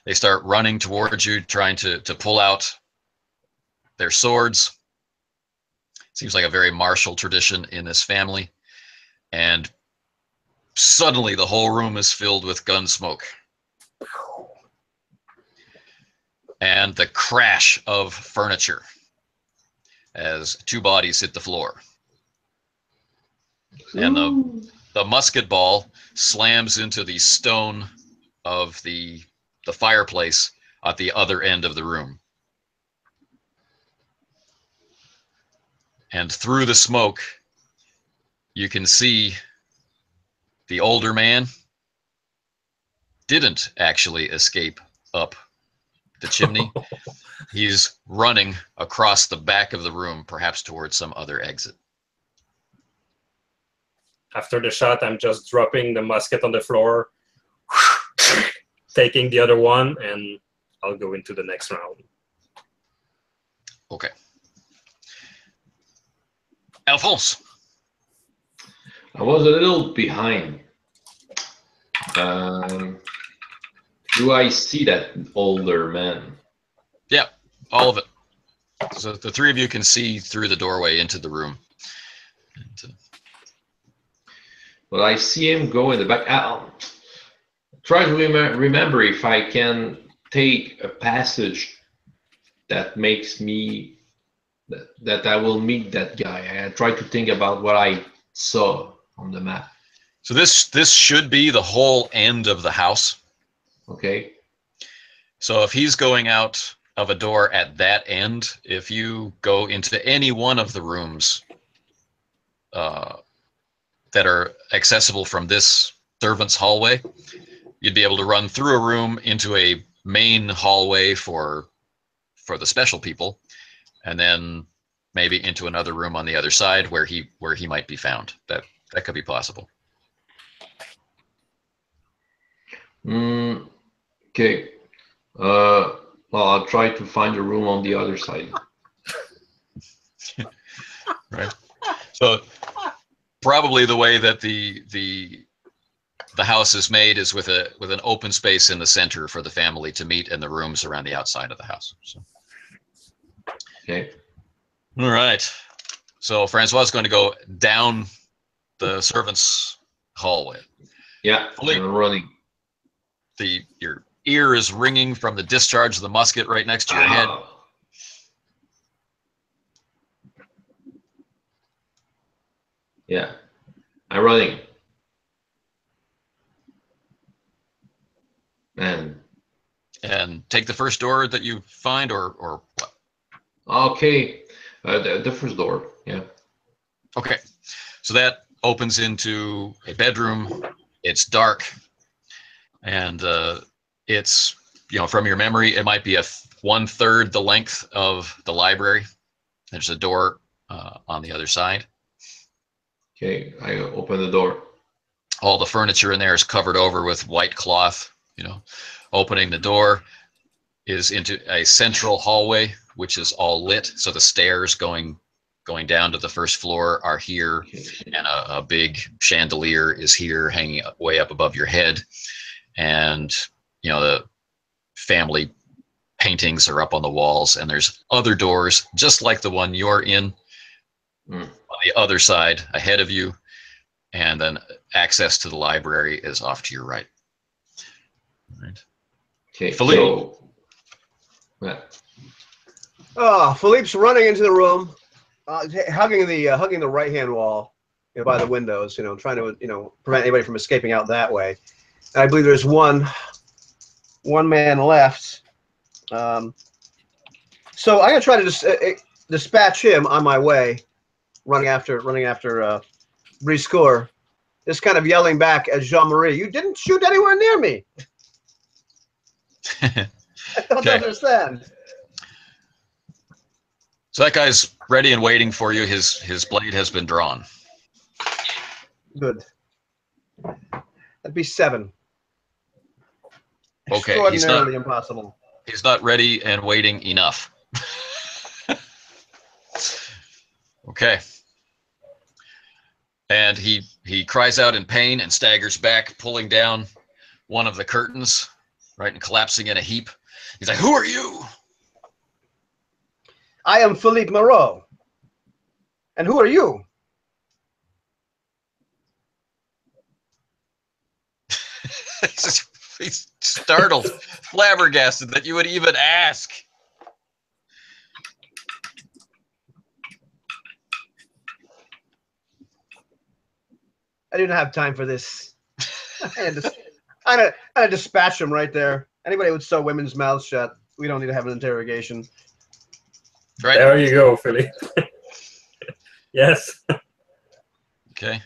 they start running towards you, trying to pull out their swords. Seems like a very martial tradition in this family. And suddenly the whole room is filled with gun smoke. And the crash of furniture as 2 bodies hit the floor. And the musket ball slams into the stone of the fireplace at the other end of the room. And through the smoke, you can see the older man didn't actually escape up the chimney. He's running across the back of the room, perhaps towards some other exit. After the shot, I'm just dropping the musket on the floor, taking the other one, and I'll go into the next round. Okay. Alphonse. I was a little behind. Do I see that older man? Yeah, all of it. So the 3 of you can see through the doorway into the room. And, Well, I see him go in the back. I'll try to remember if I can take a passage that makes me that I will meet that guy. I try to think about what I saw on the map. so this should be the whole end of the house. Okay. So if he's going out of a door at that end, if you go into any one of the rooms that are accessible from this servant's hallway, you'd be able to run through a room into a main hallway for the special people, and then maybe into another room on the other side where he might be found. that could be possible. Okay. Well, I'll try to find a room on the other side. Right. So probably the way that the house is made is with an open space in the center for the family to meet, and the rooms around the outside of the house. So. Okay. All right. So Francois is going to go down the servants' hallway. Yeah, I'm running. Your ear is ringing from the discharge of the musket right next to your head. Yeah, I'm running. And take the first door that you find, or what? Okay, the first door. Yeah. Okay, so that opens into a bedroom. It's dark, and it's, from your memory, it might be 1/3 the length of the library. There's a door on the other side. Okay, I open the door. All the furniture in there is covered over with white cloth. Opening the door is into a central hallway, which is all lit. So the stairs going down to the first floor are here, and a big chandelier is here, hanging way up above your head. And the family paintings are up on the walls, and there's other doors just like the one you're in on the other side ahead of you, and then access to the library is off to your right. All right. Okay, Philippe. so Philippe's running into the room, hugging the right-hand wall, by the windows, trying to prevent anybody from escaping out that way. And I believe there's one man left. So I'm gonna try to dispatch him on my way, running after Briscourt, just kind of yelling back at Jean-Marie, "You didn't shoot anywhere near me." I don't understand. So that guy's ready and waiting for you. His blade has been drawn. Good. That'd be 7. Okay, Extraordinarily impossible. He's not ready and waiting enough. Okay. And he cries out in pain and staggers back, pulling down one of the curtains, right, and collapsing in a heap. He's like, "Who are you?" "I am Philippe Moreau. And who are you?" He's startled, flabbergasted that you would even ask. I didn't have time for this. I had to dispatch him right there. Anybody would sew women's mouths shut. We don't need to have an interrogation. Right. There you go, Philly. Yes. Okay.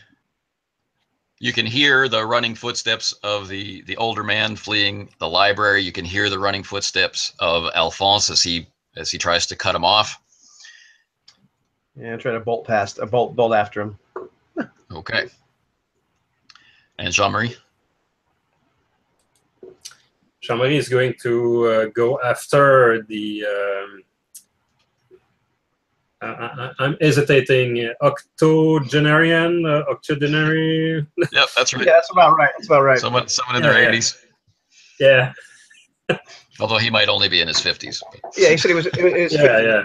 You can hear the running footsteps of the older man fleeing the library. You can hear the running footsteps of Alphonse as he tries to cut him off. Yeah, try to bolt after him. Okay. And Jean-Marie? Jean-Marie is going to go after the... I'm hesitating. Octogenarian? Octogenary? Yep, that's right. Yeah, that's about right. Someone in their 80s. Yeah. Although he might only be in his 50s. Yeah, he said he was Yeah.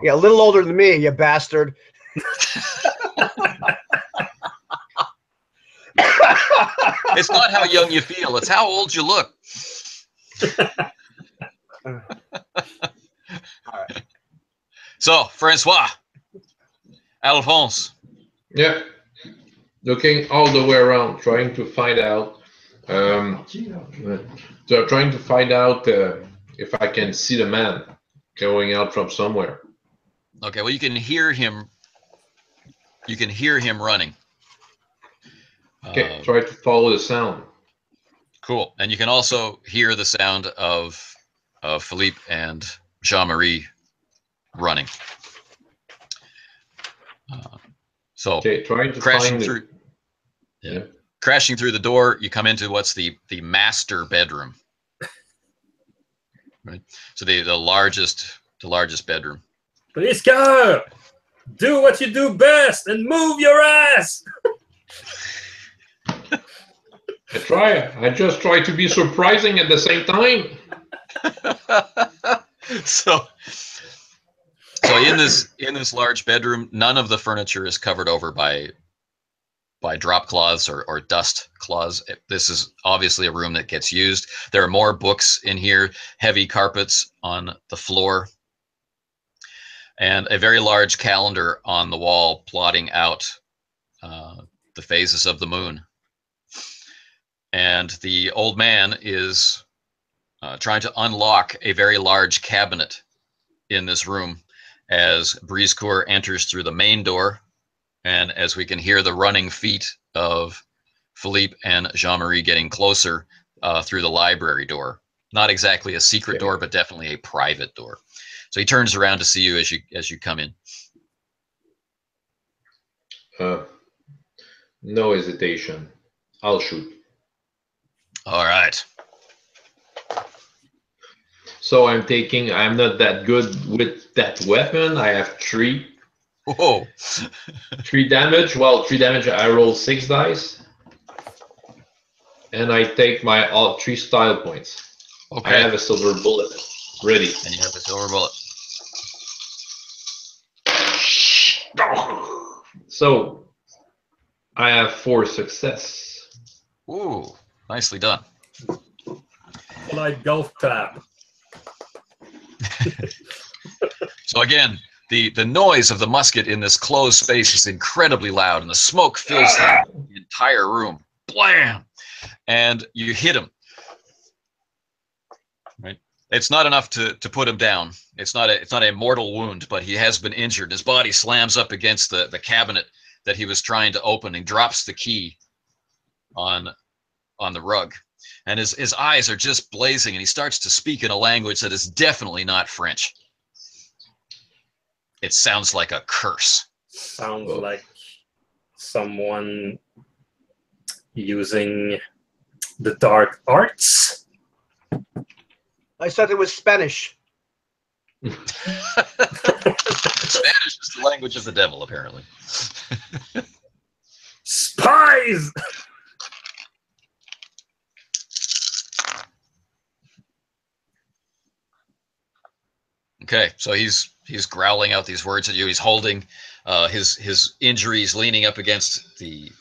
Yeah, a little older than me, you bastard. It's not how young you feel, it's how old you look. All right. So, Francois, Alphonse. Yeah, looking all the way around, trying to find out. Trying to find out if I can see the man going out from somewhere. Okay, well, you can hear him. You can hear him running. Okay, try to follow the sound. Cool, and you can also hear the sound of Philippe and Jean-Marie running. So Okay, trying to crashing find through. Yeah. Crashing through the door, you come into what's the master bedroom. Right. So the largest bedroom. Please go. Do what you do best and move your ass. I just try to be surprising at the same time. So in this large bedroom, none of the furniture is covered over by drop cloths or dust cloths. This is obviously a room that gets used. There are more books in here, heavy carpets on the floor, and a very large calendar on the wall plotting out the phases of the moon. And the old man is trying to unlock a very large cabinet in this room as Brisecourt enters through the main door, and as we can hear the running feet of Philippe and Jean-Marie getting closer through the library door. Not exactly a secret door, but definitely a private door. So he turns around to see you as you come in. No hesitation. I'll shoot. All right. So I'm not that good with that weapon. I have 3. Whoa. 3 damage. Well, 3 damage. I roll 6 dice. And I take my all 3 style points. Okay. I have a silver bullet ready. And you have a silver bullet. So I have 4 success. Ooh, nicely done. Like golf clap. So again, the noise of the musket in this closed space is incredibly loud, and the smoke fills the entire room. Blam! And you hit him. Right? It's not enough to put him down. It's not a mortal wound, but he has been injured. His body slams up against the cabinet that he was trying to open, and drops the key on the rug. And his eyes are just blazing, and he starts to speak in a language that is definitely not French. It sounds like a curse. Sounds like someone using the dark arts. I said it was Spanish. Spanish is the language of the devil, apparently. Spies! Okay, so he's growling out these words at you. He's holding his injuries, leaning up against the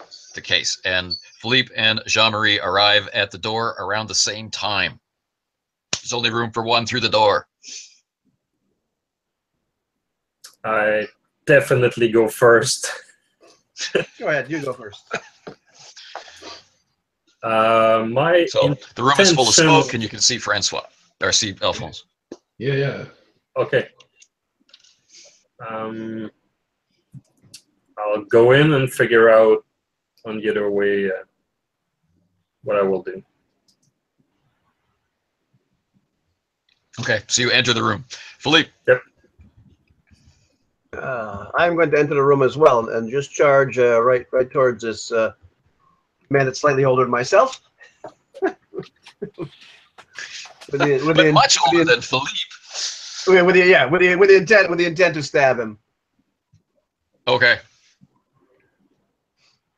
case. And Philippe and Jean-Marie arrive at the door around the same time. There's only room for one through the door. I definitely go first. Go ahead, you go first. The room is full of smoke, and you can see Francois, or see Alphonse. Yeah. Okay. I'll go in and figure out on the other way what I will do. Okay, so you enter the room. Philippe. Yep. I'm going to enter the room as well and just charge right towards this man that's slightly older than myself. Much older than Philippe. With the intent to stab him. Okay.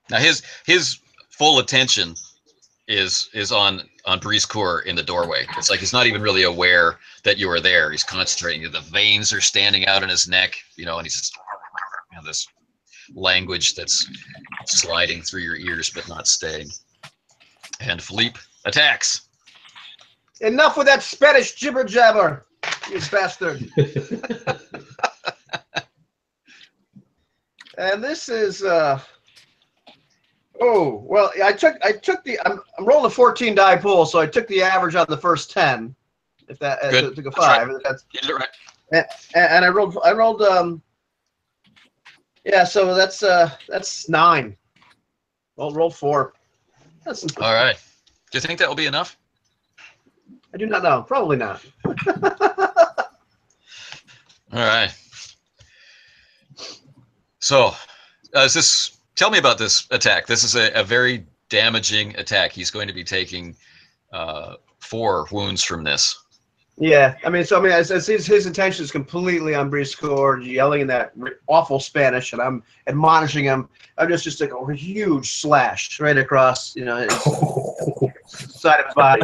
Now his full attention is on Brisecourt in the doorway. It's like he's not even really aware that you are there. He's concentrating. The veins are standing out in his neck, and he's just this language that's sliding through your ears but not staying. And Philippe attacks. Enough with that Spanish jibber jabber, you bastard. And this is oh well, I took the I'm rolling a 14 die pool, so I took the average on the first 10. If that took a 5. Right. That's you did it right. And I rolled yeah, so that's 9. Well, roll 4. That's All right. Do you think that will be enough? I do not know. Probably not. All right. So Tell me about this attack. This is a very damaging attack. He's going to be taking 4 wounds from this. Yeah, I mean, as his attention is completely on Briscoe, yelling in that awful Spanish, and I'm admonishing him. I'm just like a huge slash right across, his side of his body.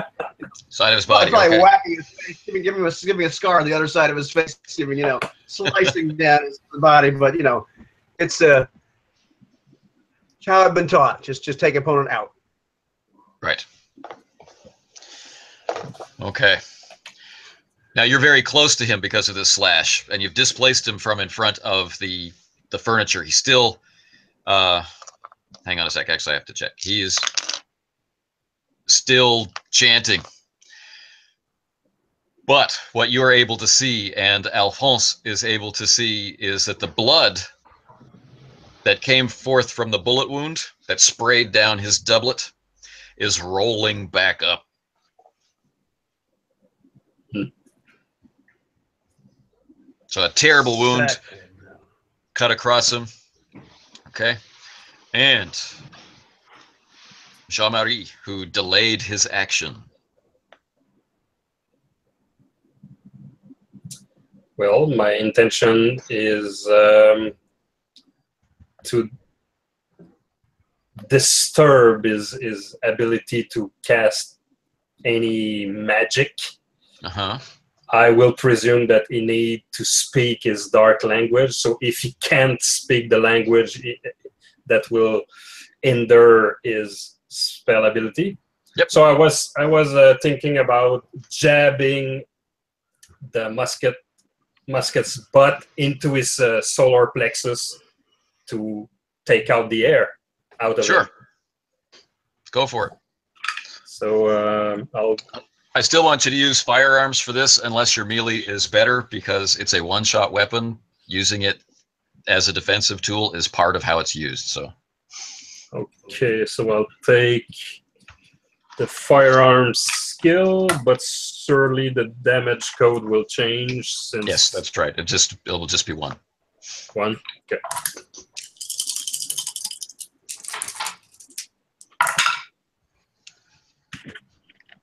Side of his body. Probably okay. whacking his face, giving me a scar on the other side of his face, slicing down his body. But it's how I've been taught. Just take opponent out. Right. Okay. Now you're very close to him because of this slash, and you've displaced him from in front of the furniture. He's still. Hang on a sec. Actually, I have to check. He is still chanting. But what you are able to see, and Alphonse is able to see, is that the blood that came forth from the bullet wound that sprayed down his doublet is rolling back up. So a terrible wound cut across him. Okay. And Jean-Marie, who delayed his action. Well, my intention is to disturb his ability to cast any magic. Uh-huh. I will presume that he needs to speak his dark language. So if he can't speak the language, that will hinder his spell ability. Yep. So I was thinking about jabbing the musket's butt into his solar plexus to take out the air out of Sure. it. Go for it. So I still want you to use firearms for this unless your melee is better, because it's a one-shot weapon. Using it as a defensive tool is part of how it's used. So. Okay, so I'll take the firearms skill, but surely the damage code will change since. Yes, that's right. It will just be 1. 1. Okay.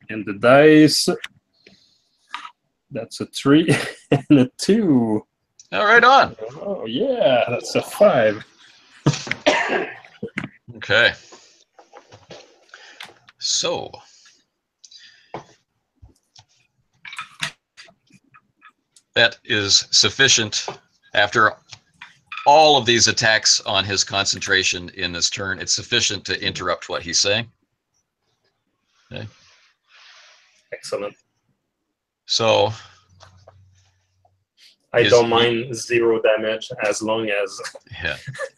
And the dice, that's a 3 and a 2. All right, on. Oh yeah, that's a 5. Okay. So. That is sufficient. After all of these attacks on his concentration in this turn, it's sufficient to interrupt what he's saying. Okay. Excellent. So I don't mind 0 damage as long as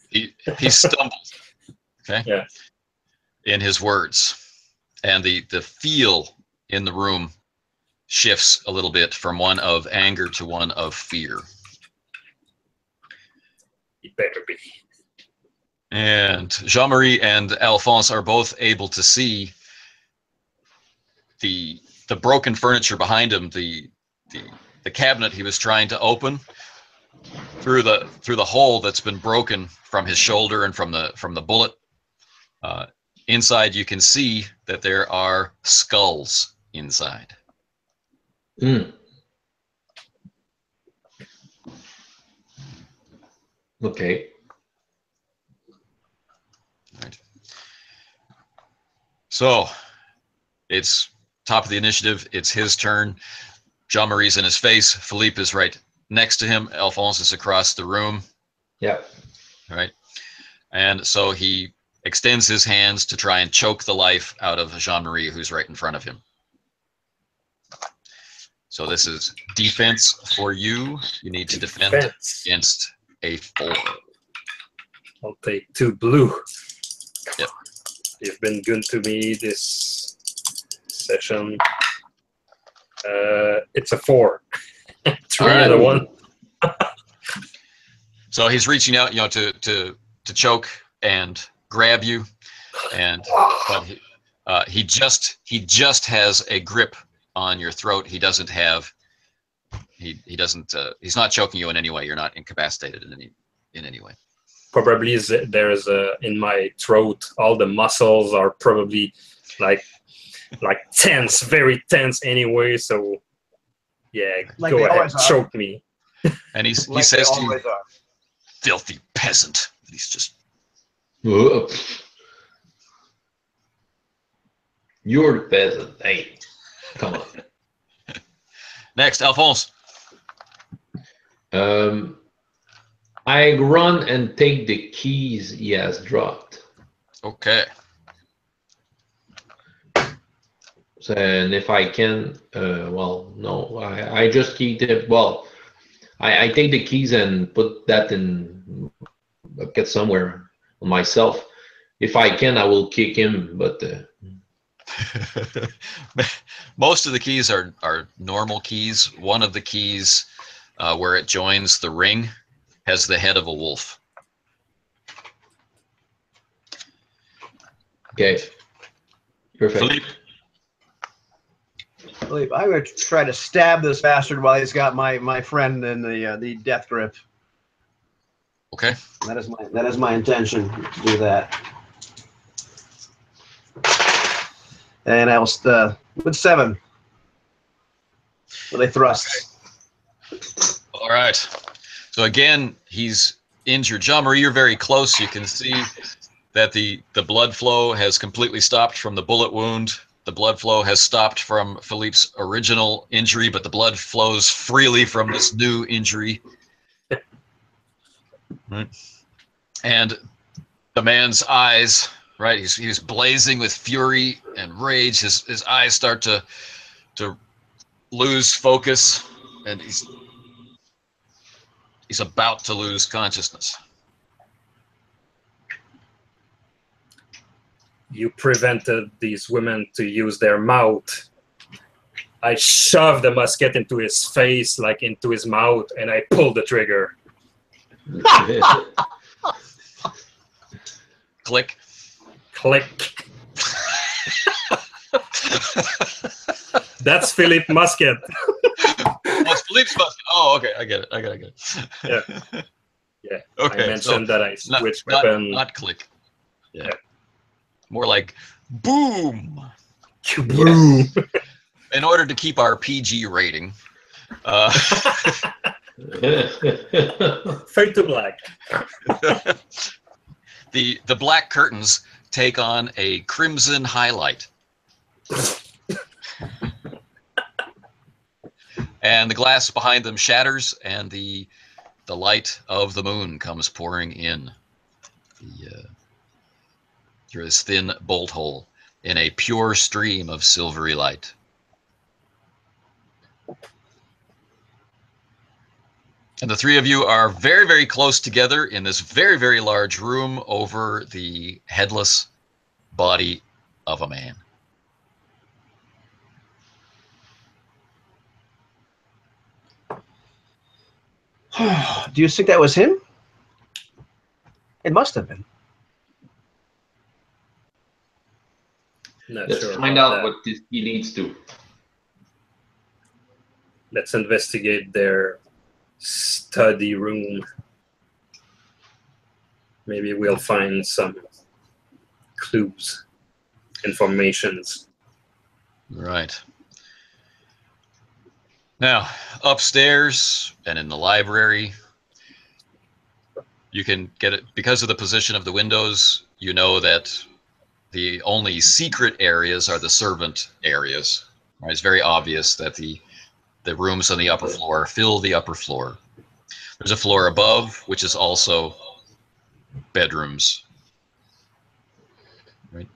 he stumbled. Okay. Yeah. In his words, and the feel in the room shifts a little bit from one of anger to one of fear. It better be. And Jean-Marie and Alphonse are both able to see the broken furniture behind him, the cabinet he was trying to open, through the hole that's been broken from his shoulder and from the bullet. Inside, you can see that there are skulls inside. Okay. Right. So it's top of the initiative. It's his turn. Jean-Marie's in his face. Philippe is right next to him. Alphonse is across the room. Yeah. All right. And so he extends his hands to try and choke the life out of Jean-Marie, who's right in front of him. So this is defense for you. You need to defend against a 4. I'll take 2 blue. Yep. You've been good to me this session. It's a 4. 3 and a 1. So he's reaching out, to choke and grab you, but he just has a grip on your throat. He doesn't have. He doesn't. He's not choking you in any way. You're not incapacitated in any way. probably there's in my throat. All the muscles are probably like tense, very tense anyway. So yeah, Like go they ahead, always are. choke me. And he Like says they to you, always are. "Filthy peasant." He's just Whoa. You're the peasant. Hey, come on. next, Alphonse. I run and take the keys he has dropped. Okay. So, and if I can, well, no, I just keep it. Well, I take the keys and put that in bucket somewhere on myself. If I can, I will kick him, but Most of the keys are normal keys. One of the keys where it joins the ring has the head of a wolf. okay, perfect. Philippe. Philippe, I'm going to try to stab this bastard while he's got my friend in the death grip. Okay. That is my intention to do that. And I will with 7. With a thrust. All right. So again, he's injured. Jean-Marie, you're very close. You can see that the blood flow has completely stopped from the bullet wound. The blood flow has stopped from Philippe's original injury, but the blood flows freely from this new injury. Right. And the man's eyes, right? He's blazing with fury and rage. His eyes start to lose focus, and he's about to lose consciousness. You prevented these women to use their mouth. I shoved the musket into his face, like into his mouth, and I pulled the trigger. Click. Click. That's Philippe Musket. That's Philippe's musket. Oh, okay. I get it. Yeah. Yeah. Okay. I mentioned that I switched not, weapon. Not click. Yeah. Yeah. More like boom. Boom. In order to keep our PG rating, Fade to black. the black curtains take on a crimson highlight. And the glass behind them shatters, and the light of the moon comes pouring in through this thin bolt hole in a pure stream of silvery light. And the three of you are very, very close together in this very, very large room over the headless body of a man. Do you think that was him? It must have been. Not Let's sure find about out that. what he leads to. Let's investigate their study room. Maybe we'll find some clues, informations. Right. Now, upstairs and in the library, you can get it because of the position of the windows. You know that the only secret areas are the servant areas. Right? It's very obvious that the rooms on the upper floor fill the upper floor. There's a floor above, which is also bedrooms. Right?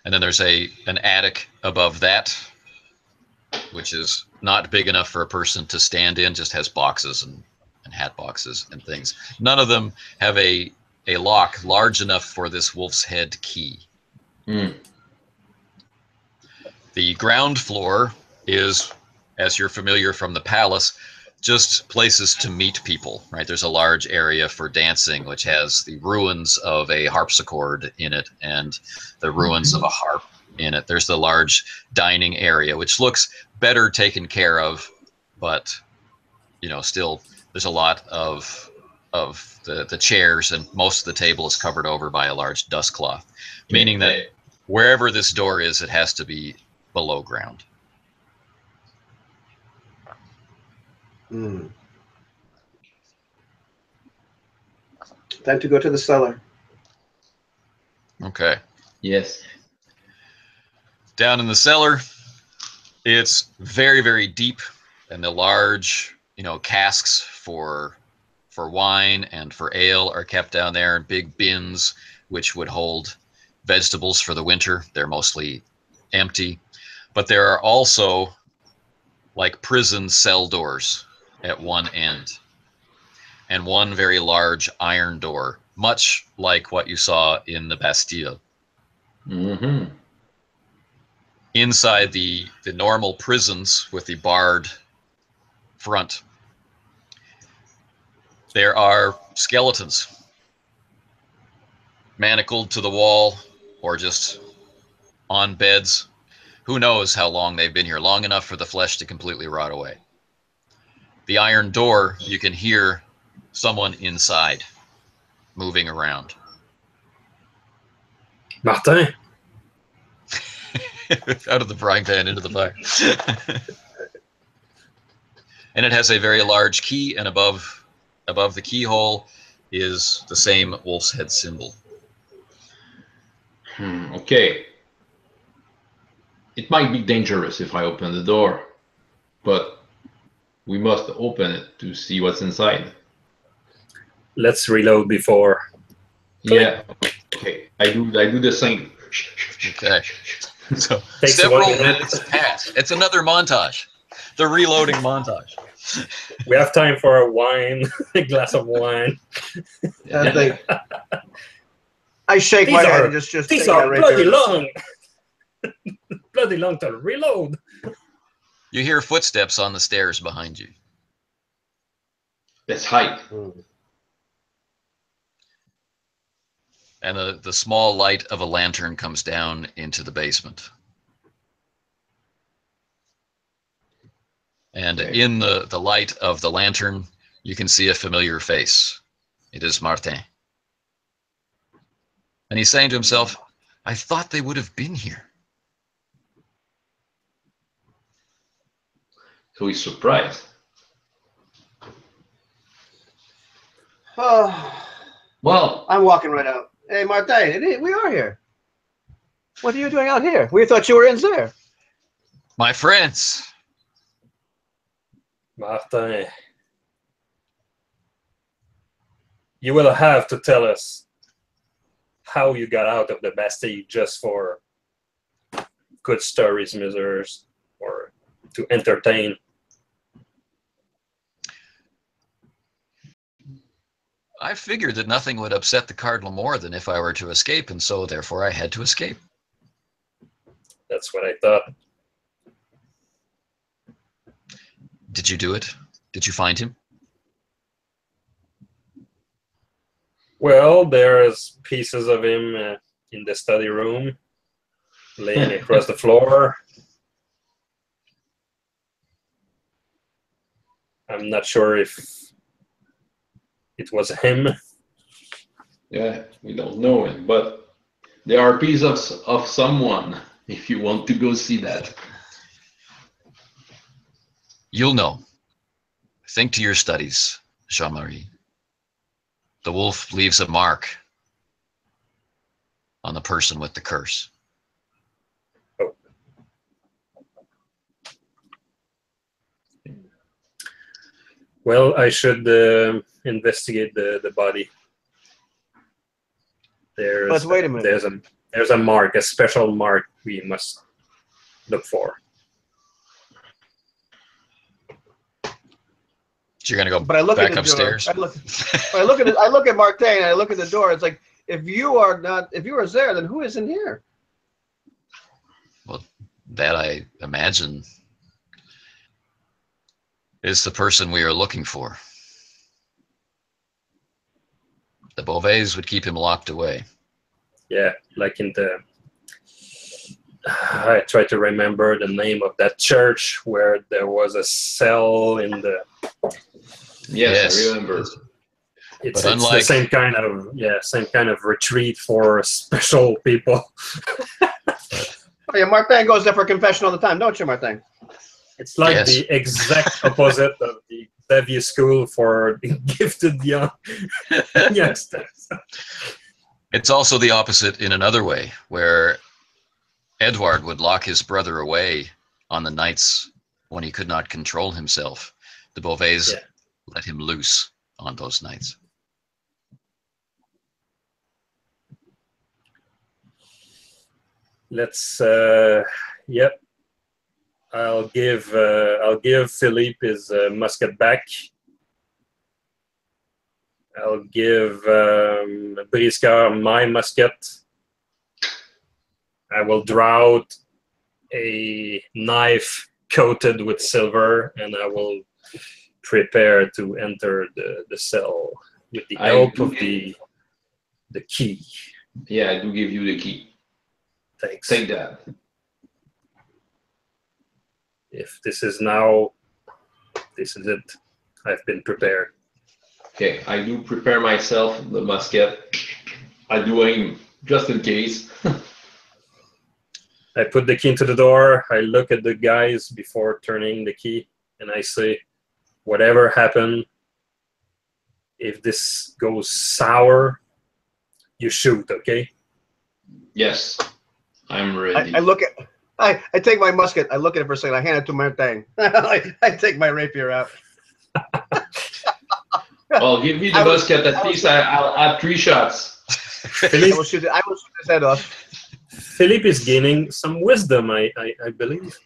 And then there's an attic above that, which is not big enough for a person to stand in, just has boxes and hat boxes and things. None of them have a lock large enough for this wolf's head key. Mm. The ground floor is, as you're familiar from the palace, just places to meet people, right? There's a large area for dancing, which has the ruins of a harpsichord in it and the ruins of a harp in it. There's the large dining area, which looks better taken care of, but, you know, still there's a lot of the chairs, and most of the table is covered over by a large dust cloth, meaning that wherever this door is, it has to be below ground. Time to go to the cellar. Okay. Yes. Down in the cellar, it's very, very deep, and the large, casks for wine and for ale are kept down there, and big bins which would hold vegetables for the winter. They're mostly empty, but there are also like prison cell doors at one end, and one very large iron door, much like what you saw in the Bastille. Mm-hmm. Inside the normal prisons with the barred front, there are skeletons manacled to the wall or just on beds. Who knows how long they've been here? Long enough for the flesh to completely rot away. The iron door, you can hear someone inside moving around. Martin. Out of the frying pan into the fire. And it has a very large key, and above the keyhole is the same wolf's head symbol. Okay. It might be dangerous if I open the door, but we must open it to see what's inside. Let's reload before. Yeah. Okay. I do the same. Okay. So Takes several 1 minute. minutes pass. It's another montage. The reloading montage. We have time for a wine, a glass of wine. I shake These my head are- and just These take are that right bloody there. long. Bloody long to reload. You hear footsteps on the stairs behind you. Let's hide. And the small light of a lantern comes down into the basement. And Okay. in the light of the lantern, you can see a familiar face. It is Martin. And he's saying to himself, I thought they would have been here. So he's surprised. Oh, Well, I'm walking right out. Hey, Martin, we are here. What are you doing out here? We thought you were in there. My friends, Martin, you will have to tell us how you got out of the Bastille just for good stories, misers, or to entertain. I figured that nothing would upset the Cardinal more than if I were to escape, and so therefore I had to escape. That's what I thought. Did you do it? Did you find him? Well, there's pieces of him in the study room, laying across the floor. I'm not sure if it was him. yeah, we don't know him, but there are pieces of someone if you want to go see that. You'll know. Think to your studies, Jean-Marie. The wolf leaves a mark on the person with the curse. Oh. Well, I should investigate the body. But wait a minute. There's a mark, a special mark we must look for. So you're gonna go But I look back at the upstairs? door. I look at Martin and I look at the door. It's like, if you are there, then who is in here? Well, that I imagine is the person we are looking for. The Beauvays would keep him locked away. Yeah, like in the... I try to remember the name of that church where there was a cell in the... Yes, I remember. It's But the unlike same kind of retreat for special people. Oh, yeah, Martin goes there for confession all the time, don't you, Martin? It's like Yes. the exact opposite of the Xavier School for gifted young youngsters. it's also the opposite in another way, where Edward would lock his brother away on the nights when he could not control himself. The Beauvays Yeah. let him loose on those nights. Let's yep. I'll give Philippe his musket back. I'll give Briscard my musket. I will draw out a knife coated with silver, and I will prepare to enter the cell with the help of the key. Yeah, I do give you the key. Thanks. Take that. If this is now, this is it. I've been prepared. Okay, I do prepare myself the musket. I do aim just in case. I put the key into the door. I look at the guys before turning the key, and I say, whatever happened, if this goes sour, you shoot, okay? Yes, I'm ready. I take my musket. I look at it for a second. I hand it to Martin. I take my rapier out. Well, give me the musket. At least I'll have 3 shots. I will shoot his head off. Philippe is gaining some wisdom, I believe.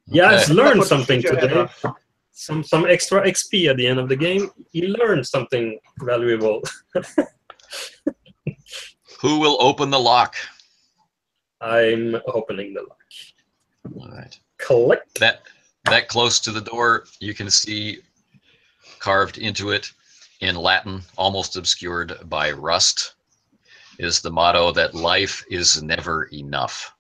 Yeah, he's learned something today. Some extra XP at the end of the game. He learned something valuable. Who will open the lock? I'm opening the lock. All right. Click. That close to the door, you can see carved into it in Latin, almost obscured by rust, is the motto that life is never enough.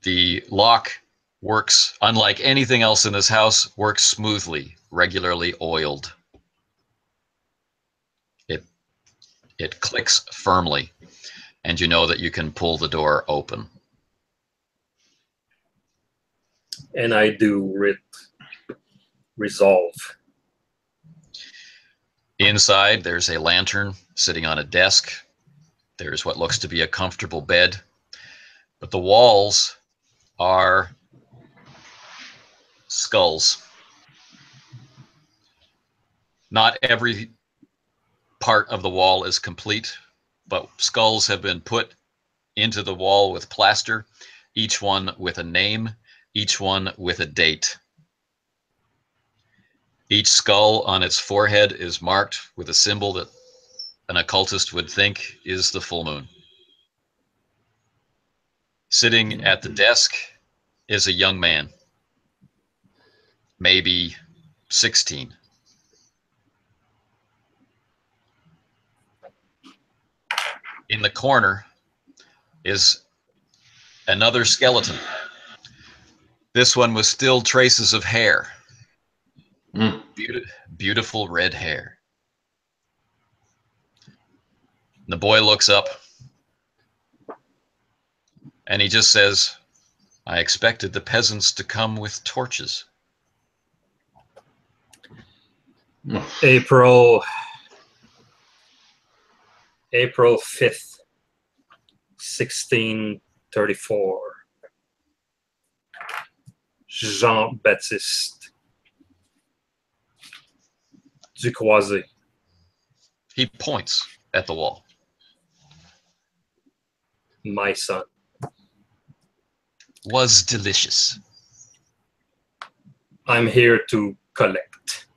The lock works, unlike anything else in this house, works smoothly, regularly oiled. It clicks firmly, and you know that you can pull the door open. And I do resolve. Inside, there's a lantern sitting on a desk. There's what looks to be a comfortable bed, but the walls are skulls. Not every part of the wall is complete, but skulls have been put into the wall with plaster, each one with a name, each one with a date. Each skull on its forehead is marked with a symbol that an occultist would think is the full moon. Sitting at the desk is a young man, maybe 16. In the corner is another skeleton. This one with still traces of hair. Beautiful red hair. The boy looks up and he just says, I expected the peasants to come with torches. April 5th, 1634. Jean-Baptiste Ducroisé. He points at the wall. My son. Was delicious. I'm here to collect.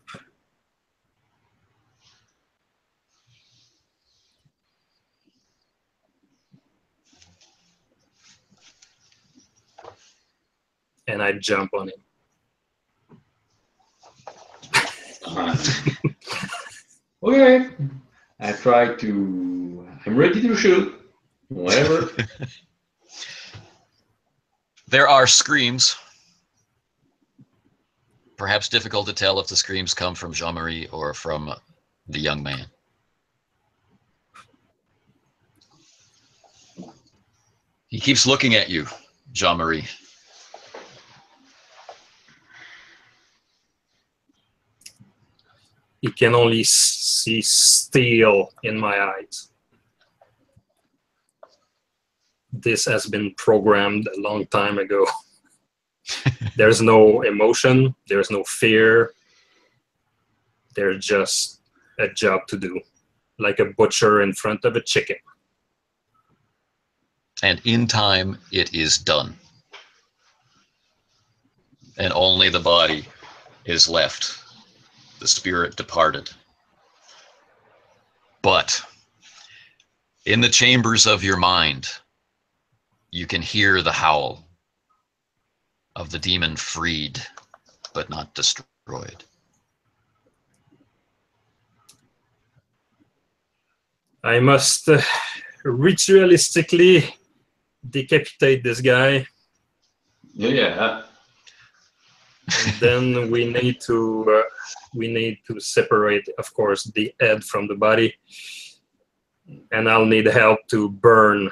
And I jump on him. Okay. I'm ready to shoot. Whatever. There are screams. perhaps difficult to tell if the screams come from Jean-Marie or from the young man. He keeps looking at you, Jean-Marie. He can only see steel in my eyes. This has been programmed a long time ago. There's no emotion, there's no fear. There's just a job to do, like a butcher in front of a chicken. And in time, it is done. And only the body is left. The spirit departed. But in the chambers of your mind, you can hear the howl of the demon freed, but not destroyed. I must ritualistically decapitate this guy. Yeah. And then we need to separate, of course, the head from the body. And I'll need help to burn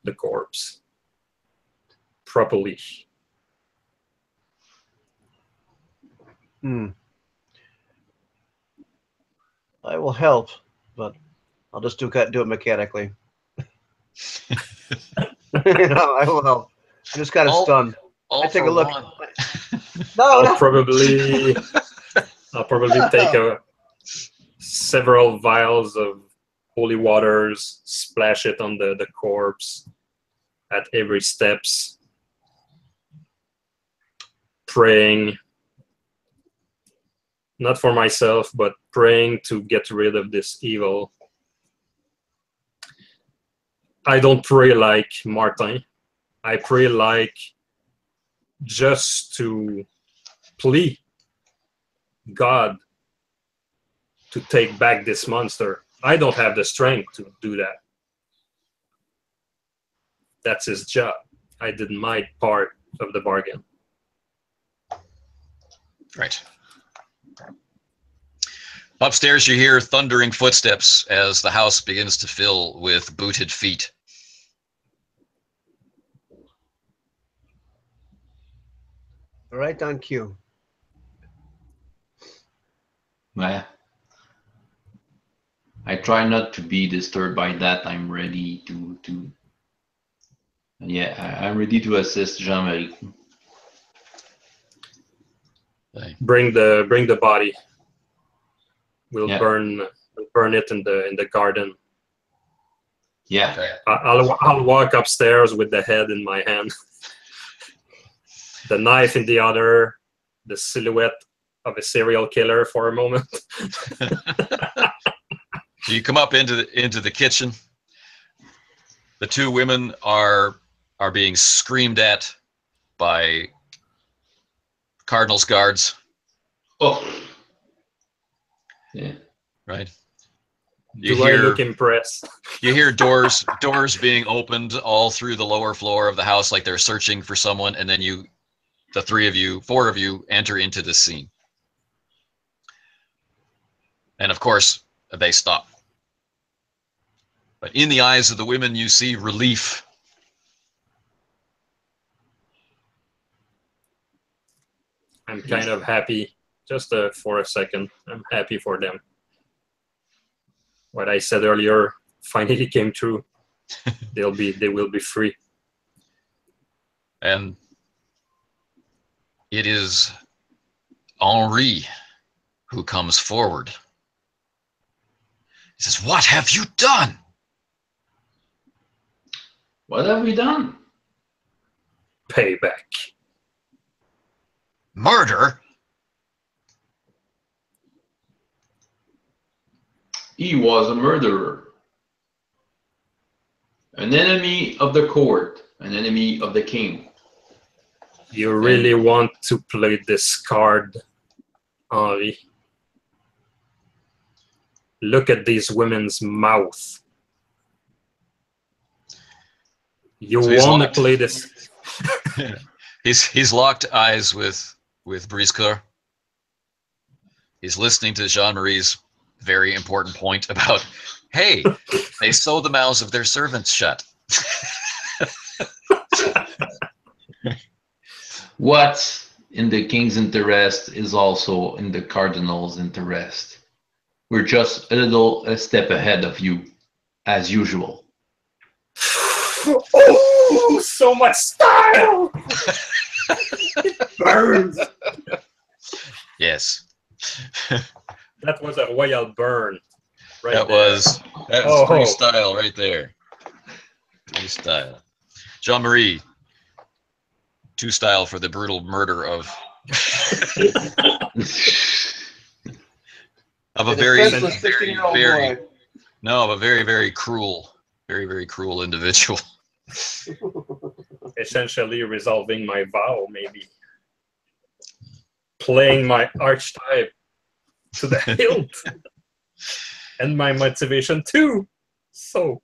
the corpse properly. I will help, but I'll just do it mechanically. I will help. I'm just kind of stunned. I take a look. I'll probably take several vials of holy waters, splash it on the corpse at every steps, praying, not for myself, but praying to get rid of this evil. I don't pray like Martin. I pray like just to plead God to take back this monster. I don't have the strength to do that. That's his job. I did my part of the bargain. Right. Upstairs, you hear thundering footsteps as the house begins to fill with booted feet. Right on cue. Well, I try not to be disturbed by that. I'm ready to yeah, I'm ready to assist Jean-Marie. Bring the body. We'll burn it in the garden. Yeah. I'll walk upstairs with the head in my hand, the knife in the other, the silhouette of a serial killer for a moment. You come up into the kitchen. The two women are being screamed at by Cardinal's guards. Oh. Yeah. Right. Do I look impressed? You hear doors being opened all through the lower floor of the house, like they're searching for someone, and then the four of you enter into the scene. And of course, they stop. But in the eyes of the women, you see relief. I'm kind of happy, just for a second. I'm happy for them. What I said earlier finally came true. They will be free. And it is Henri who comes forward. He says, "What have you done?" What have we done? Payback. Murder? He was a murderer. An enemy of the court, an enemy of the king. You really want to play this card, Henri? Look at these women's mouth. You want to play this? He's locked eyes with with Briscoe. He's listening to Jean-Marie's very important point about, hey, they sew the mouths of their servants shut. What's in the king's interest is also in the cardinal's interest. We're just a step ahead of you, as usual. Oh, so much style! It burns. Yes. That was a royal burn. Right That there. was Oh. freestyle right there. Freestyle. Jean-Marie, 2 style for the brutal murder of of a The very, defenseless very, 15-year-old very, boy. no, of a very, very cruel, very, very cruel individual. Essentially resolving my vow, maybe. Playing my archetype to the hilt. And my motivation too. So,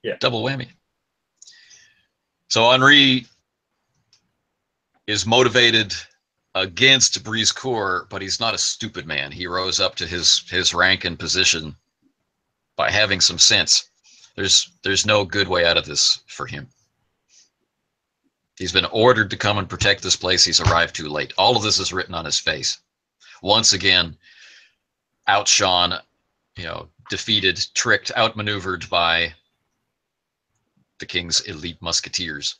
yeah. Double whammy. So Henri is motivated against Briscoe, but he's not a stupid man. He rose up to his rank and position by having some sense. There's no good way out of this for him. He's been ordered to come and protect this place. He's arrived too late. All of this is written on his face. Once again, outshone, defeated, tricked, outmaneuvered by the king's elite musketeers.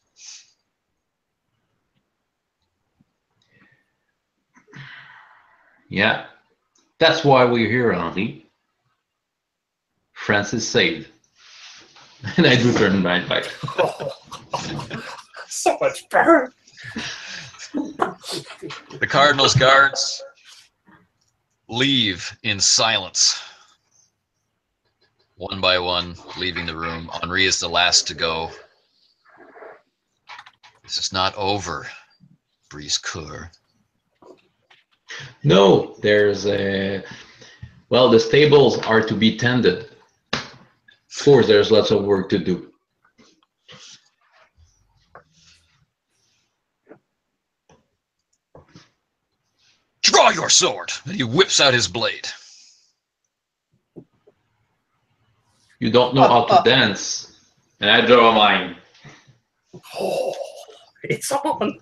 Yeah, that's why we're here, Henri. France is saved. And I do turn my back. So much burn. The Cardinal's guards leave in silence. One by one, leaving the room. Henri is the last to go. This is not over, Briscoe. No, there's well, the stables are to be tended. Of course, there's lots of work to do. Draw your sword! And he whips out his blade. You don't know how to dance, and I draw mine. Oh, it's on.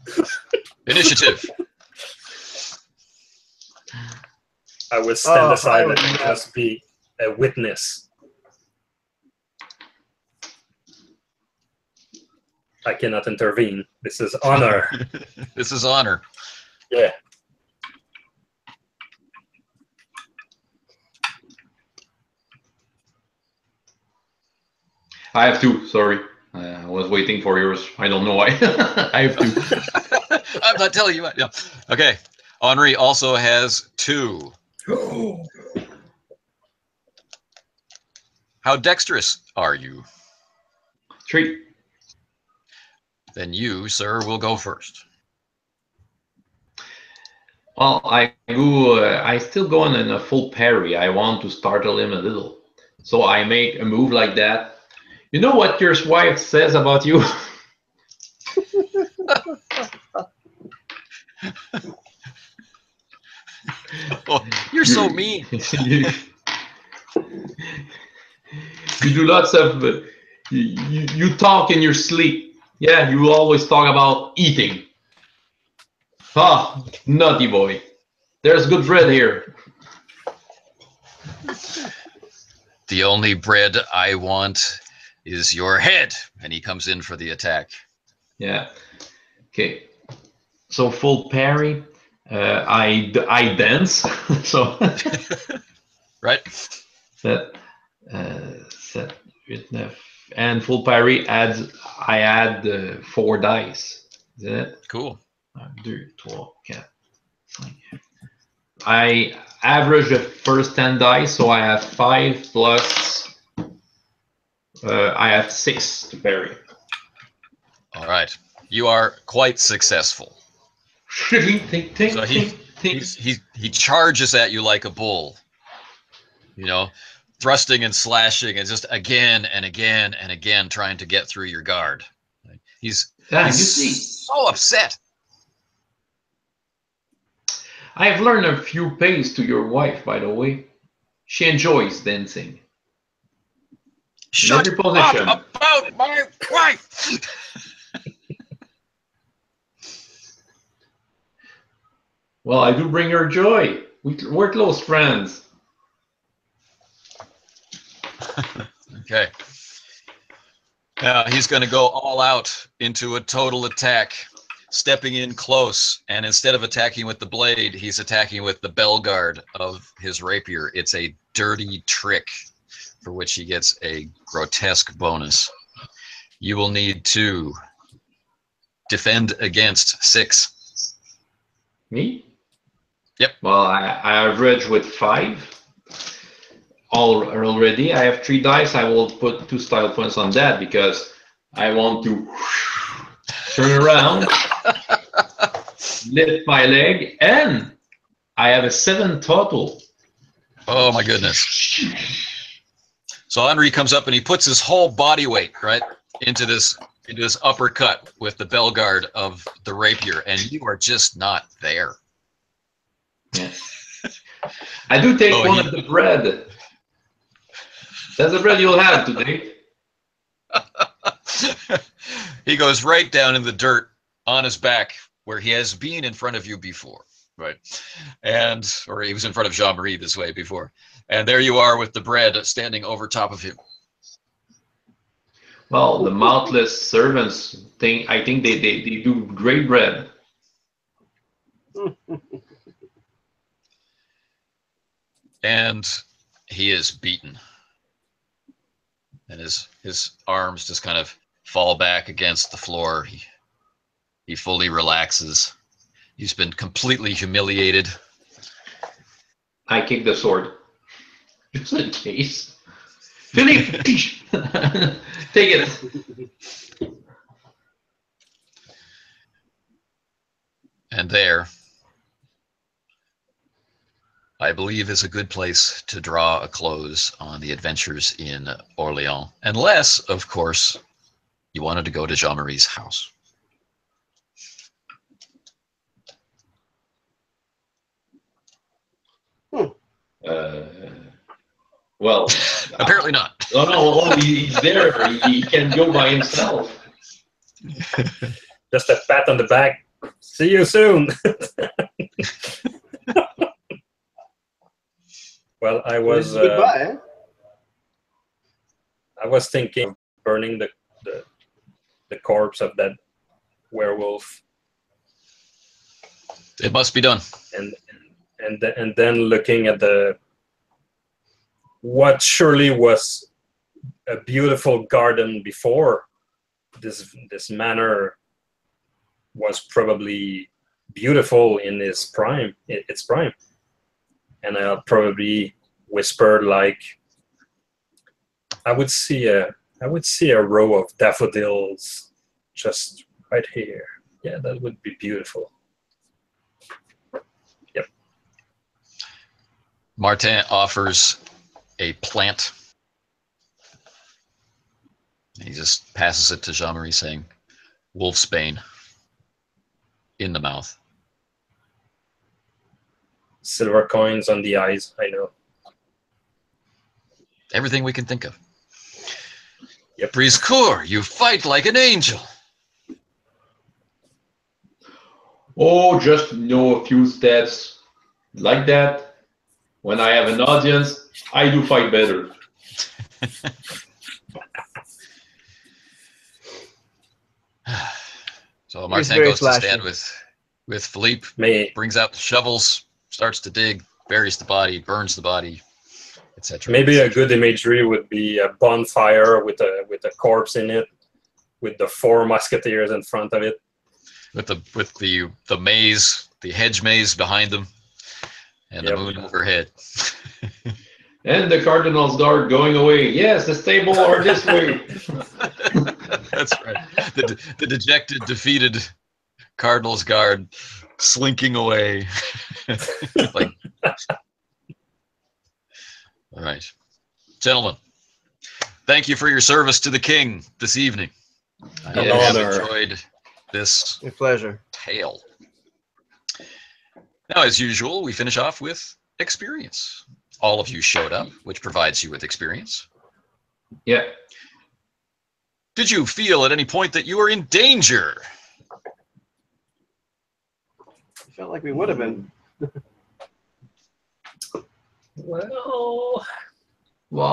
Initiative. I will stand aside I and just be a witness. I cannot intervene. This is honor. This is honor. Yeah. I have two, sorry. I was waiting for yours. I don't know why. I have two. I'm not telling you what. Yeah. Okay. Henri also has 2. How dexterous are you? 3. Then you, sir, will go first. Well, I still go on in a full parry. I want to startle him a little. So I make a move like that. You know what your wife says about you? Oh, you're so mean. you do lots of you talk in your sleep. Yeah, you always talk about eating. Ah, naughty boy. There's good bread here. The only bread I want is your head. And he comes in for the attack. Yeah. Okay. So full parry. I dance. So Right? set and full parry adds. I add 4 dice. Is it? Cool. 1, 2, 3, 4, 5. I average the first 10 dice, so I have 5 plus. I have 6 to parry. All right. You are quite successful. So he charges at you like a bull, thrusting and slashing and just again and again and again trying to get through your guard. He's you see. so upset. I have learned a few pace to your wife, by the way. She enjoys dancing. Shut every position. up about my wife. Well, I do bring her joy. We're close friends. Okay. Now he's going to go all out into a total attack, stepping in close, and instead of attacking with the blade, he's attacking with the bell guard of his rapier. It's a dirty trick for which he gets a grotesque bonus. You will need to defend against 6. Me? Yep. Well, I average with 5 already. I have 3 dice. I will put 2 style points on that because I want to turn around, lift my leg, and I have a 7 total. Oh my goodness. So Henri comes up and he puts his whole body weight right into this uppercut with the bell guard of the rapier, and you are just not there. Yeah. I do take one of the bread. That's the bread you'll have today. He goes right down in the dirt on his back where he has been in front of you before, right? Or he was in front of Jean-Marie this way before. And there you are with the bread standing over top of him. Well, the mouthless servants think I think they do great bread. And he is beaten. And his arms just kind of fall back against the floor. He fully relaxes. He's been completely humiliated. I kick the sword. Just in case. Philippe! Take it. And there, I believe, is a good place to draw a close on the adventures in Orléans. Unless, of course, you wanted to go to Jean-Marie's house. Well, apparently not. No, he's there. He can go by himself. Just a pat on the back. See you soon. Well, I was goodbye. Eh? I was thinking of burning the corpse of that werewolf. It must be done. And then looking at what surely was a beautiful garden before. This manor was probably beautiful in its prime. And I'll probably whisper like, I would see a row of daffodils just right here. Yeah, that would be beautiful. Yep. Martin offers a plant. He just passes it to Jean-Marie saying, wolfsbane in the mouth. Silver coins on the eyes, I know. Everything we can think of. Yep. Briscourt, you fight like an angel. Oh, just a few steps like that. When I have an audience, I do fight better. So Martin goes to stand with Philippe, brings out the shovels, starts to dig, buries the body, burns the body, etc. Maybe a good imagery would be a bonfire with a corpse in it, with the 4 musketeers in front of it. With the maze, the hedge maze behind them, and the moon overhead. And the Cardinal's guard going away. Yes, the stable are this way. That's right. The dejected, defeated Cardinal's guard slinking away. Like, all right, gentlemen. Thank you for your service to the king this evening. I hope you have enjoyed this My pleasure. tale. Now, as usual, we finish off with experience. All of you showed up, which provides you with experience. Yeah. Did you feel at any point that you were in danger? I felt like we would have been. Well,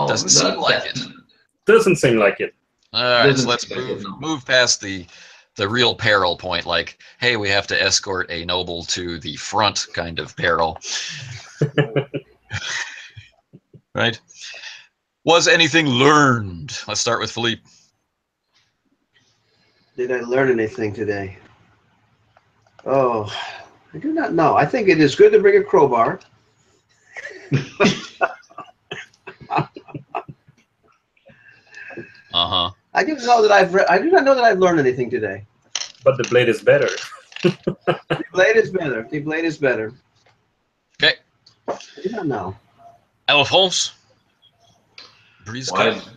Doesn't seem like it. doesn't seem like it. All right, so Doesn't let's seem like it, no. move past the real peril point, like, hey, we have to escort a noble to the front kind of peril. Right? Was anything learned? Let's start with Philippe. Did I learn anything today? Oh, I do not know. I think it is good to bring a crowbar. Uh-huh. I do know that I do not know that I've learned anything today. But the blade is better. The blade is better. The blade is better. Okay. I do not know. Alphonse. Breeze cut.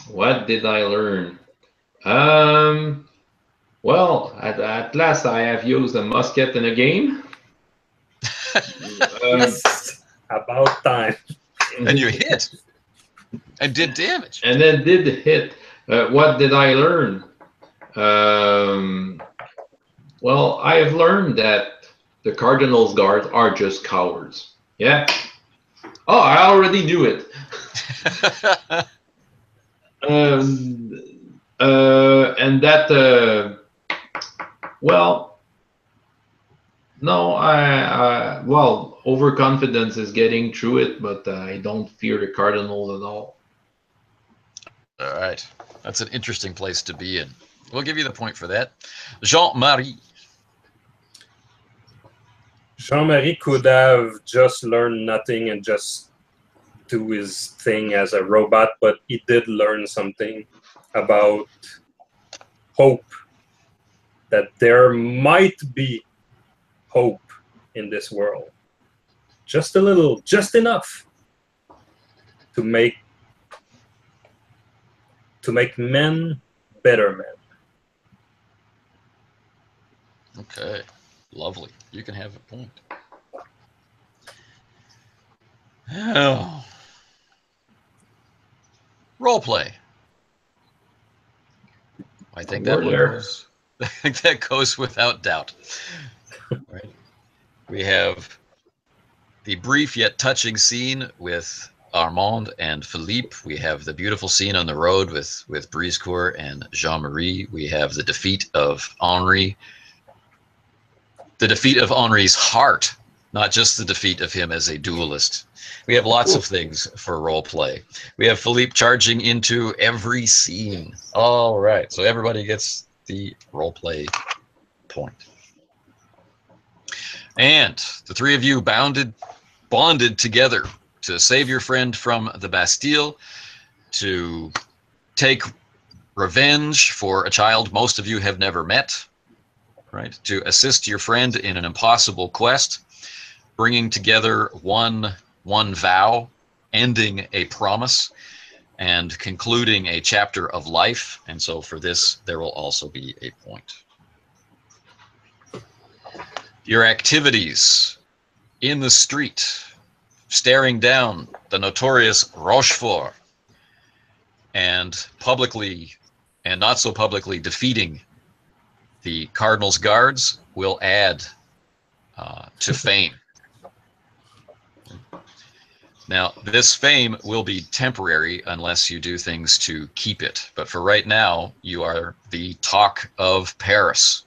What did I learn? Well, at last I have used a musket in a game. Yes. About time. And you hit. And did damage. And then did hit. What did I learn? Well, I have learned that the Cardinals guards are just cowards. Yeah. Oh, I already knew it. And that, well, no, well, overconfidence is getting through it, but I don't fear the Cardinals at all. All right. That's an interesting place to be in. We'll give you the point for that. Jean-Marie. Jean-Marie could have just learned nothing and just do his thing as a robot, but he did learn something about hope, that there might be hope in this world. Just a little, just enough to make men better men. Okay. Lovely. You can have a point. Oh. Role play. I think that one goes. I think that goes without doubt. Right. We have the brief yet touching scene with Armand and Philippe. We have the beautiful scene on the road with Brisecourt and Jean-Marie. We have the defeat of Henri. The defeat of Henri's heart, not just the defeat of him as a duelist. We have lots of things for role play. We have Philippe charging into every scene. All right, so everybody gets the role play point. And the three of you bonded together to save your friend from the Bastille, to take revenge for a child most of you have never met, right? To assist your friend in an impossible quest, bringing together one vow, ending a promise, and concluding a chapter of life. And so for this, there will also be a point. Your activities in the street, staring down the notorious Rochefort, and publicly and not so publicly defeating the Cardinals guards will add to fame. Now, this fame will be temporary unless you do things to keep it. But for right now, you are the talk of Paris.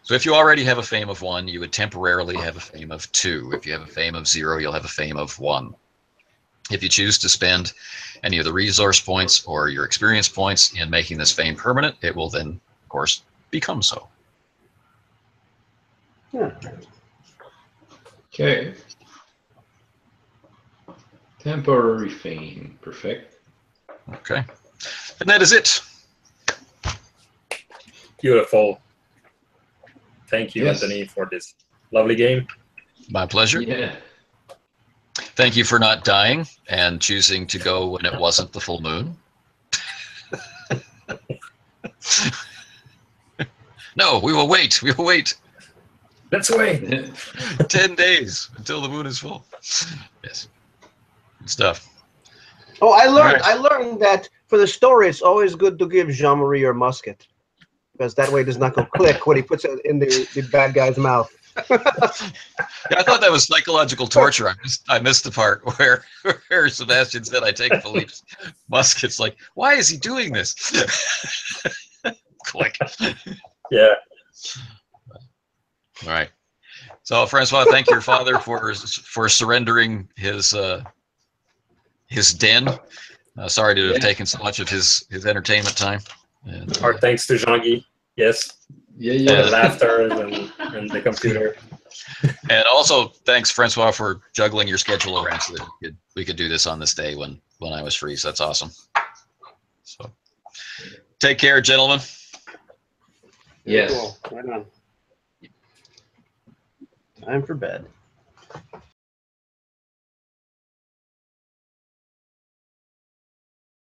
So if you already have a fame of 1, you would temporarily have a fame of 2. If you have a fame of 0, you'll have a fame of 1. If you choose to spend any of the resource points or your experience points in making this fame permanent, it will then, of course, become so. Yeah. Okay. Temporary fame. Perfect. Okay. And that is it. Beautiful. Thank you, Yes. Anthony, for this lovely game. My pleasure. Yeah. Thank you for not dying and choosing to go when it wasn't the full moon. No, we will wait. We will wait. Let's wait. 10 days until the moon is full. Yes. Good stuff. Oh, I learned. Right. I learned that for the story, it's always good to give Jean-Marie your musket, because that way it does not go click when he puts it in the bad guy's mouth. Yeah, I thought that was psychological torture. I missed the part where Sebastian said, "I take Philippe's muskets." Like, why is he doing this? Click. Yeah. All right. So, Francois, thank your father for surrendering his den. Sorry to have taken so much of his entertainment time. And, Our thanks to Jean-Guy. Yes. Yeah, For the laughter and the computer. And also, thanks, Francois, for juggling your schedule around so that we could do this on this day when I was free. So that's awesome. So, take care, gentlemen. Yes. Cool. Right on. Time for bed.